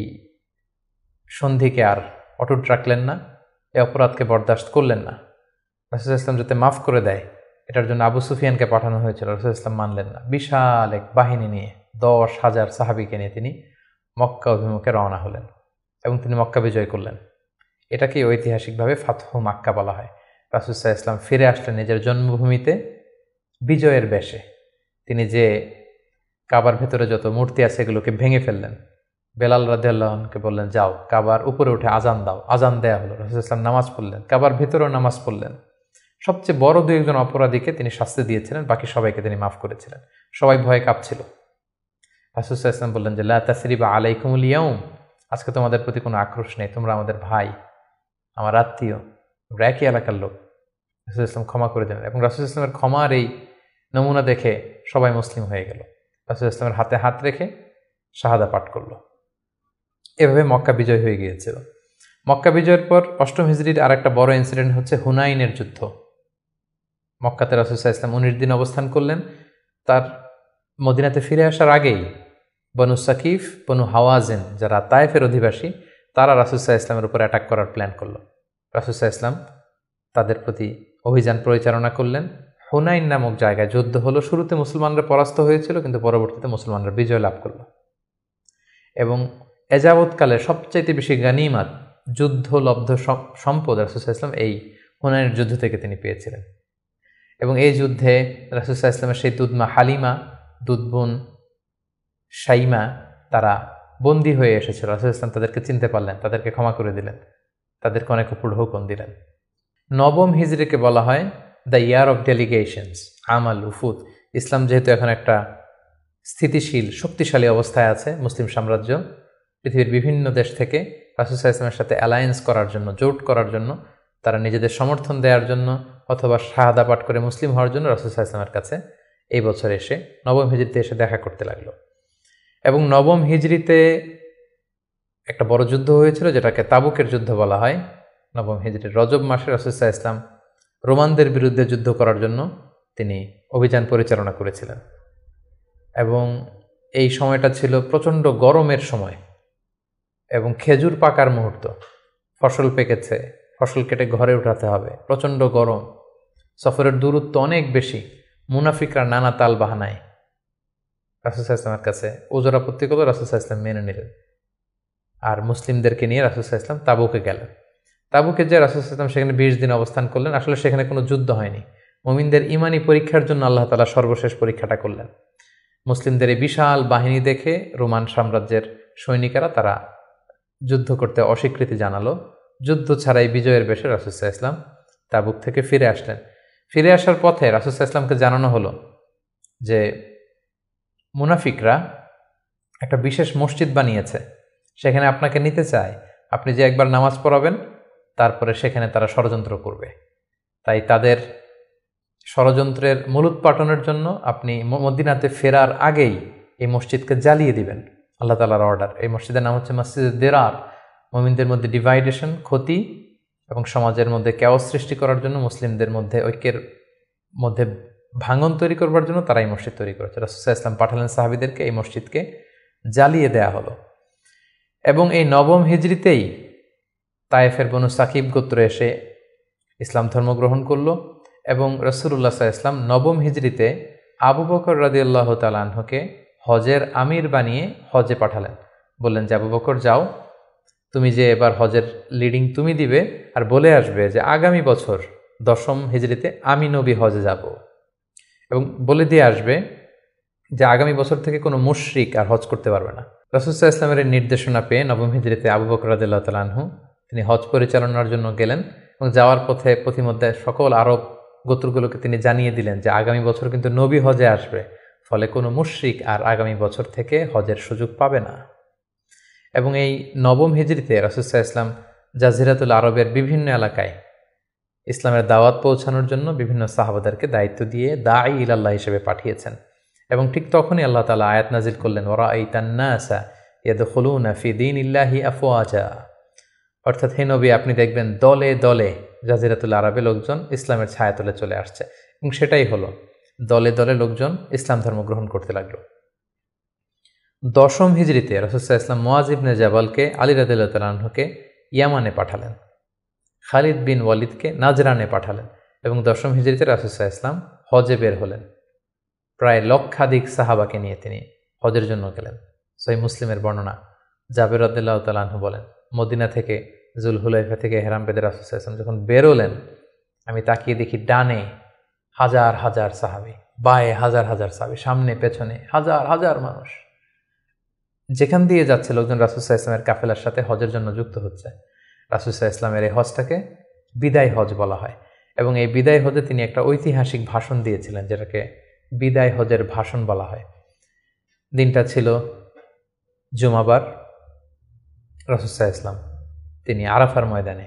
সন্ধিকে আর অটুট রাখলেন না, এই অপরাধকে বরদাস্ত করলেন না। রাসূল সাল্লাল্লাহু আলাইহি ওয়াসাল্লাম যাতে মাফ করে দেয় এটার জন্য আবু সুফিয়ানকে পাঠানো হয়েছিল। রাসূল সাল্লাল্লাহু আলাইহি ওয়াসাল্লাম মানলেন না। বিশাল এক বাহিনী নিয়ে 10,000 সাহাবীকে নিয়ে তিনি মক্কা অভিমুখে রওনা হলেন এবং তিনি মক্কা বিজয় করলেন। এটাকে ঐতিহাসিকভাবে ফাতহু মক্কা বলা হয়। রাসূল সাল্লাল্লাহু আলাইহি ওয়াসাল্লাম ফিরে আসলেন নিজের জন্মভূমিতে বিজয়ের বেশে। তিনি যে কাবার ভেতরে যত মূর্তি আছে এগুলোকে ভেঙে ফেললেন, বেলাল রাদিয়াল্লাহু আনহুকে বললেন, যাও কাবার উপরে উঠে আজান দাও। আজান দেয়া হলো। রাসূল সাল্লাল্লাহু আলাইহি ওয়াসাল্লাম নামাজ পড়লেন, কাবার ভেতরেও নামাজ পড়লেন। সবচেয়ে বড় দুই একজন অপরাধীকে তিনি শাস্তি দিয়েছিলেন, বাকি সবাইকে তিনি মাফ করেছিলেন। সবাই ভয়ে কাঁপছিল। রাসূল সাল্লাল্লাহু আলাইহি ওয়াসাল্লাম বললেন যে, লা তাসরিবা আলাইকুমুল ইয়াউম, আজকে তোমাদের প্রতি কোনো আক্রোশ নেই, তোমরা আমাদের ভাই, আমার আত্মীয়, আমরা একই এলাকার লোক। রাসূল ইসলাম ক্ষমা করে দিলেন এবং রাসূল ইসলামের ক্ষমার এই নমুনা দেখে সবাই মুসলিম হয়ে গেল। রাসূল ইসলামের হাতে হাত রেখে শাহাদা পাঠ করল। এভাবে মক্কা বিজয় হয়ে গিয়েছিল। মক্কা বিজয়ের পর ৮ম হিজরির আরেকটা বড় ইনসিডেন্ট হচ্ছে হুনাইনের যুদ্ধ। মক্কাতে রাসূল সাল্লাল্লাহু আলাইহি ওয়াসাল্লাম ১৯ দিন অবস্থান করলেন। তার মদিনাতে ফিরে আসার আগেই বনু সাকিফ, বনু হাওয়াজিন, যারা তায়েফের অধিবাসী, তারা রাসূল সাল্লাল্লাহু আলাইহি ওয়াসাল্লামের উপর অ্যাটাক করার প্ল্যান করলো। রাসূল সাল্লাল্লাহু আলাইহি ওয়াসাল্লাম তাদের প্রতি অভিযান পরিচালনা করলেন। হুনাইন নামক জায়গায় যুদ্ধ হলো। শুরুতে মুসলমানরা পরাস্ত হয়েছিল, কিন্তু পরবর্তীতে মুসলমানরা বিজয় লাভ করল এবং এযাবৎকালে সবচাইতে বেশি গানিমাত, যুদ্ধলব্ধ সম্পদ রাসূল সাল্লাল্লাহু আলাইহি ওয়াসাল্লাম এই হুনাইনের যুদ্ধ থেকে তিনি পেয়েছিলেন। এবং এই যুদ্ধে রাসূল সাল্লাল্লাহু আলাইহি ওয়াসাল্লামের সেই দুধমা হালিমা, দুধবোন শাইমা, তারা বন্দী হয়ে এসেছিল। রাসূল সাল্লাল্লাহু আলাইহি ওয়াসাল্লাম তাদেরকে চিনতে পারলেন, তাদেরকে ক্ষমা করে দিলেন, তাদেরকে অনেক উপর হুকুম দিলেন। ৯ম হিজরিকে বলা হয় দ্য ইয়ার অফ ডেলিগেশনস, আমাল উফুদ। ইসলাম যেহেতু এখন একটা স্থিতিশীল, শক্তিশালী অবস্থায় আছে, মুসলিম সাম্রাজ্য পৃথিবীর বিভিন্ন দেশ থেকে রাসূল সাল্লাল্লাহু আলাইহি ওয়াসাল্লামের সাথে অ্যালায়েন্স করার জন্য, জোট করার জন্য, তারা নিজেদের সমর্থন দেওয়ার জন্য অথবা শাহাদা পাঠ করে মুসলিম হওয়ার জন্য রাসূল সাল্লাল্লাহু আলাইহি ওয়াসাল্লামের কাছে এই বছর এসে ৯ম হিজরিতে এসে দেখা করতে লাগলো। এবং ৯ম হিজরিতে একটা বড় যুদ্ধ হয়েছিল, যেটাকে তাবুকের যুদ্ধ বলা হয়। ৯ম হিজরির রজব মাসে রাসূল সাল্লাল্লাহু আলাইহি ওয়াসাল্লাম রোমানদের বিরুদ্ধে যুদ্ধ করার জন্য তিনি অভিযান পরিচালনা করেছিলেন। এবং এই সময়টা ছিল প্রচণ্ড গরমের সময় এবং খেজুর পাকার মুহূর্ত। ফসল পেকেছে, ফসল কেটে ঘরে উঠাতে হবে, প্রচণ্ড গরম, সফরের দূরত্ব অনেক বেশি। মুনাফিকরা নানা তাল বাহানায় রাসূল সাল্লাল্লাহু আলাইহি ওয়াসাল্লামের কাছে ওজর আপত্তি করল, রাসূল সাল্লাল্লাহু আলাইহি ওয়াসাল্লাম মেনে নিলেন। আর মুসলিমদেরকে নিয়ে রাসূল সাল্লাল্লাহু আলাইহি ওয়াসাল্লাম তাবুকে গেলেন। তাবুকে যে রাসূল সাল্লাল্লাহু আলাইহি ওয়াসাল্লাম সেখানে ২০ দিন অবস্থান করলেন। আসলে সেখানে কোনো যুদ্ধ হয়নি। মুমিনদের ইমানি পরীক্ষার জন্য আল্লাহ তাআলা সর্বশেষ পরীক্ষাটা করলেন। মুসলিমদের এই বিশাল বাহিনী দেখে রোমান সাম্রাজ্যের সৈনিকেরা তারা যুদ্ধ করতে অস্বীকৃতি জানালো। যুদ্ধ ছাড়াই বিজয়ের বেশে রাসূল সাল্লাল্লাহু আলাইহি ওয়াসাল্লাম তাবুক থেকে ফিরে আসলেন। ফিরে আসার পথে রাসূল সাল্লাল্লাহু আলাইহি ওয়াসাল্লামকে জানানো হলো যে মুনাফিকরা একটা বিশেষ মসজিদ বানিয়েছে, সেখানে আপনাকে নিতে চায়। আপনি যে একবার নামাজ পড়াবেন, তারপরে সেখানে তারা ষড়যন্ত্র করবে। তাই তাদের ষড়যন্ত্রের মূলোৎপাটনের জন্য আপনি মদিনাতে ফেরার আগেই এই মসজিদকে জ্বালিয়ে দিবেন। আল্লাহ তাআলার অর্ডার। এই মসজিদের নাম হচ্ছে মসজিদে দিরার। মুমিনদের মধ্যে ডিভাইডেশন, ক্ষতি এবং সমাজের মধ্যে ক্যাওস সৃষ্টি করার জন্য, মুসলিমদের মধ্যে ঐক্যের মধ্যে ভাঙন তৈরি করবার জন্য তারা এই মসজিদ তৈরি করেছে। রাসূল সাল্লাল্লাহু আলাইহি ওয়াসাল্লাম পাঠালেন সাহাবীদেরকে, এই মসজিদকে জ্বালিয়ে দেয়া হলো। এবং এই ৯ম হিজরিতেই তায়েফের বনু সাকিব গোত্র এসে ইসলাম ধর্ম গ্রহণ করল এবং রাসূলুল্লাহ সাল্লাল্লাহু আলাইহি ওয়াসাল্লাম ৯ম হিজরিতে আবু বকর রাদিয়াল্লাহু তাআলা আনহুকে হজের আমির বানিয়ে হজে পাঠালেন। বললেন যে, আবু বকর যাও, তুমি যে এবার হজের লিডিং তুমি দিবে, আর বলে আসবে যে আগামী বছর ১০ম হিজরিতে আমি নবী হজে যাব। এবং বলে দিয়ে আসবে যে আগামী বছর থেকে কোনো মুশরিক আর হজ করতে পারবে না। রাসূল সাল্লাল্লাহু আলাইহি ওয়াসাল্লামের নির্দেশনা পেয়ে ৯ম হিজরিতে আবু বকর রাদিয়াল্লাহু তাআলা আনহু তিনি হজ পরিচালনার জন্য গেলেন এবং যাওয়ার পথে পথিমধ্যে সকল আরব গোত্রগুলোকে তিনি জানিয়ে দিলেন যে আগামী বছর কিন্তু নবী হজে আসবে, ফলে কোনো মুশরিক আর আগামী বছর থেকে হজের সুযোগ পাবে না। এবং এই ৯ম হিজরিতে রাসূল সাল্লাল্লাহু আলাইহি ওয়াসাল্লাম জাজিরাতুল আরবের বিভিন্ন এলাকায় ইসলামের দাওয়াত পৌঁছানোর জন্য বিভিন্ন সাহাবাদেরকে দায়িত্ব দিয়ে দাঈ ইলাল্লাহ হিসেবে পাঠিয়েছেন। এবং ঠিক তখনই আল্লাহ তাআলা আয়াত নাজিল করলেন, ওয়ারাআইতান নাসা ইয়াদখুলুনা ফি দীনিল্লাহি আফওয়াজা। অর্থাৎ হে নবী, আপনি দেখবেন দলে দলে জাজিরাতুল আরবে লোকজন ইসলামের ছায়াতলে চলে আসছে। এবং সেটাই হলো, দলে দলে লোকজন ইসলাম ধর্ম গ্রহণ করতে লাগলো। ১০ম হিজরিতে রাসূল সাল্লাল্লাহু আলাইহি ওয়াসাল্লাম মুআয ইবনে জাবালকে আলী রাদিয়াল্লাহু তাআলা আনহুকে ইয়ামানে পাঠালেন, খালিদ বিন ওয়ালিদকে নাজরানে পাঠালেন এবং ১০ম হিজরিতে রাসূল সাল্লাল্লাহু আলাইহি ওয়াসাল্লাম হজে বের হলেন। প্রায় লক্ষাধিক সাহাবাকে নিয়ে তিনি হজের জন্য গেলেন। সহিহ মুসলিমের বর্ণনা, জাবের রাদিয়াল্লাহু তাআলা আনহু বলেন, মদিনা থেকে জুলহুলাইফা থেকে হেরাম বেদে রাসূল সাল্লাল্লাহু আলাইহি ওয়াসাল্লাম যখন বেরোলেন, আমি তাকিয়ে দেখি ডানে হাজার হাজার সাহাবী, বায়ে হাজার হাজার সাহাবী, সামনে পেছনে হাজার হাজার মানুষ। যেখান দিয়ে যাচ্ছে লোকজন রাসূল সাল্লাল্লাহু আলাইহি ওয়াসাল্লামের কাফেলার সাথে হজের জন্য যুক্ত হচ্ছে। রাসূল সাল্লাল্লাহু আলাইহি ওয়াসাল্লামের এই হজটাকে বিদায় হজ বলা হয়, এবং এই বিদায় হজে তিনি একটা ঐতিহাসিক ভাষণ দিয়েছিলেন, যেটাকে বিদায় হজের ভাষণ বলা হয়। দিনটা ছিল জুমাবার। রাসূল সাল্লাল্লাহু আলাইহি ওয়াসাল্লাম তিনি আরাফার ময়দানে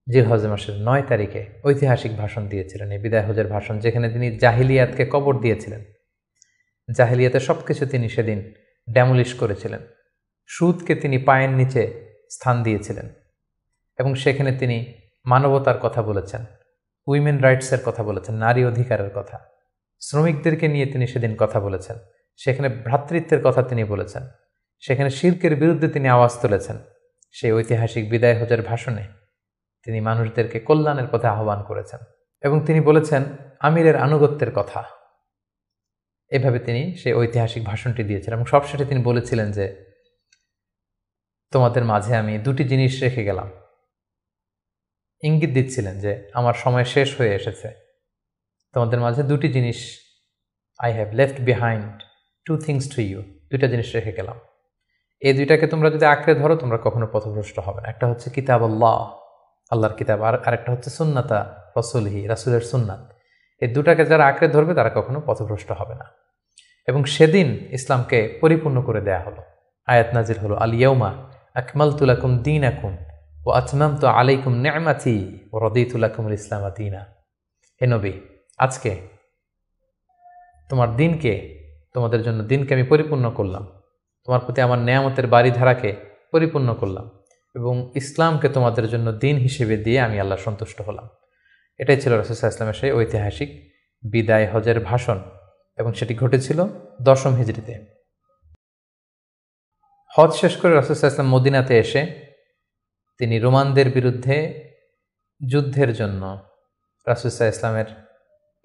জিলহজ মাসের 9 তারিখে ঐতিহাসিক ভাষণ দিয়েছিলেন, এই বিদায় হজের ভাষণ, যেখানে তিনি জাহিলিয়াতকে কবর দিয়েছিলেন। জাহিলিয়াতের সবকিছু তিনি সেদিন ড্যামলিশ করেছিলেন। সুদকে তিনি পায়ের নিচে স্থান দিয়েছিলেন, এবং সেখানে তিনি মানবতার কথা বলেছেন, উইমেন রাইটসের কথা বলেছেন, নারী অধিকারের কথা, শ্রমিকদেরকে নিয়ে তিনি সেদিন কথা বলেছেন, সেখানে ভ্রাতৃত্বের কথা তিনি বলেছেন, সেখানে শিরকের বিরুদ্ধে তিনি আওয়াজ তুলেছেন। সেই ঐতিহাসিক বিদায় হজের ভাষণে তিনি মানুষদেরকে কল্যাণের পথে আহ্বান করেছেন, এবং তিনি বলেছেন আমিরের আনুগত্যের কথা। এভাবে তিনি সেই ঐতিহাসিক ভাষণটি দিয়েছিলেন, এবং সবশেষে তিনি বলেছিলেন যে তোমাদের মাঝে আমি দুটি জিনিস রেখে গেলাম। ইঙ্গিত দিচ্ছিলেন যে আমার সময় শেষ হয়ে এসেছে, তোমাদের মাঝে দুটি জিনিস, I have left behind two things to you, দুইটা জিনিস রেখে গেলাম। এই দুইটাকে তোমরা যদি আঁকড়ে ধরো তোমরা কখনো পথভ্রষ্ট হবে না। একটা হচ্ছে কিতাব আল্লাহ, আল্লাহর কিতাব, আর আরেকটা হচ্ছে সুন্নাতা রাসূলিহি, রাসূলের সুন্নাত। এই দুটাকে যারা আঁকড়ে ধরবে তারা কখনো পথভ্রষ্ট হবে না। এবং সেদিন ইসলামকে পরিপূর্ণ করে দেয়া হলো। আয়াত নাজিল হলো, আল ইয়াউমা আকমালতু লাকুম দীনাকুম ওয়া আতমামতু আলাইকুম নি'মাতি ওয়া রাদিতু লাকুমুল ইসলাম দীনা। হে নবী, আজকে তোমাদের জন্য দিনকে আমি পরিপূর্ণ করলাম, তোমার প্রতি আমার নেয়ামতের বাড়িধারাকে পরিপূর্ণ করলাম, এবং ইসলামকে তোমাদের জন্য দিন হিসেবে দিয়ে আমি আল্লাহ সন্তুষ্ট হলাম। এটাই ছিল রাসূল সাল্লাল্লাহু আলাইহি ওয়াসাল্লামের সেই ঐতিহাসিক বিদায় হজের ভাষণ, এবং সেটি ঘটেছিল 10ম হিজরিতে। হজ শেষ করে রাসূল সাল্লাল্লাহু আলাইহি ওয়াসাল্লাম মদিনাতে এসে তিনি রোমানদের বিরুদ্ধে যুদ্ধের জন্য রাসূল সাল্লাল্লাহু আলাইহি ওয়াসাল্লামের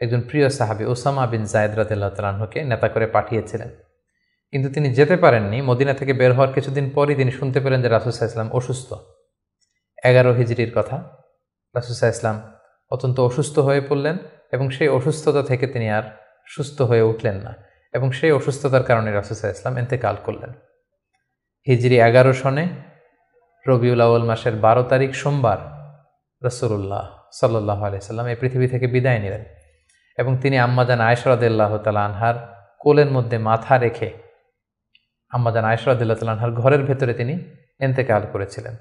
একজন প্রিয় সাহাবী উসামা বিন যায়েদ রাদিয়াল্লাহু তাআলা আনহুকে নেতা করে পাঠিয়েছিলেন, কিন্তু তিনি যেতে পারেননি। মদিনা থেকে বের হওয়ার কিছুদিন পরই তিনি শুনতে পেলেন যে রাসূল সাল্লাল্লাহু আলাইহি ওয়াসাল্লাম অসুস্থ। 11 হিজরির কথা। রাসূল সাল্লাল্লাহু আলাইহি ওয়াসাল্লাম অত্যন্ত অসুস্থ হয়ে পড়লেন, এবং সেই অসুস্থতা থেকে তিনি আর সুস্থ হয়ে উঠলেন না, এবং সেই অসুস্থতার কারণে রাসূল সাল্লাল্লাহু আলাইহি ওয়াসাল্লাম ইন্তেকাল করলেন। হিজরি 11 সনে রবিউল আউয়াল মাসের 12 তারিখ সোমবার রাসূলুল্লাহ সাল্লাল্লাহু আলাইহি ওয়াসাল্লাম এই পৃথিবী থেকে বিদায় নিলেন, এবং তিনি আম্মাজান আয়েশা রাদিয়াল্লাহু তাআলা আনহার কোলের মধ্যে মাথা রেখে আম্মাজান আয়েশা রাদিয়াল্লাহু তাআলা আনহার ঘরের ভেতরে তিনি ইন্তেকাল করেছিলেন।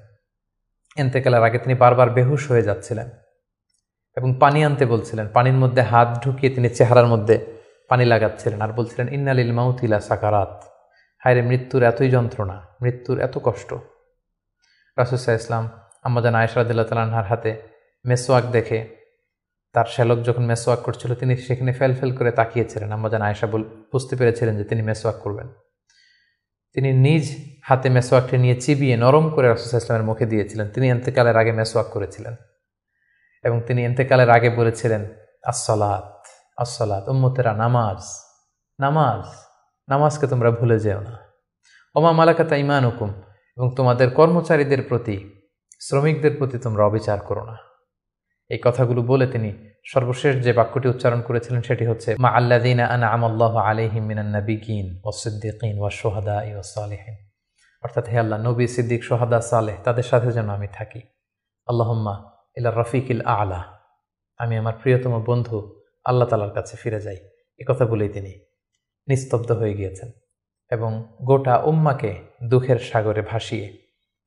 ইন্তেকালের আগে তিনি বারবার বেহুশ হয়ে যাচ্ছিলেন, এবং পানি আনতে বলছিলেন। পানির মধ্যে হাত ঢুকিয়ে তিনি চেহারার মধ্যে পানি লাগাচ্ছিলেন, আর বলছিলেন ইন্না লিল মাউতি লা সাকারাত, হায়রে মৃত্যুর এতই যন্ত্রণা, মৃত্যুর এত কষ্ট। রাসূল সাল্লাল্লাহু আলাইহি ওয়াসাল্লাম আম্মাজান আয়েশা রাদিয়াল্লাহু তাআলা আনহার হাতে মেসওয়াক দেখে, তার শ্যালক যখন মেসওয়াক করছিল তিনি সেখানে ফেল করে তাকিয়েছিলেন। আম্মাজান আয়েশা বুঝতে পেরেছিলেন যে তিনি মেসওয়াক করবেন। তিনি নিজ হাতে মেসওয়াকটি নিয়ে চিবিয়ে নরম করে রাসূল সাল্লাল্লাহু আলাইহি ওয়াসাল্লামের মুখে দিয়েছিলেন। তিনি ইন্তেকালের আগে মেসওয়াক করেছিলেন, এবং তিনি ইন্তেকালের আগে বলেছিলেন আসসালাত আসসালাত, উম্মতেরা নামাজ নামাজ, নামাজকে তোমরা ভুলে যেও না। ওমা মালাকাত আইমানুকুম, এবং তোমাদের কর্মচারীদের প্রতি, শ্রমিকদের প্রতি তোমরা অবিচার করো না। এই কথাগুলো বলে তিনি সর্বশেষ যে বাক্যটি উচ্চারণ করেছিলেন সেটি হচ্ছে মা আল্লাযীনা আনআমা আল্লাহু আলাইহিম মিনান নাবিয়্যিন ওয়াস সিদ্দীকিন ওয়াশ শুহাদাই ওয়াস সালিহিন, অর্থাৎ হে আল্লাহ, নবী, সিদ্দিক, শুহাদা, সালেহ তাদের সাথে যেন আমি থাকি। আল্লাহুম্মা ইলা রাফিকিল আ'লা, আমি আমার প্রিয়তম বন্ধু আল্লাহ তাআলার কাছে ফিরে যাই। এই কথা বলেই তিনি নিস্তব্ধ হয়ে গিয়েছেন, এবং গোটা উম্মাকে দুঃখের সাগরে ভাসিয়ে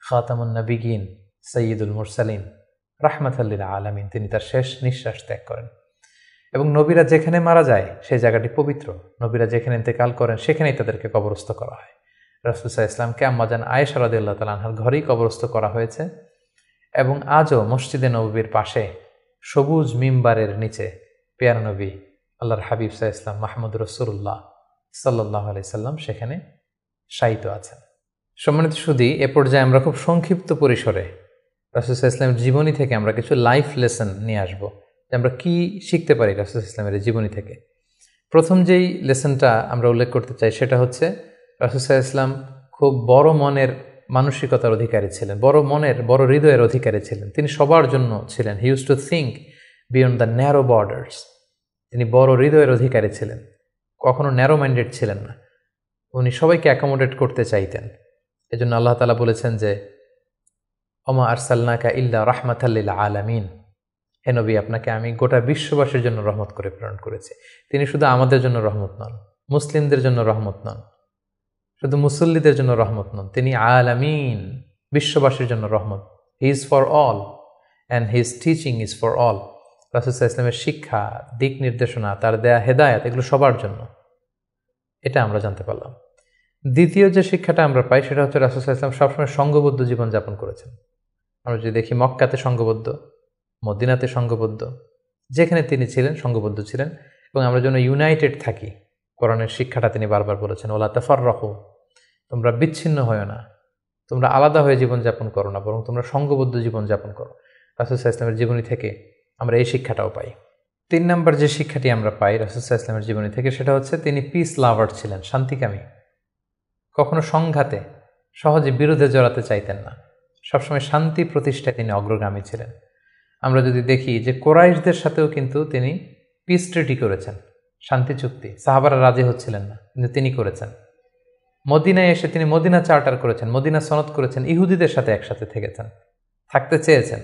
খাতামুন নবিয়্যিন সাইয়্যিদুল মুরসালিন রাহমাতাল লিল আলামিন তিনি তার শেষ নিঃশ্বাস ত্যাগ করেন। এবং নবীরা যেখানে মারা যায় সেই জায়গাটি পবিত্র, নবীরা যেখানে ইন্তেকাল করেন সেখানেই তাদেরকে কবরস্থ করা হয়। রাসূল সাল্লাল্লাহু আলাইহি ওয়াসাল্লামকে আম্মাজান আয়েশা রাদিয়াল্লাহু তাআলা আনহার ঘরেই কবরস্থ করা হয়েছে, এবং আজও মসজিদে নববীর পাশে সবুজ মিম্বারের নিচে পেয়ারা নবী আল্লাহর হাবিব সাল্লাল্লাহু আলাইহি ওয়াসাল্লাম মাহমুদ রাসূলুল্লাহ সাল্লাল্লাহু আলাইহি ওয়াসাল্লাম সেখানে শায়িত আছেন। সম্মানিত সুধী, এ পর্যায়ে আমরা খুব সংক্ষিপ্ত পরিসরে রাসূল সাল্লাল্লাহু আলাইহি ওয়াসাল্লামের জীবনী থেকে আমরা কিছু লাইফ লেসন নিয়ে আসবো, যে আমরা কি শিখতে পারি রাসূল সাল্লাল্লাহু আলাইহি ওয়াসাল্লামের জীবনী থেকে। প্রথম যেই লেসনটা আমরা উল্লেখ করতে চাই সেটা হচ্ছে রাসূল সাল্লাল্লাহু আলাইহি ওয়াসাল্লাম খুব বড় মনের মানসিকতার অধিকারী ছিলেন, বড় হৃদয়ের অধিকারী ছিলেন। তিনি সবার জন্য ছিলেন। He use to think beyond the narrow borders. তিনি বড় হৃদয়ের অধিকারী ছিলেন, কখনো ন্যারো মাইন্ডেড ছিলেন না। উনি সবাইকে অ্যাকোমোডেট করতে চাইতেন। এজন্য আল্লাহ তাআলা বলেছেন যে ওমা আরসালনাকা ইল্লা রাহমাতাল লিল আলামিন, হে নবী আপনাকে আমি গোটা বিশ্ববাসীর জন্য রহমত করে প্রেরণ করেছি। তিনি শুধু আমাদের জন্য রহমত নন, মুসলিমদের জন্য রহমত নন, শুধু মুসল্লিদের জন্য রহমত নন, তিনি আলামিন, বিশ্ববাসীর জন্য রহমত। He is for all and his teaching is for all. রাসূল সাল্লাল্লাহু আলাইহি ওয়াসাল্লামের শিক্ষা, দিক নির্দেশনা, তার দেয়া হেদায়েত, এগুলো সবার জন্য। এটা আমরা জানতে পারলাম। দ্বিতীয় যে শিক্ষাটা আমরা পাই সেটা হচ্ছে রাসূল সাল্লাল্লাহু আলাইহি ওয়াসাল্লাম সবসময় সংঘবদ্ধ জীবনযাপন করেছেন। আমরা যদি দেখি মক্কাতে সংঘবদ্ধ, মদিনাতে সংঘবদ্ধ, যেখানে তিনি ছিলেন সংঘবদ্ধ ছিলেন। এবং আমরা যেন ইউনাইটেড থাকি, কোরআনের শিক্ষাটা তিনি বারবার বলেছেন, ওয়ালা তাফাররাকু, তোমরা বিচ্ছিন্ন হয়ো না, তোমরা আলাদা হয়ে জীবনযাপন করো না, বরং তোমরা সংঘবদ্ধ জীবনযাপন করো। রাসূল সাল্লাল্লাহু আলাইহি ওয়াসাল্লামের জীবনী থেকে আমরা এই শিক্ষাটাও পাই। 3 নম্বর যে শিক্ষাটি আমরা পাই রাসূল সাল্লাল্লাহু আলাইহি ওয়াসাল্লামের জীবনী থেকে সেটা হচ্ছে তিনি পিস লাভার ছিলেন, শান্তিকামী। কখনো সংঘাতে সহজে বিরোধে জড়াতে চাইতেন না, সবসময় শান্তি প্রতিষ্ঠায় তিনি অগ্রগামী ছিলেন। আমরা যদি দেখি যে কোরাইশদের সাথেও কিন্তু তিনি পিস ট্রিটি করেছেন, শান্তি চুক্তি। সাহাবারা রাজি হচ্ছিলেন না, কিন্তু তিনি করেছেন। মদিনায় এসে তিনি মদিনা চার্টার করেছেন, মদিনা সনদ করেছেন, ইহুদিদের সাথে একসাথে থেকেছেন, থাকতে চেয়েছেন,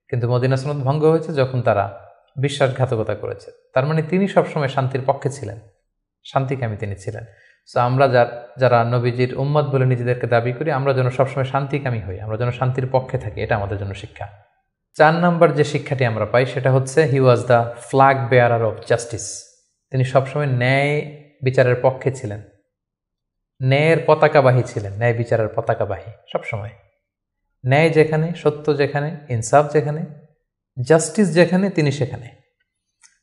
কিন্তু মদিনা সনদ ভঙ্গ হয়েছে যখন তারা বিশ্বাসঘাতকতা করেছে। তার মানে তিনি সবসময় শান্তির পক্ষে ছিলেন, শান্তিকামী তিনি ছিলেন। সো আমরা যারা নবীজির উম্মত বলে নিজেদেরকে দাবি করি, আমরা যেন সবসময় শান্তিকামী হই, আমরা যেন শান্তির পক্ষে থাকি, এটা আমাদের জন্য শিক্ষা। 4 নম্বর যে শিক্ষাটি আমরা পাই সেটা হচ্ছে he was the flag bearer of justice. তিনি সবসময় ন্যায় বিচারের পক্ষে ছিলেন, ন্যায়ের পতাকাবাহী ছিলেন, ন্যায় বিচারের পতাকাবাহী। সবসময় ন্যায় যেখানে, সত্য যেখানে, ইনসাফ যেখানে, জাস্টিস যেখানে, তিনি সেখানে।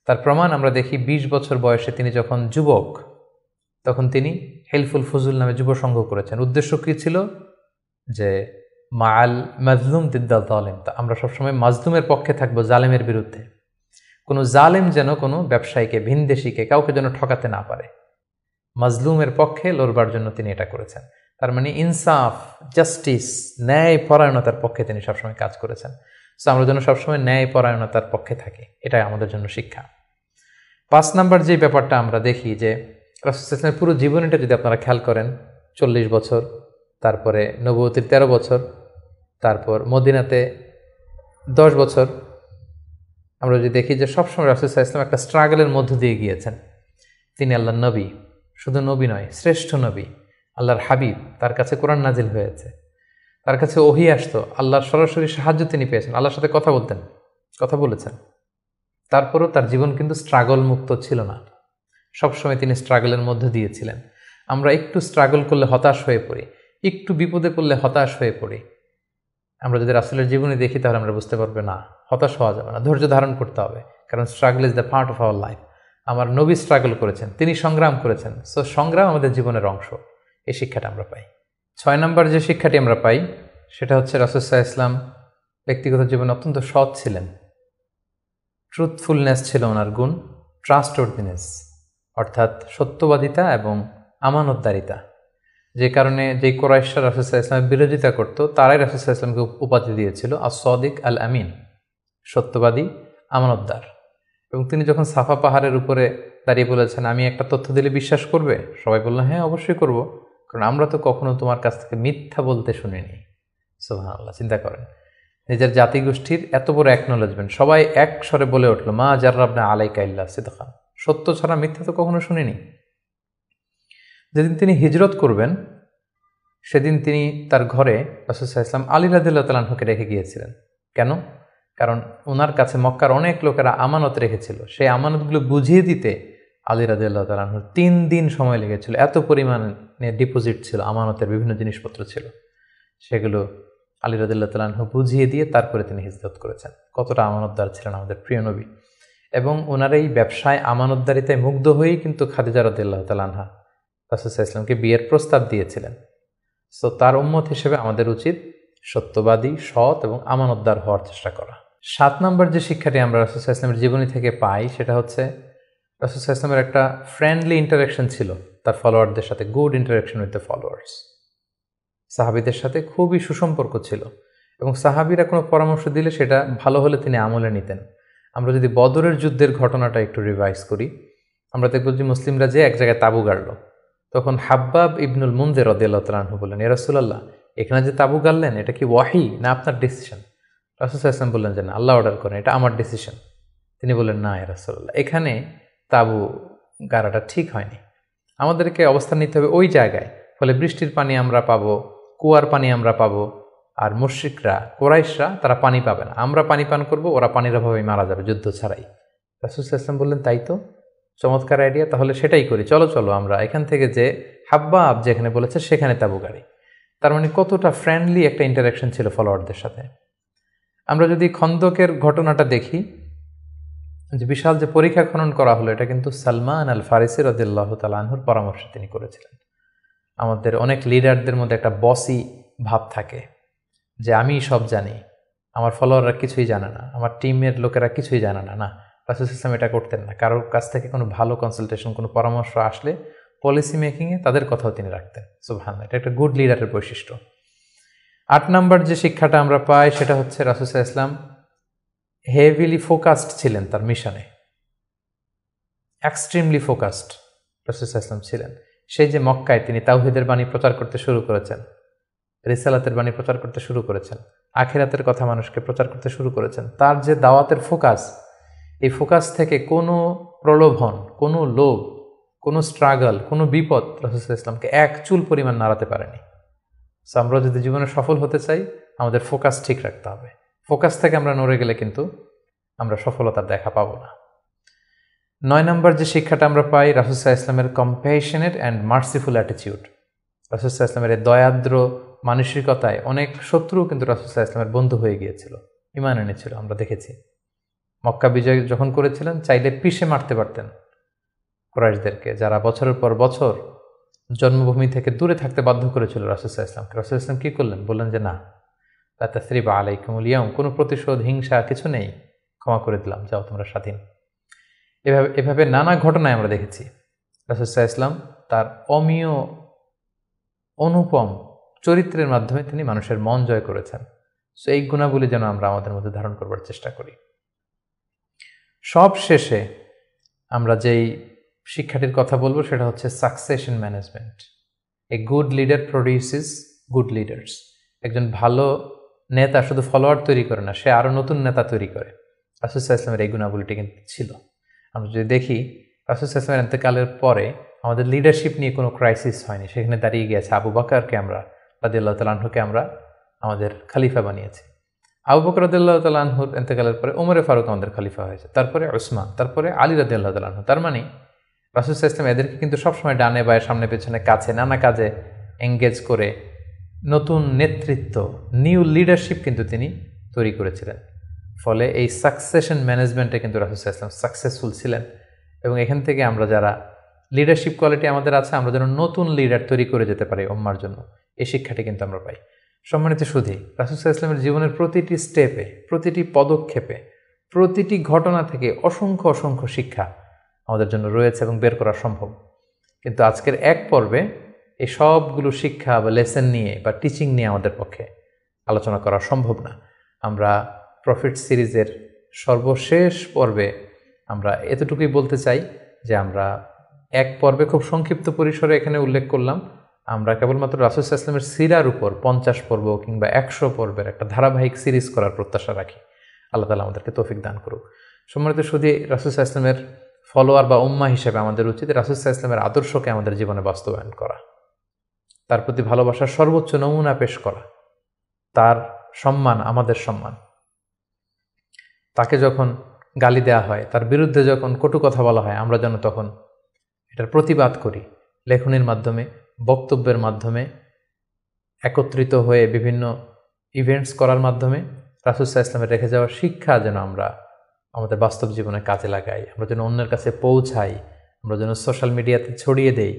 তার প্রমাণ আমরা দেখি 20 বছর বয়সে তিনি যখন যুবক, তখন তিনি হেলফুল ফুজুল নামে যুব সংঘ করেছেন। উদ্দেশ্য কী ছিল? যে মাল মাজলুম দিদ্দাল জালেম, আমরা সবসময় মাজলুমের পক্ষে থাকবো, জালেমের বিরুদ্ধে। কোনো জালেম যেন কোনো ব্যবসায়ীকে, ভিনদেশিকে, কাউকে যেন ঠকাতে না পারে, মাজলুমের পক্ষে লড়বার জন্য তিনি এটা করেছেন। তার মানে ইনসাফ, জাস্টিস, ন্যায় পরায়ণতার পক্ষে তিনি সবসময় কাজ করেছেন। সো আমরা যেন সবসময় ন্যায় পরায়ণতার পক্ষে থাকি, এটাই আমাদের জন্য শিক্ষা। 5 নম্বর যে ব্যাপারটা আমরা দেখি যে রাসূল সাল্লাল্লাহু আলাইহি ওয়াসাল্লামের পুরো জীবনীটা যদি আপনারা খেয়াল করেন, 40 বছর, তারপরে নবুয়তির 13 বছর, তারপর মদিনাতে 10 বছর, আমরা যদি দেখি যে সবসময় রাসূল সাল্লাল্লাহু আলাইহি ওয়াসাল্লাম একটা স্ট্রাগলের মধ্য দিয়ে গিয়েছেন। তিনি আল্লাহর নবী, শুধু নবী নয়, শ্রেষ্ঠ নবী, আল্লাহর হাবিব, তার কাছে কোরআন নাজিল হয়েছে, তার কাছে ওহী আসতো, আল্লাহর সরাসরি সাহায্য তিনি পেয়েছেন, আল্লাহর সাথে কথা বলতেন, কথা বলেছেন। তারপরও তার জীবন কিন্তু স্ট্রাগল মুক্ত ছিল না, সবসময় তিনি স্ট্রাগলের মধ্যে দিয়েছিলেন। আমরা একটু স্ট্রাগল করলে হতাশ হয়ে পড়ি, একটু বিপদে পড়লে হতাশ হয়ে পড়ি। আমরা যদি রাসূলের জীবনী দেখি তাহলে আমরা বুঝতে পারবো না, হতাশ হওয়া যাবে না, ধৈর্য ধারণ করতে হবে, কারণ struggle is the part of our life. আমার নবী স্ট্রাগল করেছেন, তিনি সংগ্রাম করেছেন। সো সংগ্রাম আমাদের জীবনের অংশ, এই শিক্ষাটা আমরা পাই। 6 নম্বর যে শিক্ষাটি আমরা পাই সেটা হচ্ছে রাসূল সাল্লাল্লাহু আলাইহি ওয়াসাল্লাম ব্যক্তিগত জীবনে অত্যন্ত সৎ ছিলেন। ট্রুথফুলনেস ছিল ওনার গুণ, ট্রাস্টওয়ার্দিনেস অর্থাৎ সত্যবাদিতা এবং আমানতদারিতা। যে কারণে যেই কুরাইশরা রাসূল সাল্লাল্লাহু আলাইহি ওয়াসাল্লামের বিরোধিতা করত, তারাই রাসূল সাল্লাল্লাহু আলাইহি ওয়াসাল্লামকে উপাধি দিয়েছিল আস-সাদিক আল আমিন, সত্যবাদী, আমানতদার। এবং তিনি যখন সাফা পাহাড়ের উপরে দাঁড়িয়ে বলেছেন, আমি একটা তথ্য দিলে বিশ্বাস করবে? সবাই বলল, হ্যাঁ অবশ্যই করব, কারণ আমরা তো কখনো তোমার কাছ থেকে মিথ্যা বলতে শুনিনি। সুবহানাল্লাহ, চিন্তা করেন, নিজের জাতিগোষ্ঠীর এত বড় অ্যাকনোলেজমেন্ট, সবাই এক স্বরে বলে উঠল, মা জাররাবনা আলাইকা ইল্লা সিদকা, সত্য ছাড়া মিথ্যা তো কখনো শুনিনি। যেদিন তিনি হিজরত করবেন সেদিন তিনি তার ঘরে রাসূল সাল্লাল্লাহু আলাইহি ওয়াসাল্লাম আলী রাদিয়াল্লাহু তাআলা আনহুকে রেখে গিয়েছিলেন। কেন? কারণ ওনার কাছে মক্কার অনেক লোকেরা আমানত রেখেছিল, সেই আমানতগুলো বুঝিয়ে দিতে আলী রাদিয়াল্লাহু তাআলা আনহুর 3 দিন সময় লেগেছিল। এত পরিমাণে ডিপোজিট ছিল, আমানতের বিভিন্ন জিনিসপত্র ছিল, সেগুলো আলী রাদিয়াল্লাহু তাআলা আনহু বুঝিয়ে দিয়ে তারপরে তিনি হিজরত করেছেন। কতটা আমানতদার ছিলেন আমাদের প্রিয় নবী। এবং ওনার এই ব্যবসায় আমানতদারিতায় মুগ্ধ হয়েই কিন্তু খাদিজা রাদিয়াল্লাহু তাআলা আনহা রাসূল সাল্লাল্লাহু আলাইহি ওয়াসাল্লামকে বিয়ের প্রস্তাব দিয়েছিলেন। সো তার উম্মত হিসেবে আমাদের উচিত সত্যবাদী, সৎ এবং আমানতদার হওয়ার চেষ্টা করা। 7 নম্বর যে শিক্ষাটি আমরা রাসূল সাল্লাল্লাহু আলাইহি ওয়াসাল্লামের জীবনী থেকে পাই সেটা হচ্ছে রাসূল সাল্লাল্লাহু আলাইহি ওয়াসাল্লামের একটা ফ্রেন্ডলি ইন্টারাকশন ছিল তার ফলোয়ারদের সাথে, good interaction with the followers. সাহাবীদের সাথে খুবই সুসম্পর্ক ছিল এবং সাহাবীরা কোনো পরামর্শ দিলে সেটা ভালো হলে তিনি আমলে নিতেন। আমরা যদি বদরের যুদ্ধের ঘটনাটা একটু রিভাইজ করি, আমরা দেখব যে মুসলিমরা যে এক জায়গায় তাঁবু গাড়ল, তখন হাব্বাব ইবনুল মুনজির রাদিয়াল্লাহু তাআলা আনহু বললেন, ইয়া রাসূলুল্লাহ, এখানে যে তাঁবু গাড়লেন এটা কি ওয়াহি না আপনার ডিসিশন? রাসূল সাল্লাল্লাহু আলাইহি ওয়াসাল্লাম বললেন যে না, আল্লাহ অর্ডার করেন, এটা আমার ডিসিশন। তিনি বললেন, না ইয়া রাসূলুল্লাহ, এখানে তাঁবু গাড়াটা ঠিক হয়নি, আমাদেরকে অবস্থান নিতে হবে ওই জায়গায়, ফলে বৃষ্টির পানি আমরা পাবো, কুয়ার পানি আমরা পাবো, আর মুশরিকরা কুরাইশরা তারা পানি পাবে না, আমরা পানি পান করব, ওরা পানির অভাবে মারা যাবে যুদ্ধ ছাড়াই। রাসূল সাল্লাল্লাহু আলাইহি ওয়াসাল্লাম বললেন, তাই তো, চমৎকার আইডিয়া, তাহলে সেটাই করি, চলো চলো আমরা এখান থেকে যে হাব্বাব যেখানে বলেছে সেখানে তাঁবু গাড়ি। তার মানে কতটা ফ্রেন্ডলি একটা ইন্টারাকশন ছিল ফলোয়ারদের সাথে। আমরা যদি খন্দকের ঘটনাটা দেখি, যে বিশাল যে পরীক্ষা খনন করা হলো, এটা কিন্তু সালমান আল ফারিসি রাদিয়াল্লাহু তাআলা আনহুর পরামর্শে তিনি করেছিলেন। আমাদের অনেক লিডারদের মধ্যে একটা বসি ভাব থাকে, যে আমি সব জানি, আমার ফলোয়াররা কিছুই জানে না, আমার টিমের লোকেরা কিছুই জানে না। না, রাসূল সাল্লাল্লাহু আলাইহি ওয়াসাল্লাম এটা করতেন না। কারোর কাছ থেকে কোনো ভালো কনসালটেশন, কোনো পরামর্শ আসলে পলিসি মেকিংয়ে তাদের কথাও তিনি রাখতেন। সুবহানাল্লাহ, এটা একটা গুড লিডারের বৈশিষ্ট্য। 8 নাম্বার যে শিক্ষাটা আমরা পাই সেটা হচ্ছে রাসূল সাল্লাল্লাহু আলাইহি ওয়াসাল্লাম হেভিলি ফোকাসড ছিলেন তার মিশনে, এক্সট্রিমলি ফোকাসড রাসূল সাল্লাল্লাহু আলাইহি ওয়াসাল্লাম ছিলেন। সেই যে মক্কায় তিনি তাওহীদের বাণী প্রচার করতে শুরু করেছেন, রিসালাতের বাণী প্রচার করতে শুরু করেছেন, আখিরাতের কথা মানুষকে প্রচার করতে শুরু করেছেন, তার যে দাওয়াতের ফোকাস, এই ফোকাস থেকে কোনো প্রলোভন, কোনো লোভ, কোনো স্ট্রাগল, কোনো বিপদ রাসূল সাল্লাল্লাহু আলাইহি ওয়াসাল্লামকে এক চুল পরিমাণ নাড়াতে পারেনি। সো আমরা যদি জীবনে সফল হতে চাই, আমাদের ফোকাস ঠিক রাখতে হবে। ফোকাস থেকে আমরা নড়ে গেলে কিন্তু আমরা সফলতার দেখা পাবো না। 9 নম্বর যে শিক্ষাটা আমরা পাই, রাসূল সাল্লাল্লাহু আলাইহি ওয়াসাল্লামের কম্প্যাশনেট অ্যান্ড মার্সিফুল অ্যাটিটিউড। রাসূল সাল্লাল্লাহু আলাইহি ওয়াসাল্লামের এই দয়াদ্র মানসিকতায় অনেক শত্রু কিন্তু রাসূল সাল্লাল্লাহু আলাইহি ওয়াসাল্লামের বন্ধু হয়ে গিয়েছিল, ঈমান এনেছিল। আমরা দেখেছি মক্কা বিজয় যখন করেছিলেন, চাইলে পিষে মারতে পারতেন কুরাইশদেরকে, যারা বছরের পর বছর জন্মভূমি থেকে দূরে থাকতে বাধ্য করেছিল রাসূল সাল্লাল্লাহু আলাইহি ওয়াসাল্লামকে। রাসূল সাল্লাল্লাহু আলাইহি ওয়াসাল্লাম কী করলেন? বললেন যে না, লা তাসরিবা আলাইকুমুল ইয়াউম, কোনো প্রতিশোধ, হিংসা কিছু নেই, ক্ষমা করে দিলাম, যাও তোমরা স্বাধীন। এভাবে নানা ঘটনায় আমরা দেখেছি রাসূল সাল্লাল্লাহু আলাইহি ওয়াসাল্লাম তার অমীয় অনুপম চরিত্রের মাধ্যমে তিনি মানুষের মন জয় করেছেন। সো এই গুণাবলী যেন আমরা আমাদের মধ্যে ধারণ করবার চেষ্টা করি। সব শেষে আমরা যেই শিক্ষাটির কথা বলবো সেটা হচ্ছে succession management. A good leader produces good leaders. একজন ভালো নেতা শুধু ফলোয়ার তৈরি করে না, সে আরও নতুন নেতা তৈরি করে। রাসূল সাল্লাল্লাহু আলাইহি ওয়াসাল্লামের এই গুণাবলীটি কিন্তু ছিল। আমরা যদি দেখি, রাসূল সাল্লাল্লাহু আলাইহি ওয়াসাল্লামের ইন্তেকালের পরে আমাদের লিডারশিপ নিয়ে কোনো ক্রাইসিস হয়নি, সেখানে দাঁড়িয়ে গিয়েছে আবু বকরকে আমরা রাদিয়াল্লাহু তাআলা আনহুকে আমরা আমাদের খলিফা বানিয়েছি। আবু বকর রাদিয়াল্লাহু তাআলা আনহুর ইন্তেকালের পরে ওমরে ফারুক আমাদের খলিফা হয়েছে, তারপরে উসমান, তারপরে আলী রাদিয়াল্লাহু তাআলা আনহু। তার মানে রাসূল সাল্লাল্লাহু আলাইহি ওয়াসাল্লাম এদেরকে কিন্তু সবসময় ডানে বায়ে, সামনে পেছনে, কাছে, নানা কাজে এঙ্গেজ করে নতুন নেতৃত্ব, নিউ লিডারশিপ কিন্তু তিনি তৈরি করেছিলেন। ফলে এই সাকসেশন ম্যানেজমেন্টে কিন্তু রাসূল সাল্লাল্লাহু আলাইহি ওয়াসাল্লাম সাকসেসফুল ছিলেন। এবং এখান থেকে আমরা যারা লিডারশিপ কোয়ালিটি আমাদের আছে, আমরা যেন নতুন লিডার তৈরি করে যেতে পারি উম্মার জন্য, এই শিক্ষাটি কিন্তু আমরা পাই। সম্মানিত সুধী, রাসূল সাল্লাল্লাহু আলাইহি ওয়াসাল্লামের জীবনের প্রতিটি স্টেপে, প্রতিটি পদক্ষেপে, প্রতিটি ঘটনা থেকে অসংখ্য অসংখ্য শিক্ষা আমাদের জন্য রয়েছে এবং বের করা সম্ভব। কিন্তু আজকের এক পর্বে এই সবগুলো শিক্ষা বা লেসন নিয়ে বা টিচিং নিয়ে আমাদের পক্ষে আলোচনা করা সম্ভব না। আমরা প্রফিট সিরিজের সর্বশেষ পর্বে আমরা এতটুকুই বলতে চাই যে আমরা এক পর্বে খুব সংক্ষিপ্ত পরিসরে এখানে উল্লেখ করলাম, আমরা কেবলমাত্র রাসূল সাল্লাল্লাহু আলাইহি ওয়াসাল্লামের সিরার উপর 50 পর্ব কিংবা 100 পর্বের একটা ধারাবাহিক সিরিজ করার প্রত্যাশা রাখি। আল্লাহ তাআলা আমাদেরকে তৌফিক দান করুক। সম্মানিত সুধী, রাসূল সাল্লাল্লাহু আলাইহি ওয়াসাল্লামের ফলোয়ার বা উম্মাহ হিসেবে আমাদের উচিত রাসূল সাল্লাল্লাহু আলাইহি ওয়াসাল্লামের আদর্শকে আমাদের জীবনে বাস্তবায়ন করা, তার প্রতি ভালোবাসার সর্বোচ্চ নমুনা পেশ করা, তার সম্মান আমাদের সম্মান। তাকে যখন গালি দেওয়া হয়, তার বিরুদ্ধে যখন কটু কথা বলা হয়, আমরা যেন তখন এটার প্রতিবাদ করি, লেখনের মাধ্যমে, বক্তব্যের মাধ্যমে, একত্রিত হয়ে বিভিন্ন ইভেন্টস করার মাধ্যমে রাসূল সাল্লাল্লাহু আলাইহি ওয়াসাল্লামের রেখে যাওয়ার শিক্ষা যেন আমরা আমাদের বাস্তব জীবনে কাজে লাগাই, আমরা যেন অন্যের কাছে পৌঁছাই, আমরা যেন সোশ্যাল মিডিয়াতে ছড়িয়ে দেই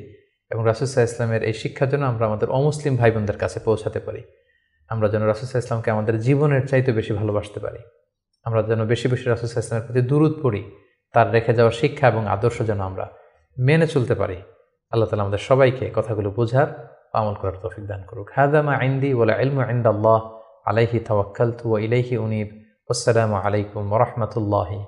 এবং রাসূল সাল্লাল্লাহু আলাইহি ওয়াসাল্লামের এই শিক্ষা যেন আমরা আমাদের অমুসলিম ভাই বোনদের কাছে পৌঁছাতে পারি। আমরা যেন রাসূল সাল্লাল্লাহু আলাইহি ওয়াসাল্লামকে আমাদের জীবনের চাইতে বেশি ভালোবাসতে পারি। আমরা যেন বেশি বেশি রাসূল সাল্লাল্লাহু আলাইহি ওয়াসাল্লামের প্রতি দুরূদ পড়ি, তার রেখে যাওয়া শিক্ষা এবং আদর্শ যেন আমরা মেনে চলতে পারি। আল্লাহ তাআলা আমাদের সবাইকে কথাগুলো বোঝার, আমল করার তৌফিক দান করুক। হাযা মা ইনদি ওয়াল ইলমু ইনদাল্লাহ, আলাইহি তাওয়াক্কালতু ওয়া ইলাইহি উনীব। আসসালামু আলাইকুম ওয়া রাহমাতুল্লাহি